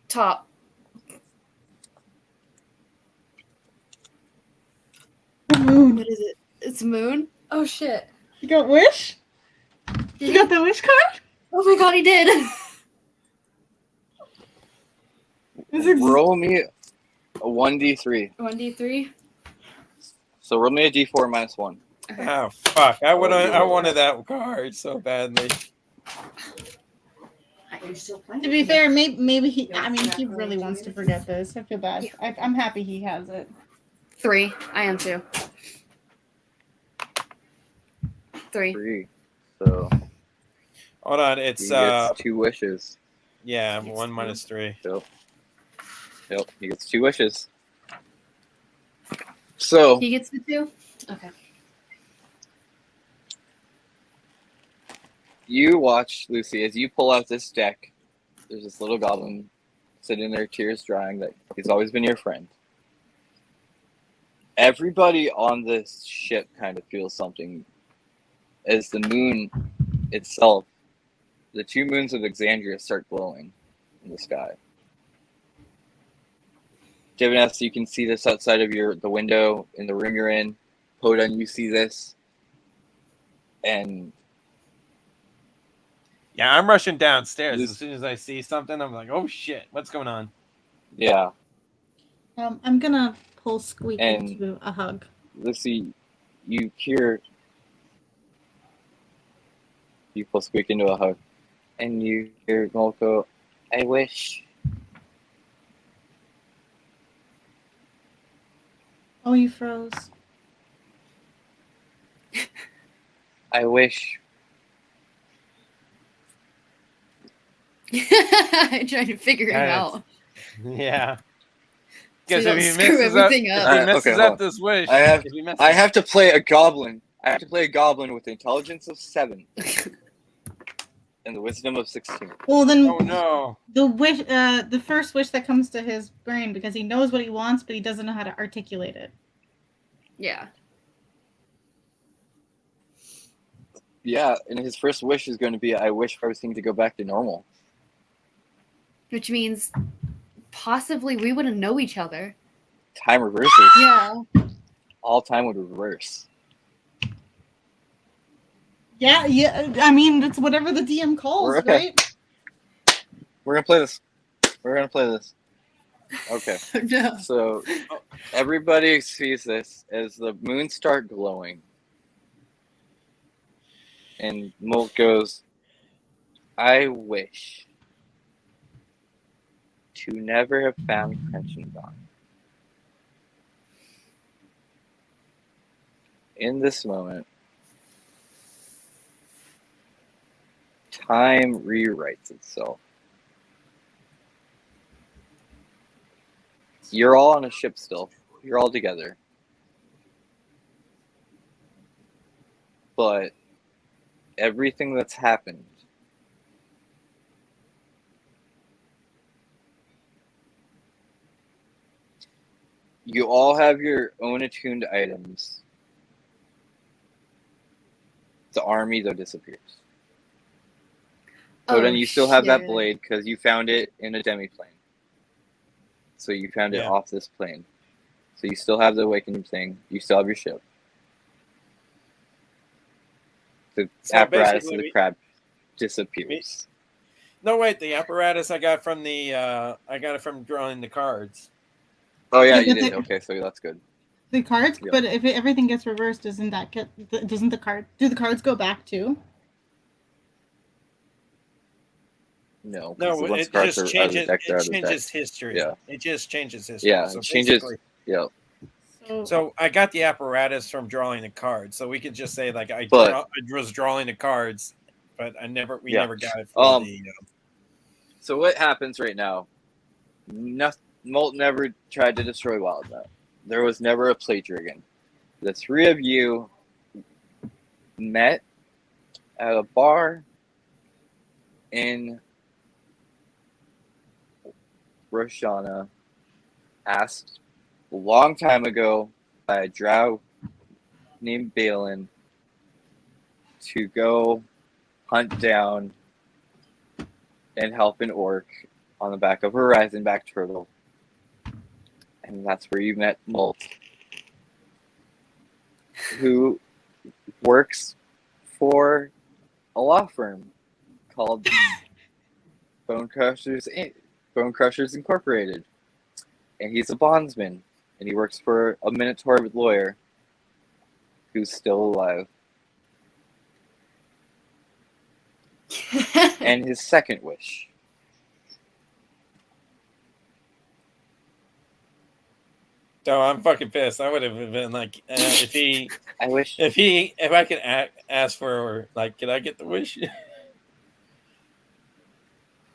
Top. Moon. What is it? It's Moon? Oh shit. You got wish? You got the wish card? Oh my god, he did. Roll me a 1d3. 1d3. So roll me a d4 minus 1. Oh fuck! I wanted that card so badly. I'm still playing. To be fair, maybe he. I mean, he really wants to forget this. I feel bad. Yeah. I'm happy he has it. 3. I am too. 3. 3. So Hold on, he it's gets 2 wishes. yeah, It's 1 minus 3. Yep, he gets 2 wishes. So He gets the 2? Okay. you watch, Lucy, as you pull out this deck. There's this little goblin sitting there, tears drying, that he's always been your friend. Everybody on this ship kind of feels something as the moon itself, the 2 moons of Exandria, start glowing in the sky. Divinus, you can see this outside of the window in the room you're in. Podun, you see this. And Yeah, I'm rushing downstairs. This- As soon as I see something, I'm like, "Oh shit, what's going on?" yeah, I'm gonna pull Squeak And- into a hug. Lucy, you pull Squeak into a hug. And you hear Molko, I wish. Oh, you froze. I wish. I'm trying to figure him Yeah, out. Yeah. So Because you if don't he screw messes up, everything if up. he messes Okay, hold up on. this wish, I have- if he messes I have to play a goblin. I have to play a goblin with intelligence of 7 and the wisdom of 16. Well, then Oh no! the first wish that comes to his brain, because he knows what he wants, but he doesn't know how to articulate it. Yeah. Yeah, and his first wish is going to be, I wish for everything to go back to normal. Which means possibly we wouldn't know each other. Time reverses. Yeah. All time would reverse. Yeah. I mean, it's whatever the DM calls, We're okay. right? We're going to play this. We're going to play this. Okay. No. So everybody sees this as the moon start glowing. And Molt goes, I wish to never have found Crenching Dawn. In this moment, time rewrites itself. You're all on a ship still. You're all together. But everything that's happened you all have your own attuned items. The army, though, disappears. But then you still have that shit. blade because you found it in a demi-plane. So you found it Yeah. off this plane. So you still have the awakening thing. You still have your ship. The So apparatus of basically the crab disappears. No, wait. The apparatus I got from I got it from drawing the cards. Oh yeah, Yeah, you but did. the- Okay, so that's good. The cards, Yeah. but if everything gets reversed, doesn't the card? Do the cards go back too? No, No, because once it cards just are out of the changes. deck, they're It out of the deck. changes history. Yeah. It just changes history. Yeah, So it changes. basically- Yeah, So I got the apparatus from drawing the cards. So we could just say like I was drawing the cards, but we Yeah. never got it for the. So what happens right now? Molt never tried to destroy Wildnut. There was never a plate dragon. The 3 of you met at a bar in Roshana, asked a long time ago by a drow named Balin to go hunt down and help an orc on the back of a Horizonback turtle. And that's where you met Molt, who works for a law firm called Bone Crushers Incorporated. And he's a bondsman, and he works for a Minotaur lawyer who's still alive. And his second wish. So I'm fucking pissed. I would have been like, if I wish. if I could ask for, like, can I get the wish?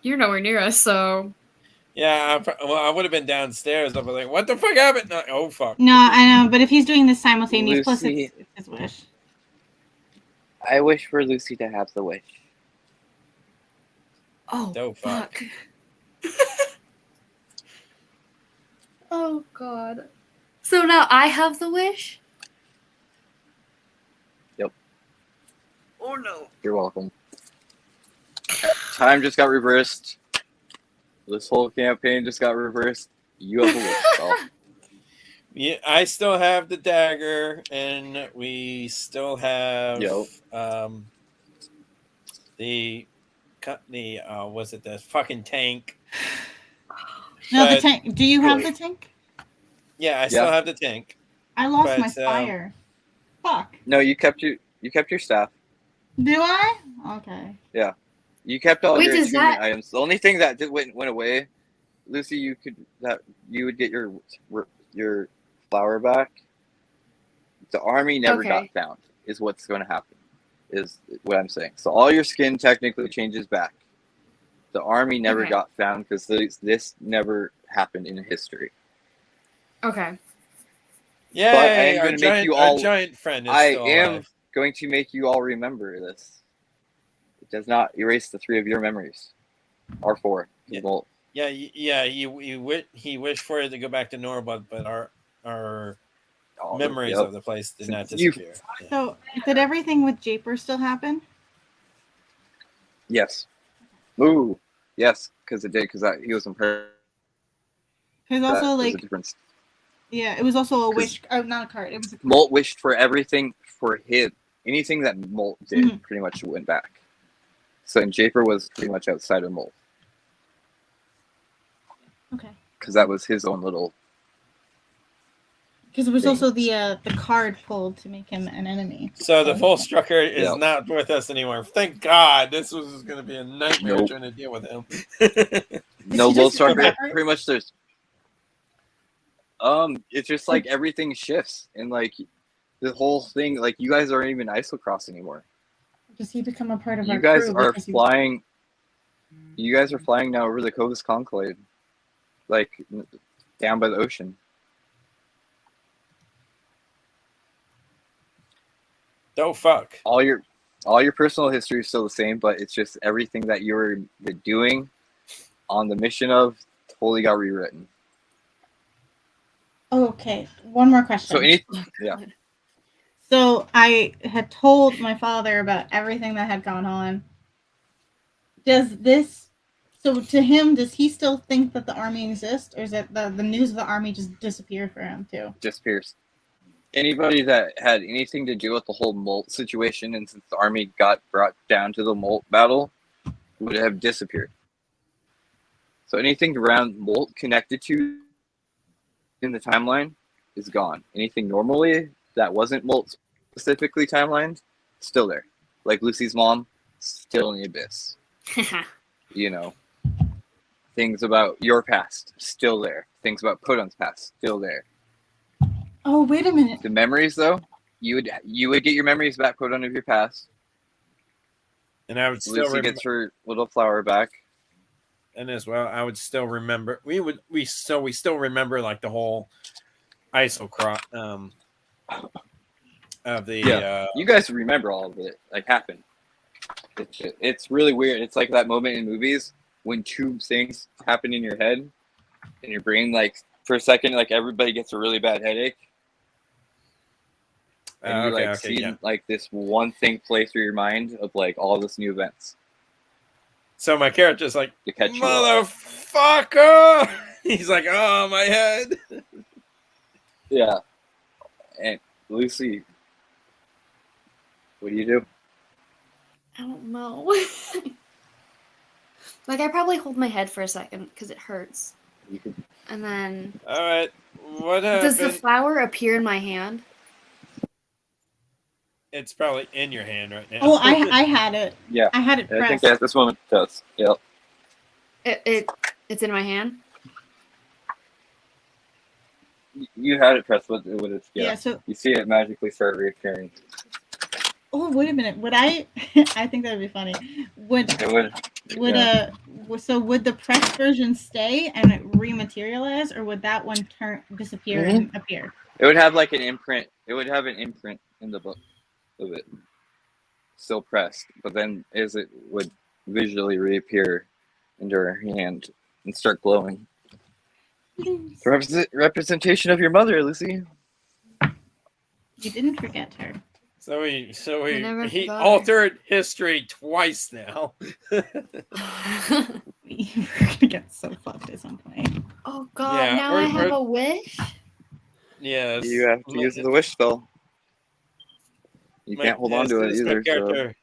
You're nowhere near us, so Yeah, I would have been downstairs. I was like, what the fuck happened? No, oh fuck. No, I know, but if he's doing this simultaneous, plus Lucy. it's his wish. I wish for Lucy to have the wish. oh Oh, fuck. Oh god. So now I have the wish? Yep. Oh no. You're welcome. Time just got reversed. This whole campaign just got reversed. You have the wish, doll. Yeah, I still have the dagger, and we still have the was it the fucking tank? No, the But- tank. Do you have the tank? Yeah, I still have the tank. I lost But, my fire. Fuck. No, you kept your staff. Do I? Okay. You kept all Wait, your does achievement that- items. The only thing that went away, Lucy, you would get your flower back. The army never got Okay. found. Is what's going to happen. Is what I'm saying. So all your skin technically changes back. The army never Okay. got found because this never happened in history. Okay. Yeah, But I am gonna make you all- Our giant friend is I still am alive. going to make you all remember this. It does not erase the 3 of your memories. Or 4. Yeah. Well, Yeah, he wished for it to go back to normal, but our all- memories yep. of the place did So not you- disappear. Yeah. So, did everything with Japer still happen? Yes. Ooh. Yes, because it did. Because he was impaired. Because also, There's a like, difference. yeah, it was also a 'Cause- wish. Oh, not a card. It was a Molt wished for everything for him. Anything that Molt did Mhm. pretty much went back. So and Japer was pretty much outside of Molt okay. because that was his own little. Because it was thing. also the card pulled to make him an enemy. So the full strucker is Yep. not with us anymore. Thank God. This was going to be a nightmare Nope. trying to deal with him. No, he Volt just Striker. remember? Pretty much there's. It's just like everything shifts and like the whole thing. Like you guys aren't even isocross anymore. Does he become a part of our You guys crew are because he- flying. You guys are flying now over the Covus Conclave, like down by the ocean. Oh, fuck. All your personal history is still the same, but it's just everything that you were doing on the mission of totally got rewritten. Oh, okay. One more question. So yeah. So I had told my father about everything that had gone on. So to him, does he still think that the army exists, or is it the news of the army just disappeared for him too? Disappears. Anybody that had anything to do with the whole Molt situation, and since the army got brought down to the Molt battle, would have disappeared. So anything around Molt connected to in the timeline is gone. Anything normally that wasn't Molt specifically timelined, still there. Like Lucy's mom, still in the abyss. You know, things about your past, still there. Things about Podon's past, still there. Oh, wait a minute. The memories, though, you would get your memories back, Podon, of your past. And I would still Lucy remember, gets her little flower back. and as well, I would still remember. We still remember like the whole isocross of the Yeah. You guys remember all of it, like happened. It's really weird. It's like that moment in movies when two things happen in your head, in your brain. Like for a second, like everybody gets a really bad headache, and you see yeah. like this one thing play through your mind of like all this new events So my character's like, to catch you off. motherfucker. He's like, oh, my head. Yeah. And Lucy, what do you do? I don't know. Like I probably hold my head for a second because it hurts, You could, and then All right, what does the happened? flower appear in my hand? it's probably in your hand right now. Oh, I had it. Yeah. I had it I pressed. think at this moment it does. Yep. It's in my hand. You had it pressed with its Yeah. So, You see it magically start reappearing. oh, wait a minute. Would I? I think that'd be funny. Would It would. would so would the pressed version stay and it rematerialize, or would that one disappear and appear? It would have like an imprint. It would have an imprint in the book of it, still pressed. But then, as it would visually reappear into her hand and start glowing. Representation of your mother, Lucy. You didn't forget her. So I never he forgot. altered history twice now. We're gonna get so fucked at some point. Oh God! Yeah, now I have a wish. Yes. You have to use the wish spell. You can't hold on to it yes, either.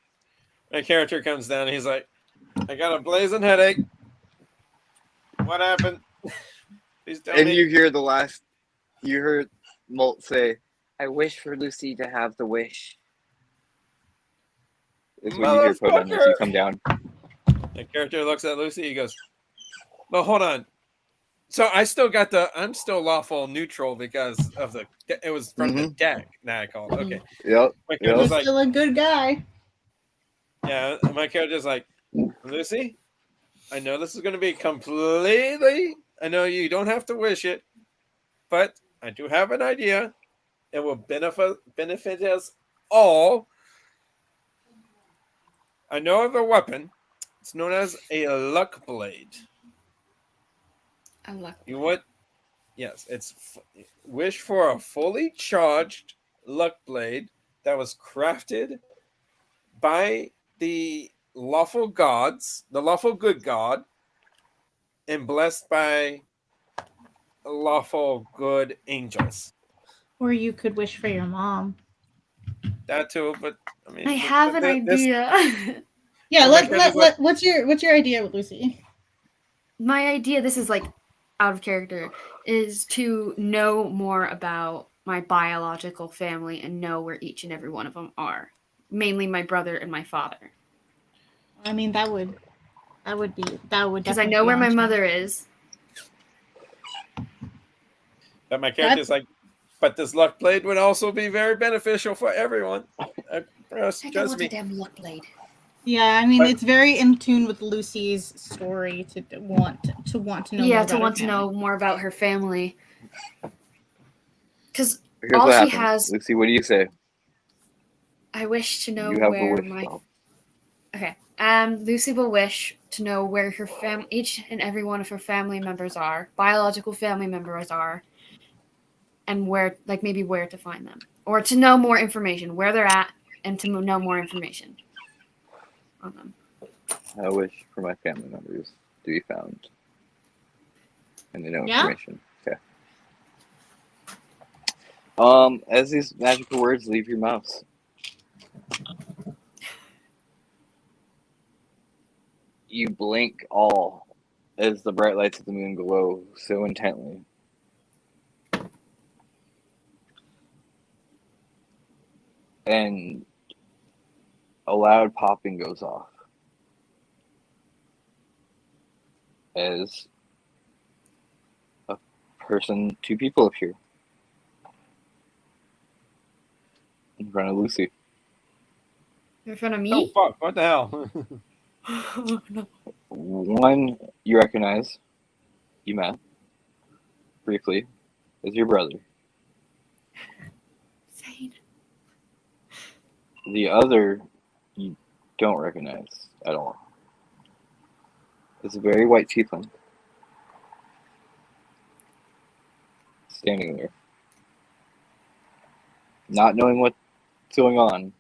My character comes down and he's like, I got a blazing headache. What happened? Please tell And me. you hear you heard Molt say, I wish for Lucy to have the wish. Is what you hear Podon as you come down. The character looks at Lucy, he goes, well, hold on. So I'm still lawful neutral because of it was from the deck that I called. Okay. Yep. My You're character's like, still a good guy. yeah, my character's like, Lucy, I know this is going to be completely, I know you don't have to wish it, but I do have an idea. It will benefit us all. I know of a weapon. It's known as a luck blade. A luck. You what? Yes, it's wish for a fully charged luck blade that was crafted by the lawful gods, the lawful good god, and blessed by lawful good angels. Or you could wish for your mom. That too, but I mean, I have an idea. Yeah, So what's your idea with Lucy? My idea, this is like out of character, is to know more about my biological family and know where each and every one of them are. Mainly my brother and my father. I mean, that would Because I know where my mother is. But my character's like, but this luck blade would also be very beneficial for everyone. Trust want me. a damn luck blade. Yeah, I mean, it's very in tune with Lucy's story to want to know. Yeah, more to about want her to know more about her family. Because Here's all what she happens. has. Lucy, what do you say? I wish to know You have where the wish my. spell. Okay. Lucy will wish to know where her each and every one of her family members are, biological family members are, and where, like maybe where to find them, or to know more information, where they're at, and to know more information on them. I wish for my family members to be found, and they know Yeah? information. Okay. As these magical words leave your mouth, you blink all as the bright lights of the moon glow so intently. And a loud popping goes off as two people appear in front of Lucy. In front of Oh me? fuck! What the hell? No. One you recognize, you met briefly, is your brother. Insane. The other you don't recognize at all. It's a very white tiefling standing there, not knowing what's going on,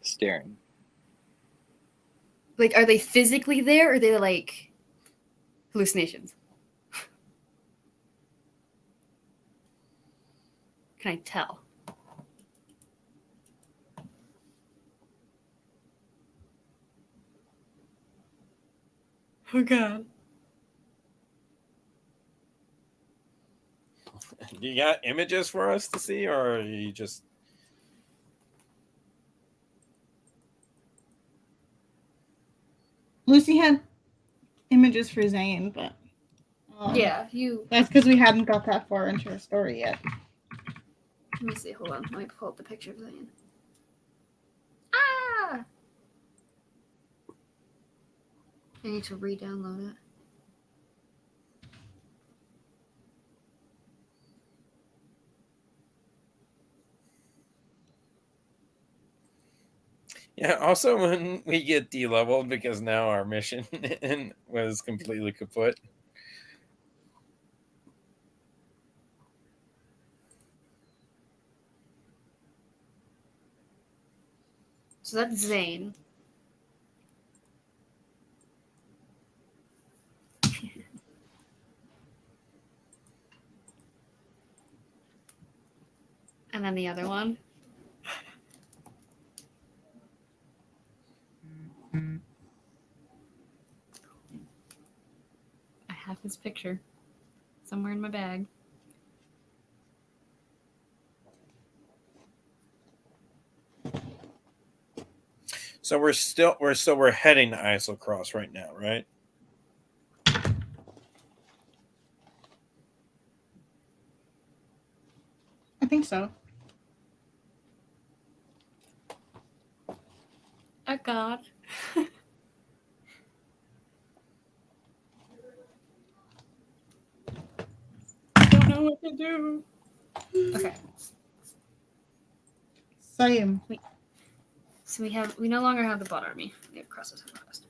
staring. Like, are they physically there, or are they like hallucinations? Can I tell? Oh God. You got images for us to see, or are you just Lucy had images for Zane, but Yeah, you. that's because we hadn't got that far into her story yet. Let me see. Hold on. Let me pull up the picture of Zane. Ah! I need to re-download it. Yeah, also when we get de-leveled because now our mission was completely kaput. So that's Zane. And then the other one. I have his picture somewhere in my bag. So we're heading to Isocross right now, right? I think so. Oh God. I don't know what to do. Okay. Same. So we no longer have the bot army. We have crosses and crust.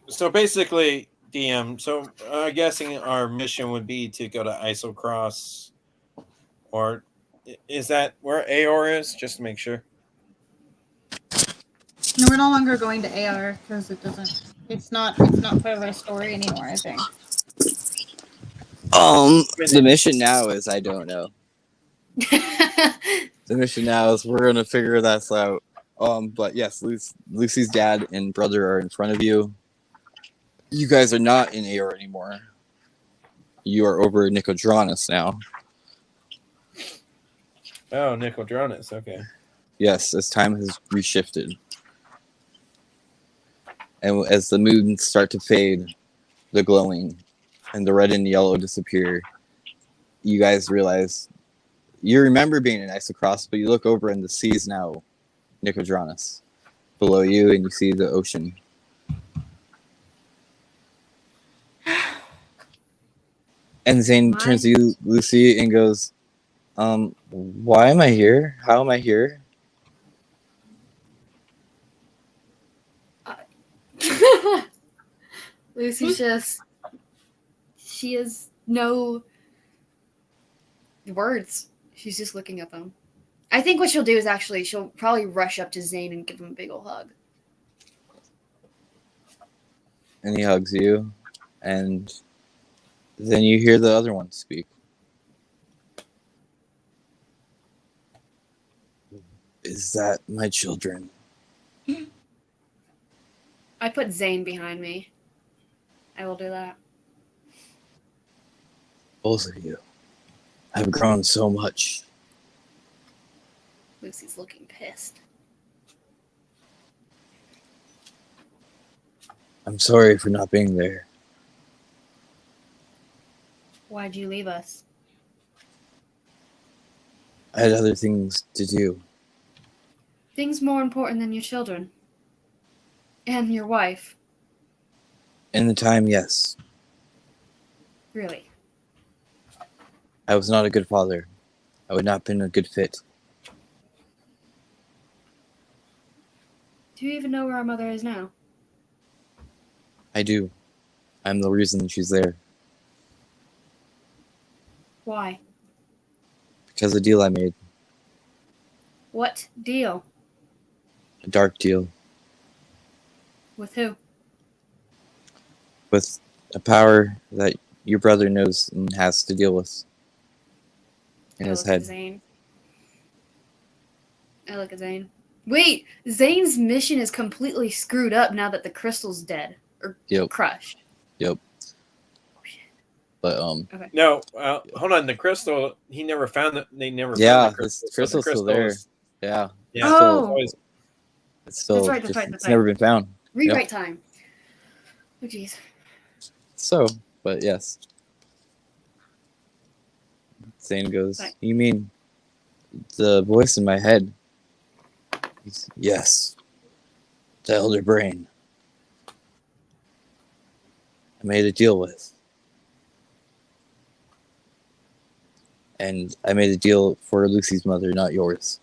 So basically, DM. So I'm guessing our mission would be to go to Isocross, or is that where Aor is? Just to make sure. No, we're no longer going to AR because it doesn't. It's not part of our story anymore. I think. The mission now is I don't know. The mission now is we're gonna figure that out. But yes, Lucy's dad and brother are in front of you. You guys are not in AR anymore. You are over Nicodranus now. Oh, Nicodranus. Okay. Yes, as time has reshifted. And as the moons start to fade, the glowing, and the red and yellow disappear, you guys realize you remember being in Isocross, but you look over and the sea is now Nicodranus below you, and you see the ocean. And Zane turns to you, Lucy, and goes, why am I here? How am I here? Lucy's just. She has no words. She's just looking at them. I think what she'll do is she'll probably rush up to Zane and give him a big ol' hug. And he hugs you, and then you hear the other one speak. Is that my children? I put Zane behind me. I will do that. Both of you have grown so much. Lucy's looking pissed. I'm sorry for not being there. Why'd you leave us? I had other things to do. Things more important than your children. And your wife. In the time, yes. Really. I was not a good father. I would not have been a good fit. Do you even know where our mother is now? I do. I'm the reason she's there. Why? Because of the deal I made. What deal? A dark deal. With who? With a power that your brother knows and has to deal with. In his head. I look at Zane. Wait! Zane's mission is completely screwed up now that the crystal's dead. Or crushed. Yep. Oh, shit. But, Okay. No, hold on. The crystal, he never found it. They never yeah, found the crystal. Crystal's still there. Yeah. Yeah. Oh. It's still That's just, right. it's never been found. Rewrite time. Oh jeez. So, but yes. Zane goes, Right. you mean the voice in my head? Yes. The elder brain. I made a deal with. And I made a deal for Lucy's mother, not yours.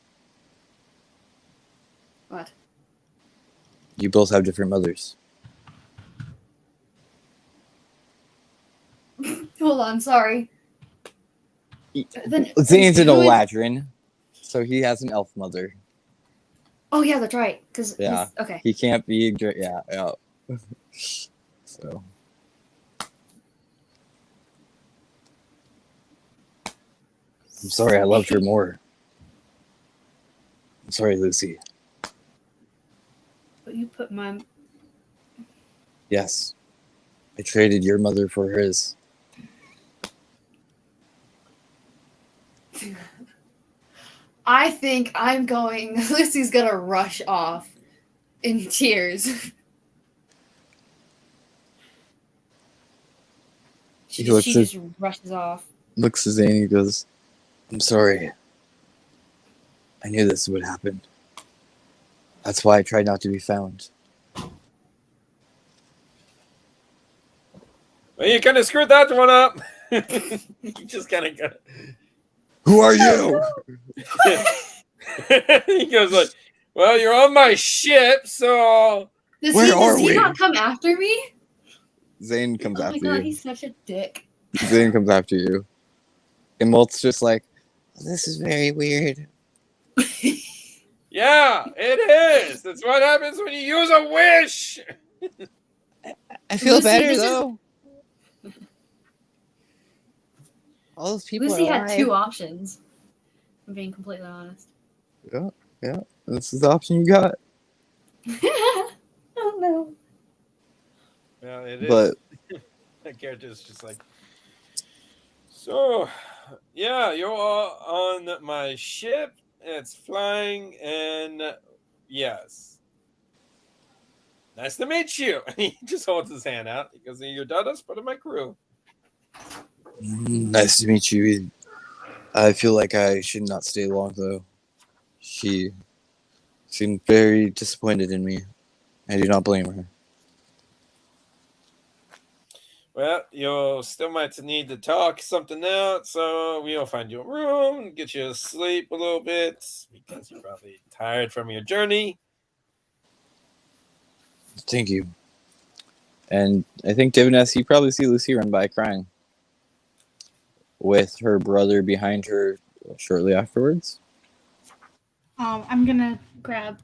What? You both have different mothers. Hold on, sorry. Then Zane's an who is- Eladrin, so he has an elf mother. Oh yeah, that's right. Because Yeah. okay. He can't be. Yeah. So. I'm sorry, I loved her more. I'm sorry, Lucy. But you put my. Yes. I traded your mother for his. I think I'm going. Lucy's gonna rush off in tears. she just rushes off. Looks at Zane and he goes, I'm sorry. I knew this would happen. That's why I tried not to be found. Well, you kind of screwed that one up. You just kind of got. Who are you? He goes like, "Well, you're on my ship, so." Does he not come after me? Zane comes after you. Oh my god, he's such a dick. Zane comes after you. And Molt's just like, this is very weird. Yeah, it is. That's what happens when you use a wish. I feel Lucy, better this is- though. All those people Lucy are had alive. 2 options. I'm being completely honest. Yeah. This is the option you got. Oh no. Yeah, it is. But That character's just like, so, yeah, you're all on my ship. It's flying, and yes. Nice to meet you. And he just holds his hand out because you're Dada's part of my crew. nice to meet you. I feel like I should not stay long though. She seemed very disappointed in me. I do not blame her. Well, you'll still might need to talk something out, so we'll find you a room and get you to sleep a little bit because you're probably tired from your journey. Thank you. And I think Diviness, you probably see Lucy run by crying with her brother behind her shortly afterwards. I'm gonna grab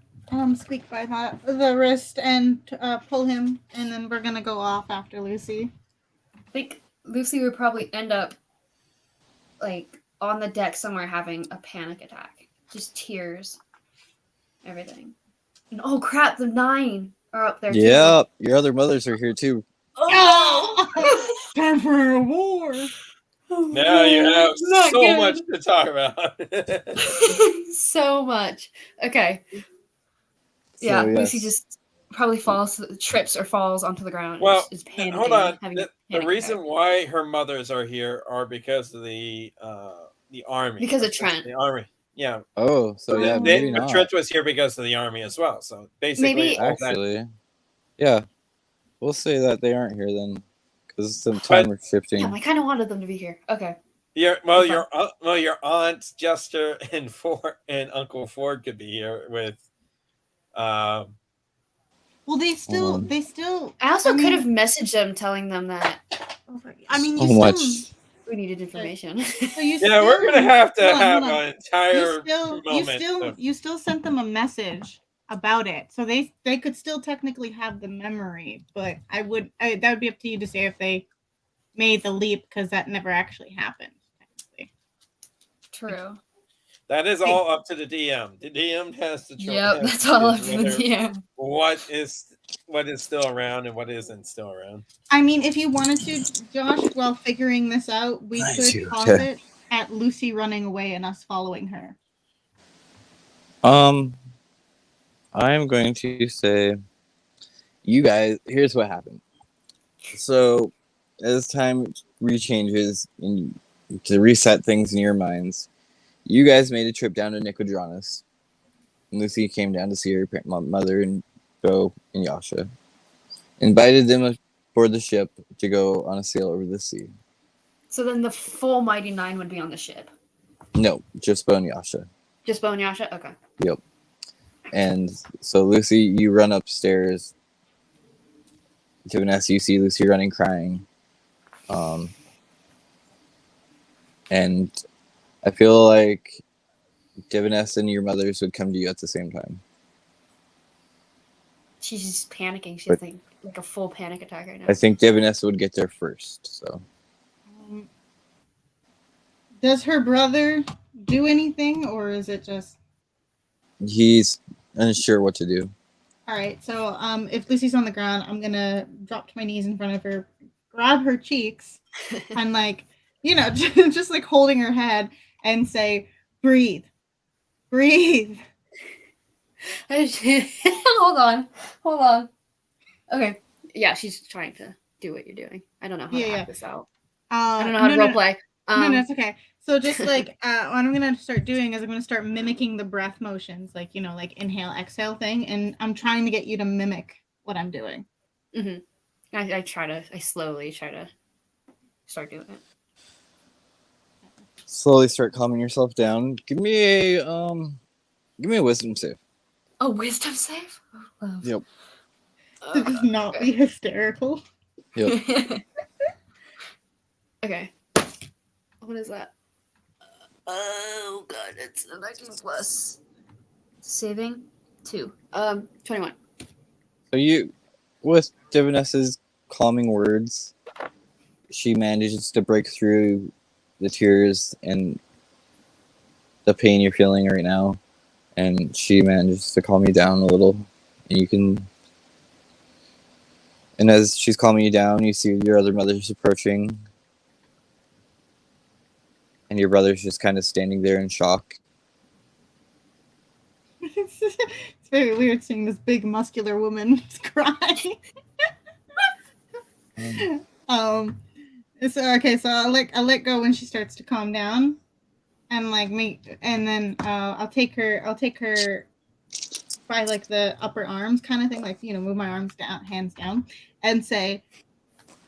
Squeak by the wrist and pull him, and then we're gonna go off after Lucy. I think Lucy would probably end up like on the deck somewhere having a panic attack. Just tears. Everything. And oh crap, the 9 are up there too. Yeah, your other mothers are here too. Oh! Time for a war. Now you have Not so good. much to talk about. So much. Okay. Yeah, So, Lucy yes. just probably trips or falls onto the ground. Well, is panicking, hold on. having a The panic reason attack. why her mothers are here are because of the army. Because of Trent. The army. Yeah. Oh, so yeah, maybe But not. Trent was here because of the army as well. So basically, Maybe- all that. Actually, yeah, we'll say that they aren't here then, because some time is shifting. Damn, I kind of wanted them to be here. Okay. Your Okay. your aunt Jester and Uncle Ford could be here with. Well, they still. I also mean- could have messaged them telling them that I mean, So you much. still. we needed information. So you Yeah, we're gonna have to have hold on. an entire You moment. you still sent them a message about it, so they could still technically have the memory, but that would be up to you to say if they made the leap because that never actually happened. Technically. True. That is all up to the DM. The DM has to choose. Yep, that's all up to the DM. What is still around and what isn't still around. I mean, if you wanted to, Josh, while figuring this out, we Nice, could you. pause it at Lucy running away and us following her. I'm I'm going to say, you guys, here's what happened. So, as time rechanges and to reset things in your minds, you guys made a trip down to Nicodranus. Lucy came down to see her mother and Bo and Yasha. Invited them aboard the ship to go on a sail over the sea. So then the full Mighty Nine would be on the ship. No, just Bo and Yasha. Just Bo and Yasha? Okay. Yep. And so Lucy, you run upstairs. To Vanessa, you see Lucy running, crying. And I feel like Diviness and your mothers would come to you at the same time. She's just panicking. She's But- like a full panic attack right now. I think Diviness would get there first. So Does her brother do anything, or is it just... he's unsure what to do. All right, so if Lucy's on the ground, I'm gonna drop to my knees in front of her, grab her cheeks, and like, you know, just like holding her head and say, "Breathe, breathe." Hold on. Okay. Yeah, she's trying to do what you're doing. I don't know how to act this out. I don't know how to role play. No, it's okay. So just like what I'm gonna start doing is I'm gonna start mimicking the breath motions, like, you know, like inhale, exhale thing, and I'm trying to get you to mimic what I'm doing. Mm-hmm. I slowly try to start doing it. Slowly start calming yourself down. Give me a wisdom save. A wisdom save? Oh, love. Yep. To just not be hysterical. Yep. Okay. What is that? Oh god, it's a 19 plus. Saving 2. 21. So you, with Diviness's calming words, she manages to break through the tears and the pain you're feeling right now, and she manages to calm you down a little. And you can, and as she's calming you down, you see your other mothers approaching, and your brother's just kind of standing there in shock. It's very weird seeing this big muscular woman cry. So okay, so I let go when she starts to calm down, and like and then I'll take her by like the upper arms kind of thing, like, you know, move my arms down, hands down, and say,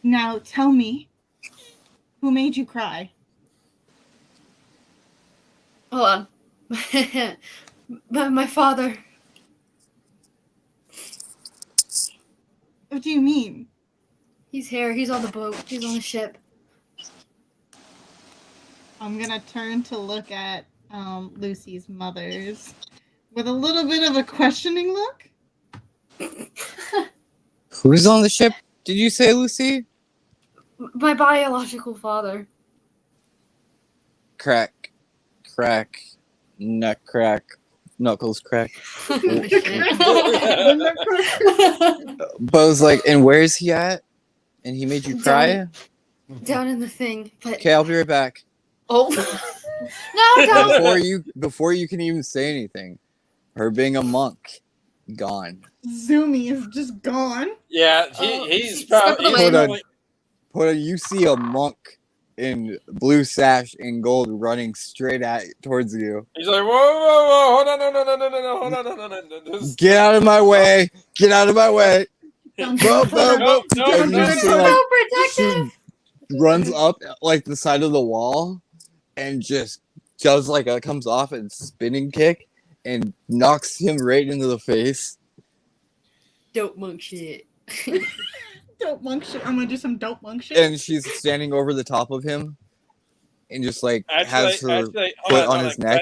"Now tell me, who made you cry?" Hold on. my father. What do you mean? He's here. He's on the boat. He's on the ship. I'm gonna turn to look at Lucy's mothers with a little bit of a questioning look. Who's on the ship? Did you say, Lucy? My biological father. Crack, nut crack, knuckles crack. Bo's like, and where's he at? And he made you cry? Down in the thing. But Okay, I'll be right back. oh no, don't. Before you can even say anything, her being a monk, gone. Zoomy is just gone. Yeah, he's probably. Hold on, you see a monk in blue sash and gold running straight towards you. He's like, whoa, hold on, hold on. Get out of my way! Get out of my way! Don't Bo, do Bo, that. Bo. No, And you see, like, So protective. she runs up like the side of the wall and just does like a comes off and spinning kick and knocks him right into the face. Dope monk shit. Dope monk shit. I'm gonna do some dope monk shit. And she's standing over the top of him and just like has her foot on his neck.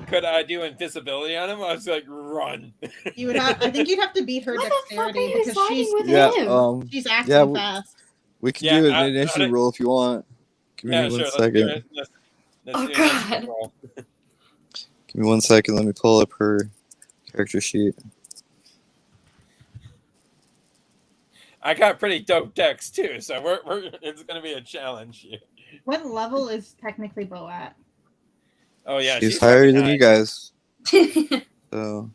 Could I do invisibility on him? I was like, run. You would have. I think you'd have to beat her What the fuck are dexterity you because sliding with Yeah, him? she's acting yeah, fast. we can Yeah, do an initiative roll if you want. Give me Yeah, one sure. Let's second. do it. Let's Oh, do God. it. Roll. Give me 1 second. Let me pull up her character sheet. I got pretty dope decks too, so we're it's gonna be a challenge here. What level is technically Bo at? Oh yeah, She's higher than you guys. So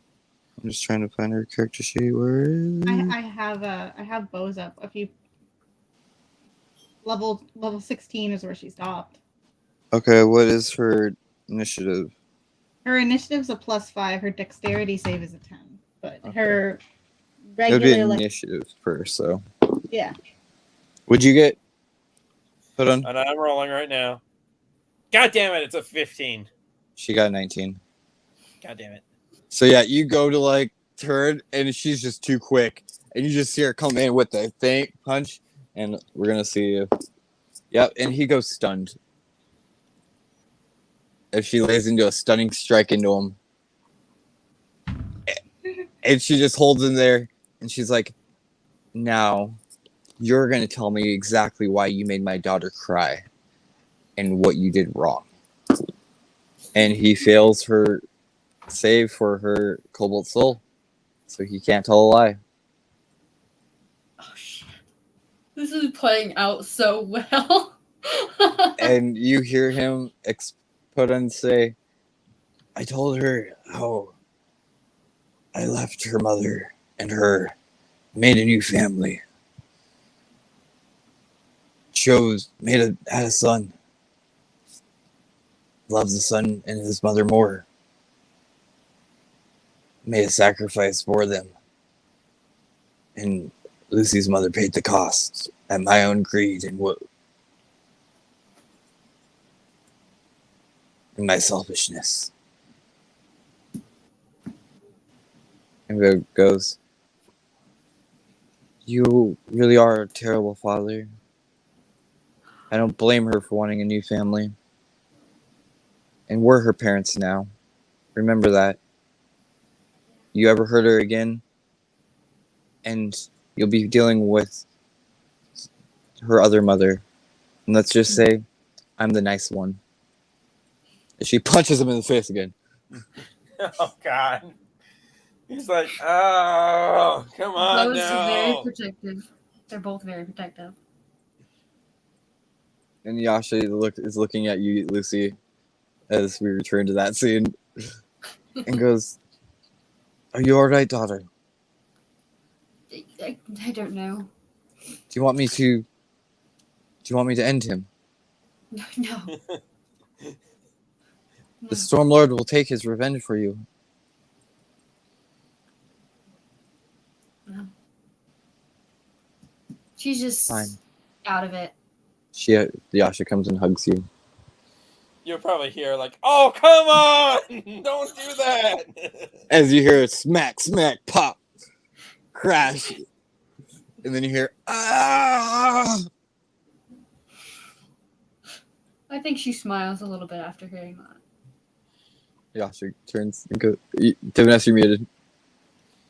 let I'm just trying to find her character sheet. Where is it? I have bows up. If you level 16 is where she stopped. Okay, what is her initiative? Her initiative's a +5. Her dexterity save is a 10. But Okay. her It would be regular initiative first, so. yeah. Would you get put on? And I'm rolling right now. God damn it! It's a 15. She got 19. God damn it! So yeah, you go to like turn, and she's just too quick, and you just see her come in with the feint punch, and we're gonna see if. Yep, and he goes stunned. If she lays into a stunning strike into him, and she just holds him there, and she's like, "Now, you're gonna tell me exactly why you made my daughter cry, and what you did wrong." And he fails her save for her cobalt soul, so he can't tell a lie. Oh shit! This is playing out so well. And you hear him put and say, "I told her how I left her mother and her, made a new family, had a son, loves the son and his mother more, made a sacrifice for them, and Lucy's mother paid the cost at my own greed and my selfishness." And goes, "You really are a terrible father. I don't blame her for wanting a new family. And we're her parents now. Remember that. You ever hurt her again, and you'll be dealing with her other mother. And let's just say, I'm the nice one." And she punches him in the face again. Oh God! He's like, oh, come on Bo's very now. protective. They're both very protective. And Yasha is looking at you, Lucy, as we return to that scene, and goes, "Are you all right, daughter? I don't know. Do you want me to end him? No. The Stormlord will take his revenge for you." No. She's just Fine. out of it. Yasha comes and hugs you. You'll probably hear like, oh, come on! Don't do that! As you hear a smack, smack, pop, crash, and then you hear, "Ah!" I think she smiles a little bit after hearing that. Yasha turns and goes, "Divinus, you're muted."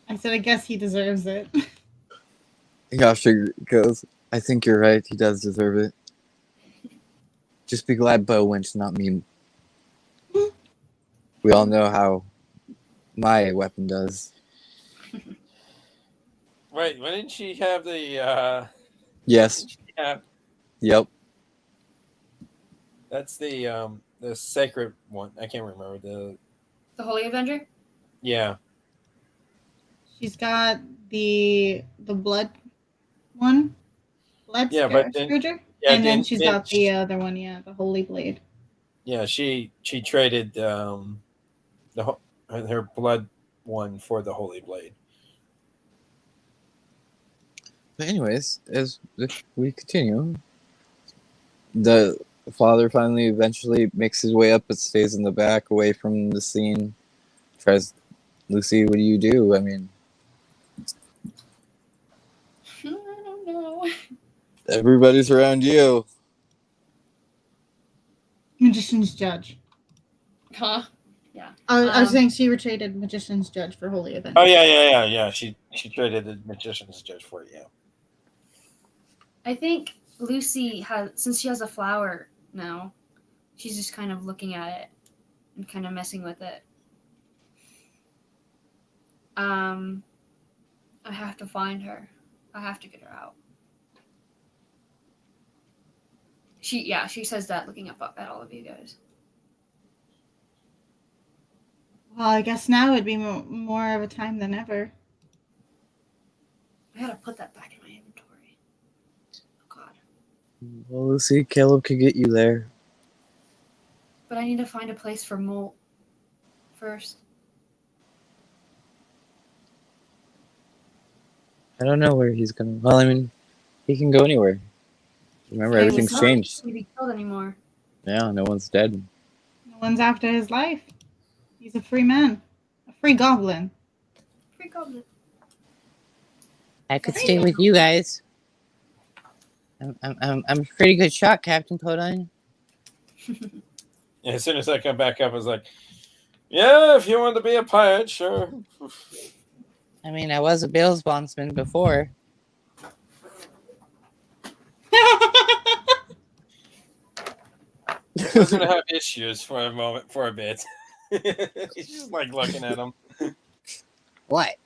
I said I guess he deserves it. Yasha goes, "I think you're right. He does deserve it. Just be glad Bo went, not me. We all know how my weapon does." Wait, why didn't she have the? Yes. Yeah, Yep. that's the sacred one. I can't remember The Holy Avenger? Yeah. She's got the blood one, blood Yeah, but then scourger, yeah, and then didn't- she's didn't got the other one, yeah, the holy blade. Yeah, she traded her blood one for the holy blade. But anyways, as we continue, the father finally eventually makes his way up, but stays in the back, away from the scene. Tries, "Lucy, what do you do? I mean, I don't know. everybody's around you." Magician's judge. Huh? Yeah. I was saying she traded magician's judge for holy avenger. Oh yeah. She traded the magician's judge for it. Yeah. I think Lucy has, since she has a flower now, she's just kind of looking at it and kind of messing with it. I have to find her. I have to get her out. She says that looking up at all of you guys. Well, I guess now would be more of a time than ever. I gotta put that back in my inventory. Oh God. Well, let's see. Caleb could get you there. But I need to find a place for Molt first. I don't know where he's gonna. Well, I mean, he can go anywhere. Remember, Hey, everything's he's not changed. to be killed anymore. Yeah, no one's dead. No one's after his life. He's a free man. A free goblin. Free goblin. I could There stay you with go. you guys. I'm a pretty good shot, Captain Podine. Yeah, as soon as I come back up, I was like, yeah, if you want to be a pirate, sure. I mean, I was a Bill's bondsman before. I was going to have issues for a moment, for a bit. He's just like looking at him. What?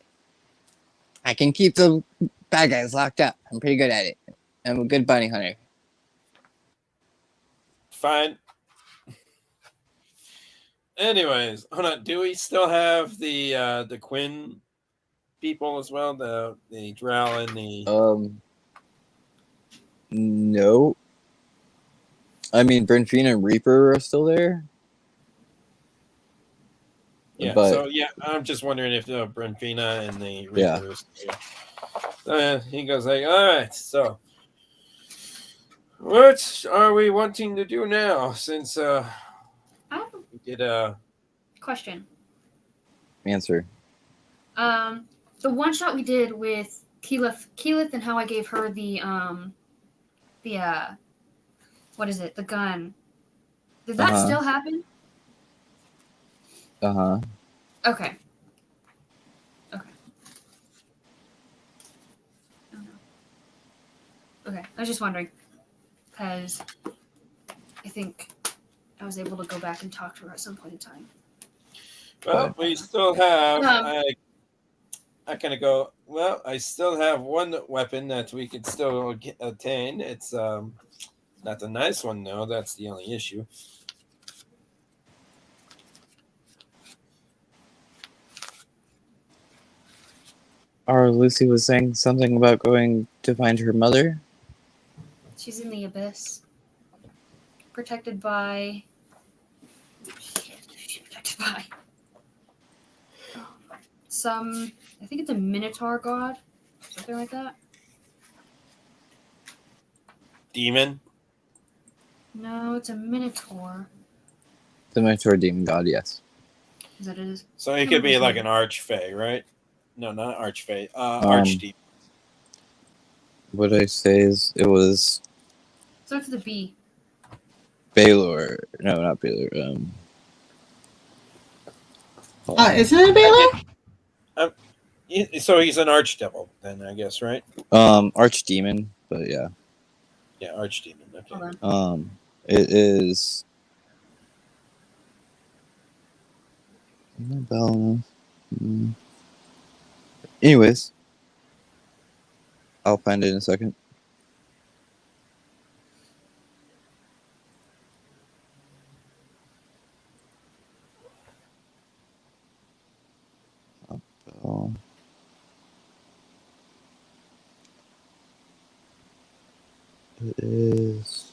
I can keep the bad guys locked up. I'm pretty good at it. I'm a good bunny hunter. Fine. Anyways, hold on. Do we still have the Quinn people as well? The Drow and the No. I mean, Bernfina and Reaper are still there. yeah. But So yeah, I'm just wondering if the Brenfina and the Yeah. Reapers. He goes like, all right. So, what are we wanting to do now? Since I have we did a question. answer. The one shot we did with Keyleth and how I gave her the what is it? The gun. Did that Uh-huh. still happen? Uh-huh. Okay. Okay. Oh, no. Okay. I was just wondering because I think I was able to go back and talk to her at some point in time. well, we still have. Um, I kind of go. Well, I still have one weapon that we could still attain. It's not the nice one though. That's the only issue. Our Lucy was saying something about going to find her mother. She's in the abyss. Protected by. Shit, she's protected by. Some. I think it's a Minotaur god. Something like that. Demon. No, it's a Minotaur. The Minotaur demon god, yes. Is that it is? So he could be like an archfey, right? No, not archfey. Archdemon. What I say is it was Starts with a B. Baylor. No, not Baylor. Isn't it Baylor? So he's an archdevil, then I guess, right? Archdemon, but yeah. Yeah, archdemon. Okay. Hold on. It is. Anyways, I'll find it in a second. It is.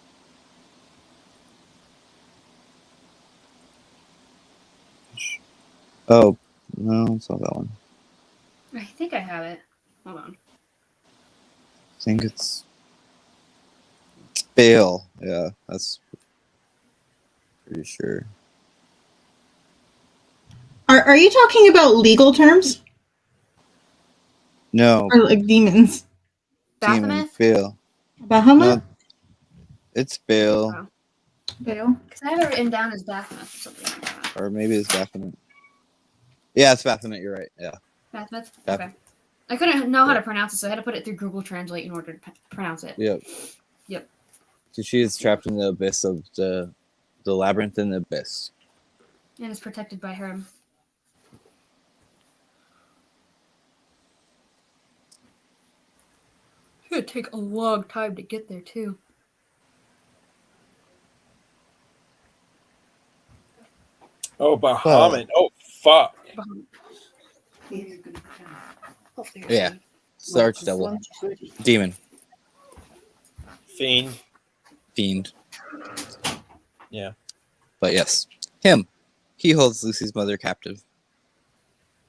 Oh, no, it's not that one. I think I have it. Hold on. I think it's Bale. Yeah, that's pretty sure. Are you talking about legal terms No, or like demons? Demon Baphomet? Bale. Bahamut? No, it's Bale, Oh. Bale. Because I have it written down as Baphomet or something like that. or maybe it's Baphomet. Yeah, it's Baphomet. You're right. Yeah. Baphomet? Baph- Okay. I couldn't know how to pronounce it, so I had to put it through Google Translate in order to pronounce it. Yep. Yep. So she is trapped in the abyss of the labyrinth in the abyss. And it's protected by her. It's gonna take a long time to get there too. Oh, Bahamut. Oh, fuck? Hopefully you're Yeah. safe. It's archdevil. Demon. Fiend. Yeah. But yes, him. He holds Lucy's mother captive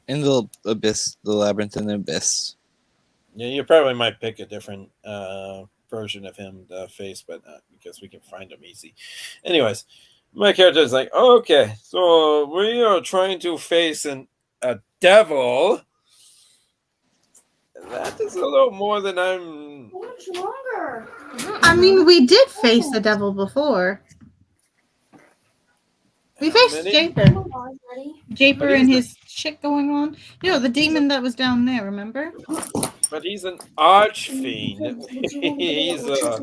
in the abyss, the labyrinth in the abyss. Yeah, you probably might pick a different version of him to face, but not because we can find him easy. Anyways, my character is like, okay, so we are trying to face a devil. That is a little more than I'm. Much longer. I mean, we did face the devil before. We How faced many? Japer he's and the- his shit going on. You know, the demon that was down there, remember? But he's an archfiend. He's a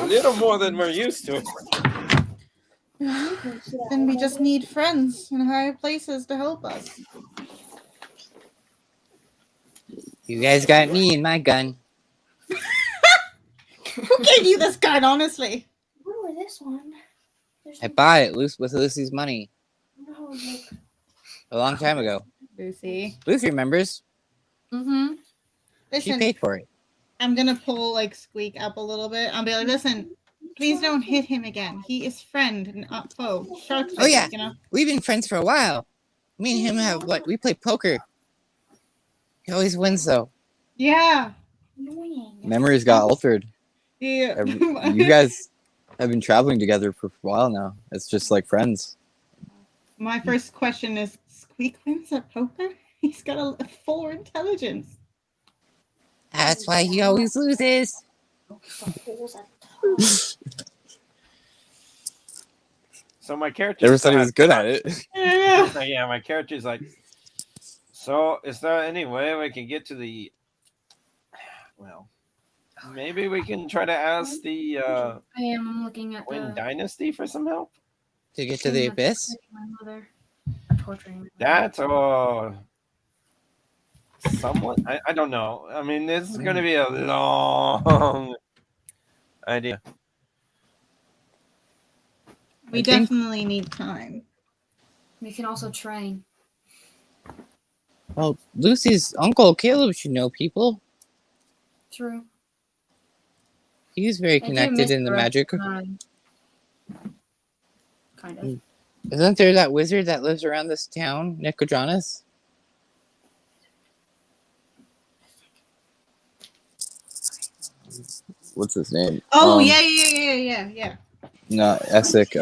little more than we're used to. Then we just need friends in higher places to help us. You guys got me and my gun. Who gave you this gun, honestly? Ooh, this one. I bought it with Lucy's money No, like, a long time ago. Lucy. Lucy remembers. Mm-hmm. She Listen, paid for it. I'm gonna pull like Squeak up a little bit. I'll be like, listen, please don't hit him again. He is friend, not foe. Shark Oh, yeah. you know. We've been friends for a while. Me and him have what? We play poker. He always wins though. Yeah. annoying. Memories got altered. Yeah. You guys have been traveling together for a while now. It's just like friends. My first question is, Squeak wins at poker? He's got a 4 intelligence. That's why he always loses. So my character Never said he was good at it. Yeah. Yeah, my character's like, so is there any way we can get to the, well, maybe we can try to ask the I am looking at Wayne the Dynasty for some help? To get to the abyss? My mother. Torturing me. That's somewhat, I don't know. I mean, this is going to be a long idea. We I think- definitely need time. We can also train. Well, Lucy's uncle Caleb should know people. True. He's very I do connected miss in the rest magic. of time. Kind of. Isn't there that wizard that lives around this town, Nicodranus? What's his name? Oh, yeah. No, Essek.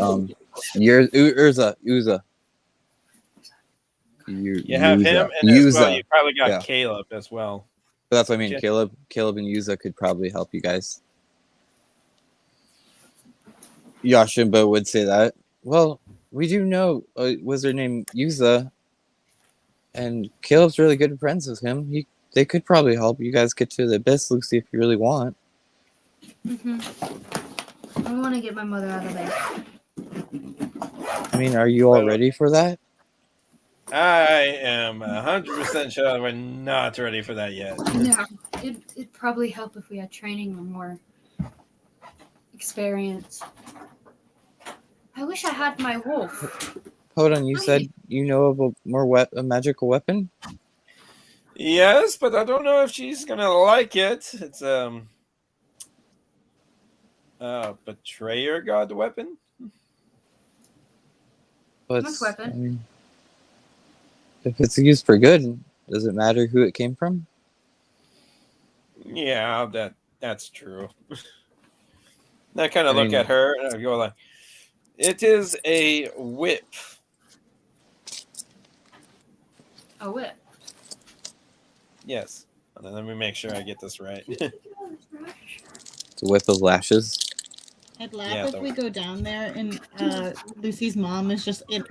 Urza. You have him, and as well, you probably got Caleb as well. But that's what I mean. Yeah. Caleb and Yuza could probably help you guys. Yashimba would say that. Well, we do know a wizard named Yuza, and Caleb's really good friends with him. They could probably help you guys get to the abyss, Lucy, if you really want. I want to get my mother out of there. I mean, are you all ready for that? I am 100% sure we're not ready for that yet. Yeah. It'd probably help if we had training or more experience. I wish I had my wolf. Hold on, you said you know of a magical weapon? Yes, but I don't know if she's gonna like it. It's betrayer god weapon. What's weapon? I mean, if it's used for good, does it matter who it came from? Yeah, that's true. I kind of look at her and I go like, it is a whip. A whip. Yes. And then let me make sure I get this right. It's a whip of lashes. I'd laugh if we go down there and Lucy's mom is just in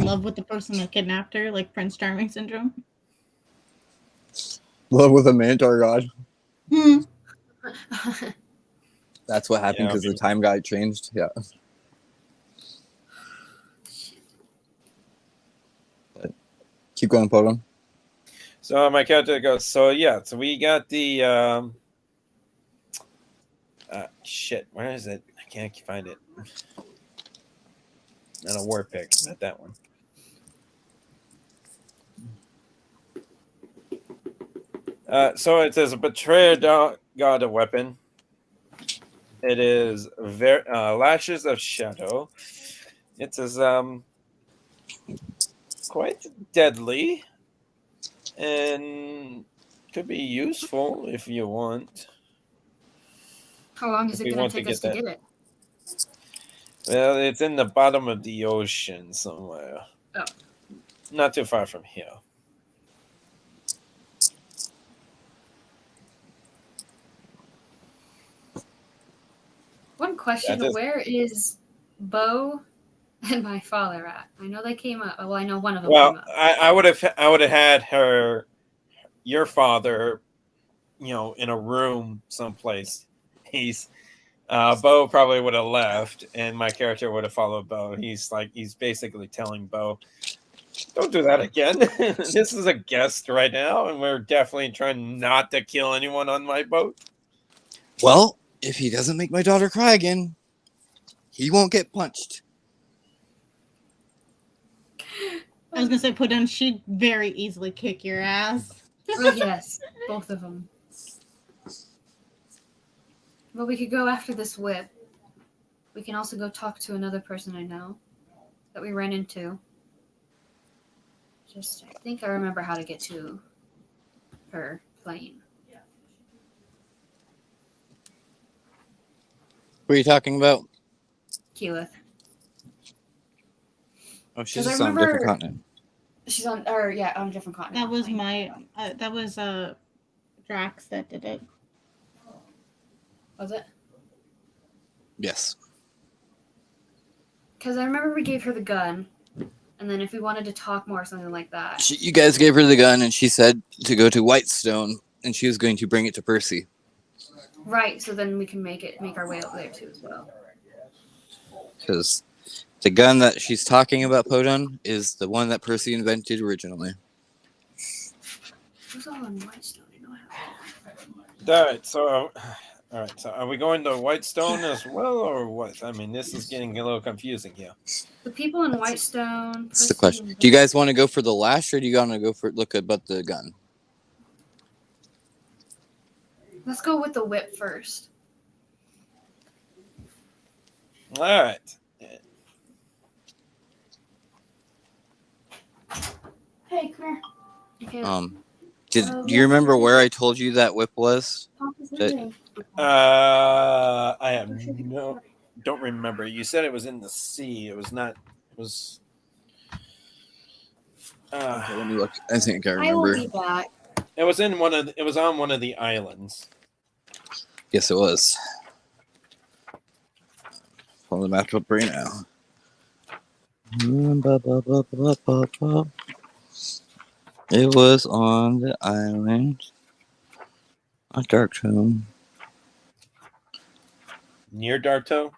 love with the person that kidnapped her, like Prince Charming syndrome. Love with a Mantar god. Hmm. That's what happened because the time got changed. Yeah. But keep going, Potom. So my character goes, so we got the shit, where is it? I can't find it. Not a war pick, not that one. So it says a betrayer got a weapon. It is lashes of shadow. It says quite deadly and could be useful if you want. How long is If it we going want to to take us get to that. get it? Well, it's in the bottom of the ocean somewhere. Oh. Not too far from here. One question: That is- where is Bo and my father at? I know they came up. Well, I know one of them Well, came up. I would have had your father, in a room someplace. Bo probably would have left, and my character would have followed Bo. He's basically telling Bo, "Don't do that again. This is a guest right now, and we're definitely trying not to kill anyone on my boat." Well, if he doesn't make my daughter cry again, he won't get punched. I was gonna say, put down. She'd very easily kick your ass. Oh yes, both of them. But we could go after this whip. We can also go talk to another person I know that we ran into. I think I remember how to get to her plane. What are you talking about? Keyleth. Oh, she's 'Cause I just on a different remember- continent. She's on a different continent. That was Drax that did it. Was it? Yes. Because I remember we gave her the gun, and then if we wanted to talk more or something like that. You guys gave her the gun, and she said to go to Whitestone, and she was going to bring it to Percy. Right, so then we can make our way up there too as well. Because the gun that she's talking about, Podun, is the one that Percy invented originally. It was all on Whitestone. I know how. All right. So, are we going to Whitestone as well, or what? I mean, this is getting a little confusing here. The people in Whitestone. That's the question. Do you guys want to go for the lash, or do you want to go for look about the gun? Let's go with the whip first. All right. Hey, come here. Okay. Do you remember where I told you that whip was? I don't remember. You said it was in the sea. It was not. It was. Okay, let me look. I think I I will remember. be back. It was in one of. It was on one of the islands. Yes, it was. Pull the map up right now. It was on the island. A dark tone. Near Darto?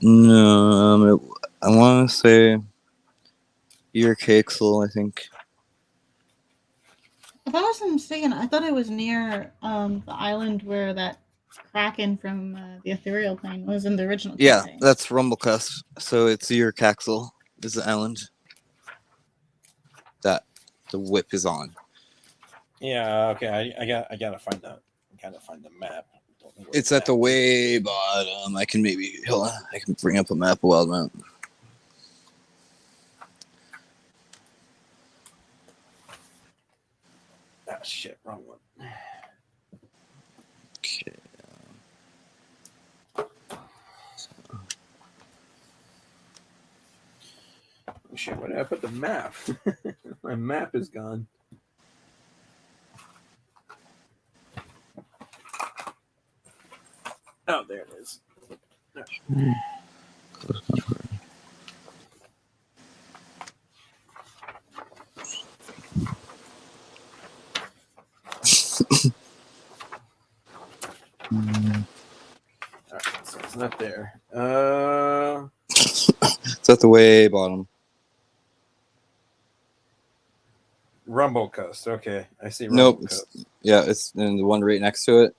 No, I want to say Ear Caxel, I think. If I wasn't mistaken, I thought it was near the island where that Kraken from the ethereal plane was in the original Yeah, campaign. that's Rumblecusp. So it's Ear Caxel is the island that the whip is on. Yeah. Okay. I gotta find that. I gotta find the map. It's at the way bottom. I can bring up a map while I'm out. Ah, shit, wrong one. Okay. Oh, shit, where did I put the map? My map is gone. Oh, there it is. Alright, so it's not there. It's at the way bottom. Rumblecust. Okay, I see Nope. Rumblecust. Yeah, it's in the one right next to it.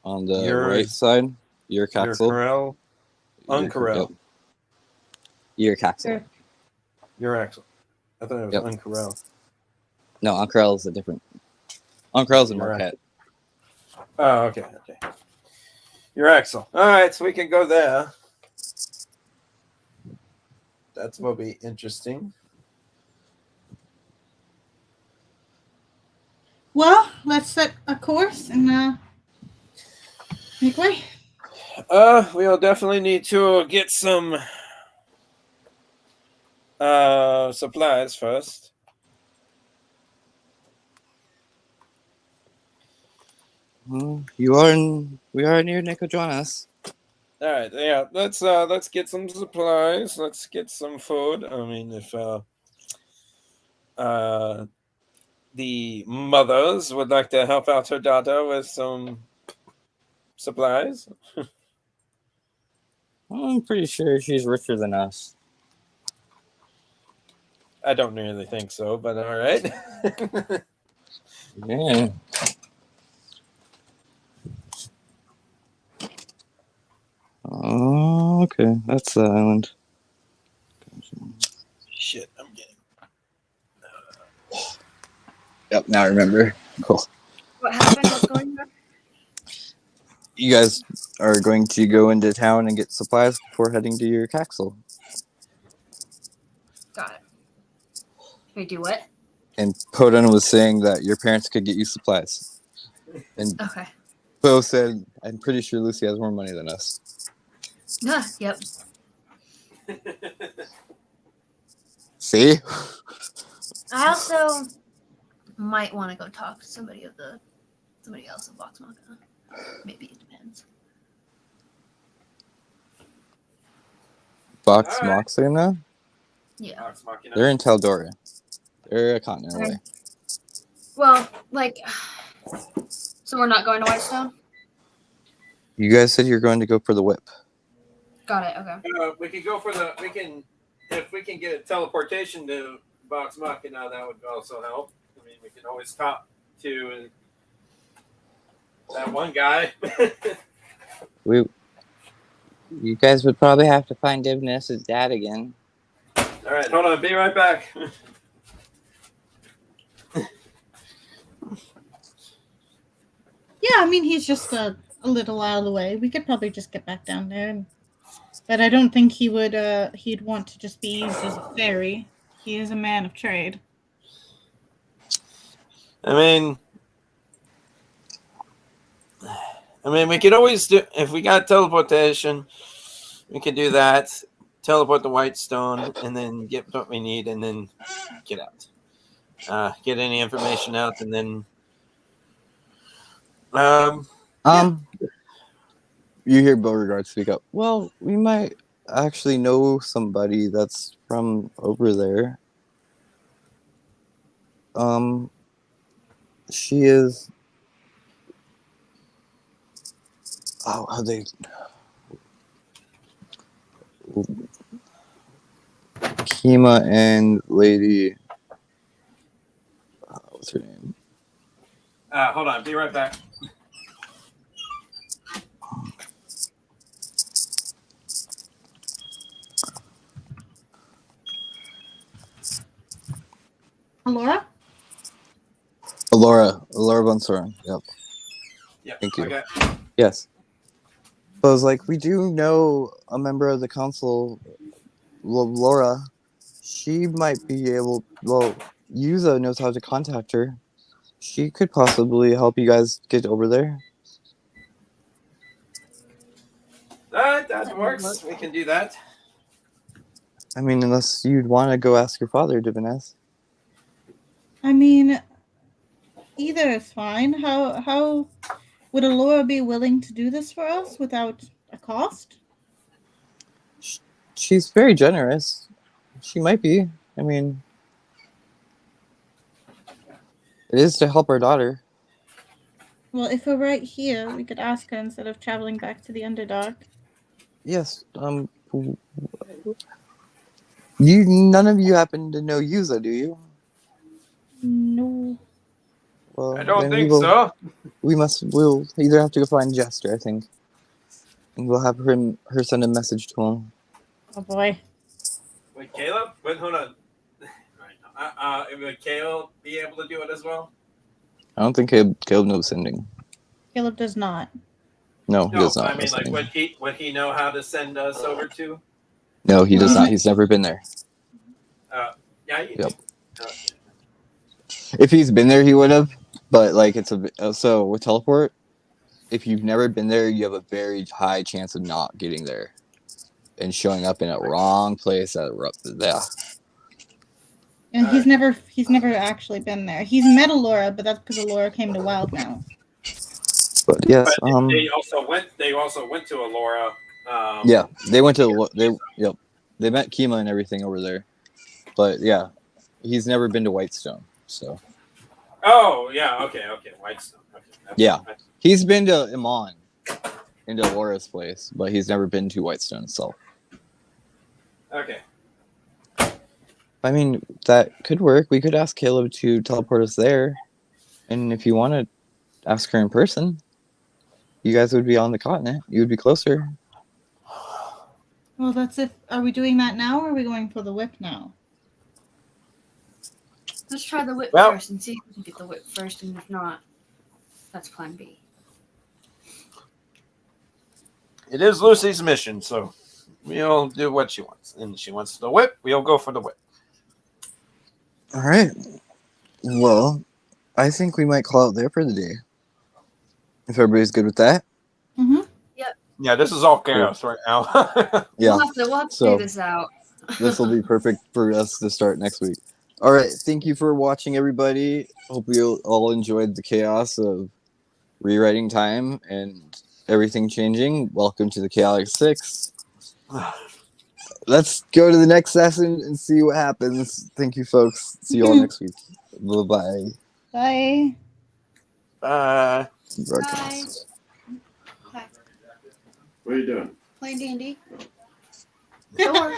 On the right side. Ear Caxel. Corel. Uncorel. Ear Caxel. Your Axel. I thought it was Yep. Uncorel. No, Uncorel is a different. Uncle Carl's in You're Marquette. Oh, okay. You're Axel. All right, so we can go there. That will be interesting. Well, let's set a course and make way. We'll definitely need to get some supplies first. We are near Nico Jonas. All right, yeah. Let's get some supplies. Let's get some food. I mean, if the mothers would like to help out her daughter with some supplies. I'm pretty sure she's richer than us. I don't really think so, but all right. Yeah. Oh, okay. That's the island. Shit, I'm getting. Yep, now I remember. Cool. What happened? What's going on? You guys are going to go into town and get supplies before heading to your castle. Got it. We do what? And Podun was saying that your parents could get you supplies. And Okay. Bo said, I'm pretty sure Lucy has more money than us. Yep. See? I also might want to go talk to somebody else in Vox Machina. Maybe it depends. Vox All right. Machina? Yeah. They're in Tal'Dorei. They're a continent away. Well, like, so we're not going to Whitestone? You guys said you're going to go for the whip. Got it. Okay. We can go for the. If we can get teleportation to Vox Machina, that would also help. I mean, we can always talk to that one guy. You guys would probably have to find Divness's dad again. All right, hold on. Be right back. Yeah, I mean he's just a little out of the way. We could probably just get back down there, but I don't think he would. He'd want to just be used as a ferry. He is a man of trade. I mean, we could always do if we got teleportation. We could do that. Teleport the Whitestone, and then get what we need, and then get out. Get any information out, and then. You hear Beauregard speak up. Well, we might actually know somebody that's from over there. She is. Oh, how they. Kima and Lady. What's her name? Hold on. Be right back. Alora? Alora Bunsoran. Yep. Yeah. Thank you. Okay. Yes. So I was like, we do know a member of the council, Laura. She might be able. Well, Yuza knows how to contact her. She could possibly help you guys get over there. All right, that works. We can do that. I mean, unless you'd want to go ask your father, Diviness. I mean, either is fine. How would Alora be willing to do this for us without a cost? She's very generous. She might be. I mean, it is to help our daughter. Well, if we're right here, we could ask her instead of traveling back to the Underdark. Yes. None of you happen to know Yuza, do you? No. Well, I don't then think so. We'll either have to go find Jester, I think. And we'll have her send a message to him. Oh boy. Wait, Caleb? Wait, hold on. Right. Would Caleb be able to do it as well? I don't think Caleb knows sending. Caleb does not. No, he No, does but not I know mean, like, sending. would he know how to send us over to? No, he does He's not. not- He's never been there. Yeah. Yep. If he's been there, he would have. But like, so with teleport, if you've never been there, you have a very high chance of not getting there and showing up in a wrong place at yeah. And he's Alright. never actually been there. He's met Alora, but that's because Alora came to Wild now. But yes, But they also went. They also went to Alora. yeah, they went to yep, they met Kima and everything over there. But yeah, he's never been to Whitestone, so Oh yeah. Okay. Whitestone. Okay. yeah, he's been to Iman, into Laura's place, but he's never been to Whitestone itself. Okay. I mean, that could work. We could ask Caleb to teleport us there, and if you want to ask her in person, you guys would be on the continent. You would be closer. Well, that's if. Are we doing that now, or are we going for the whip now? Let's try the whip Well- first and see if we can get the whip first, and if not, that's plan B. It is Lucy's mission, so we'll do what she wants. And she wants the whip. We'll go for the whip. All right. Well, I think we might call it there for the day. If everybody's good with that. Mm-hmm. Yeah, this is all chaos right now. Yeah. We'll have to So- figure this out. This will be perfect for us to start next week. All right. Thank you for watching, everybody. Hope you all enjoyed the chaos of rewriting time and everything changing. Welcome to the Chaotic 6. Let's go to the next session and see what happens. Thank you, folks. See you all next week. Bye-bye. Bye. Bye. Broadcast. Hi. What are you doing? Playing D&D. Don't worry.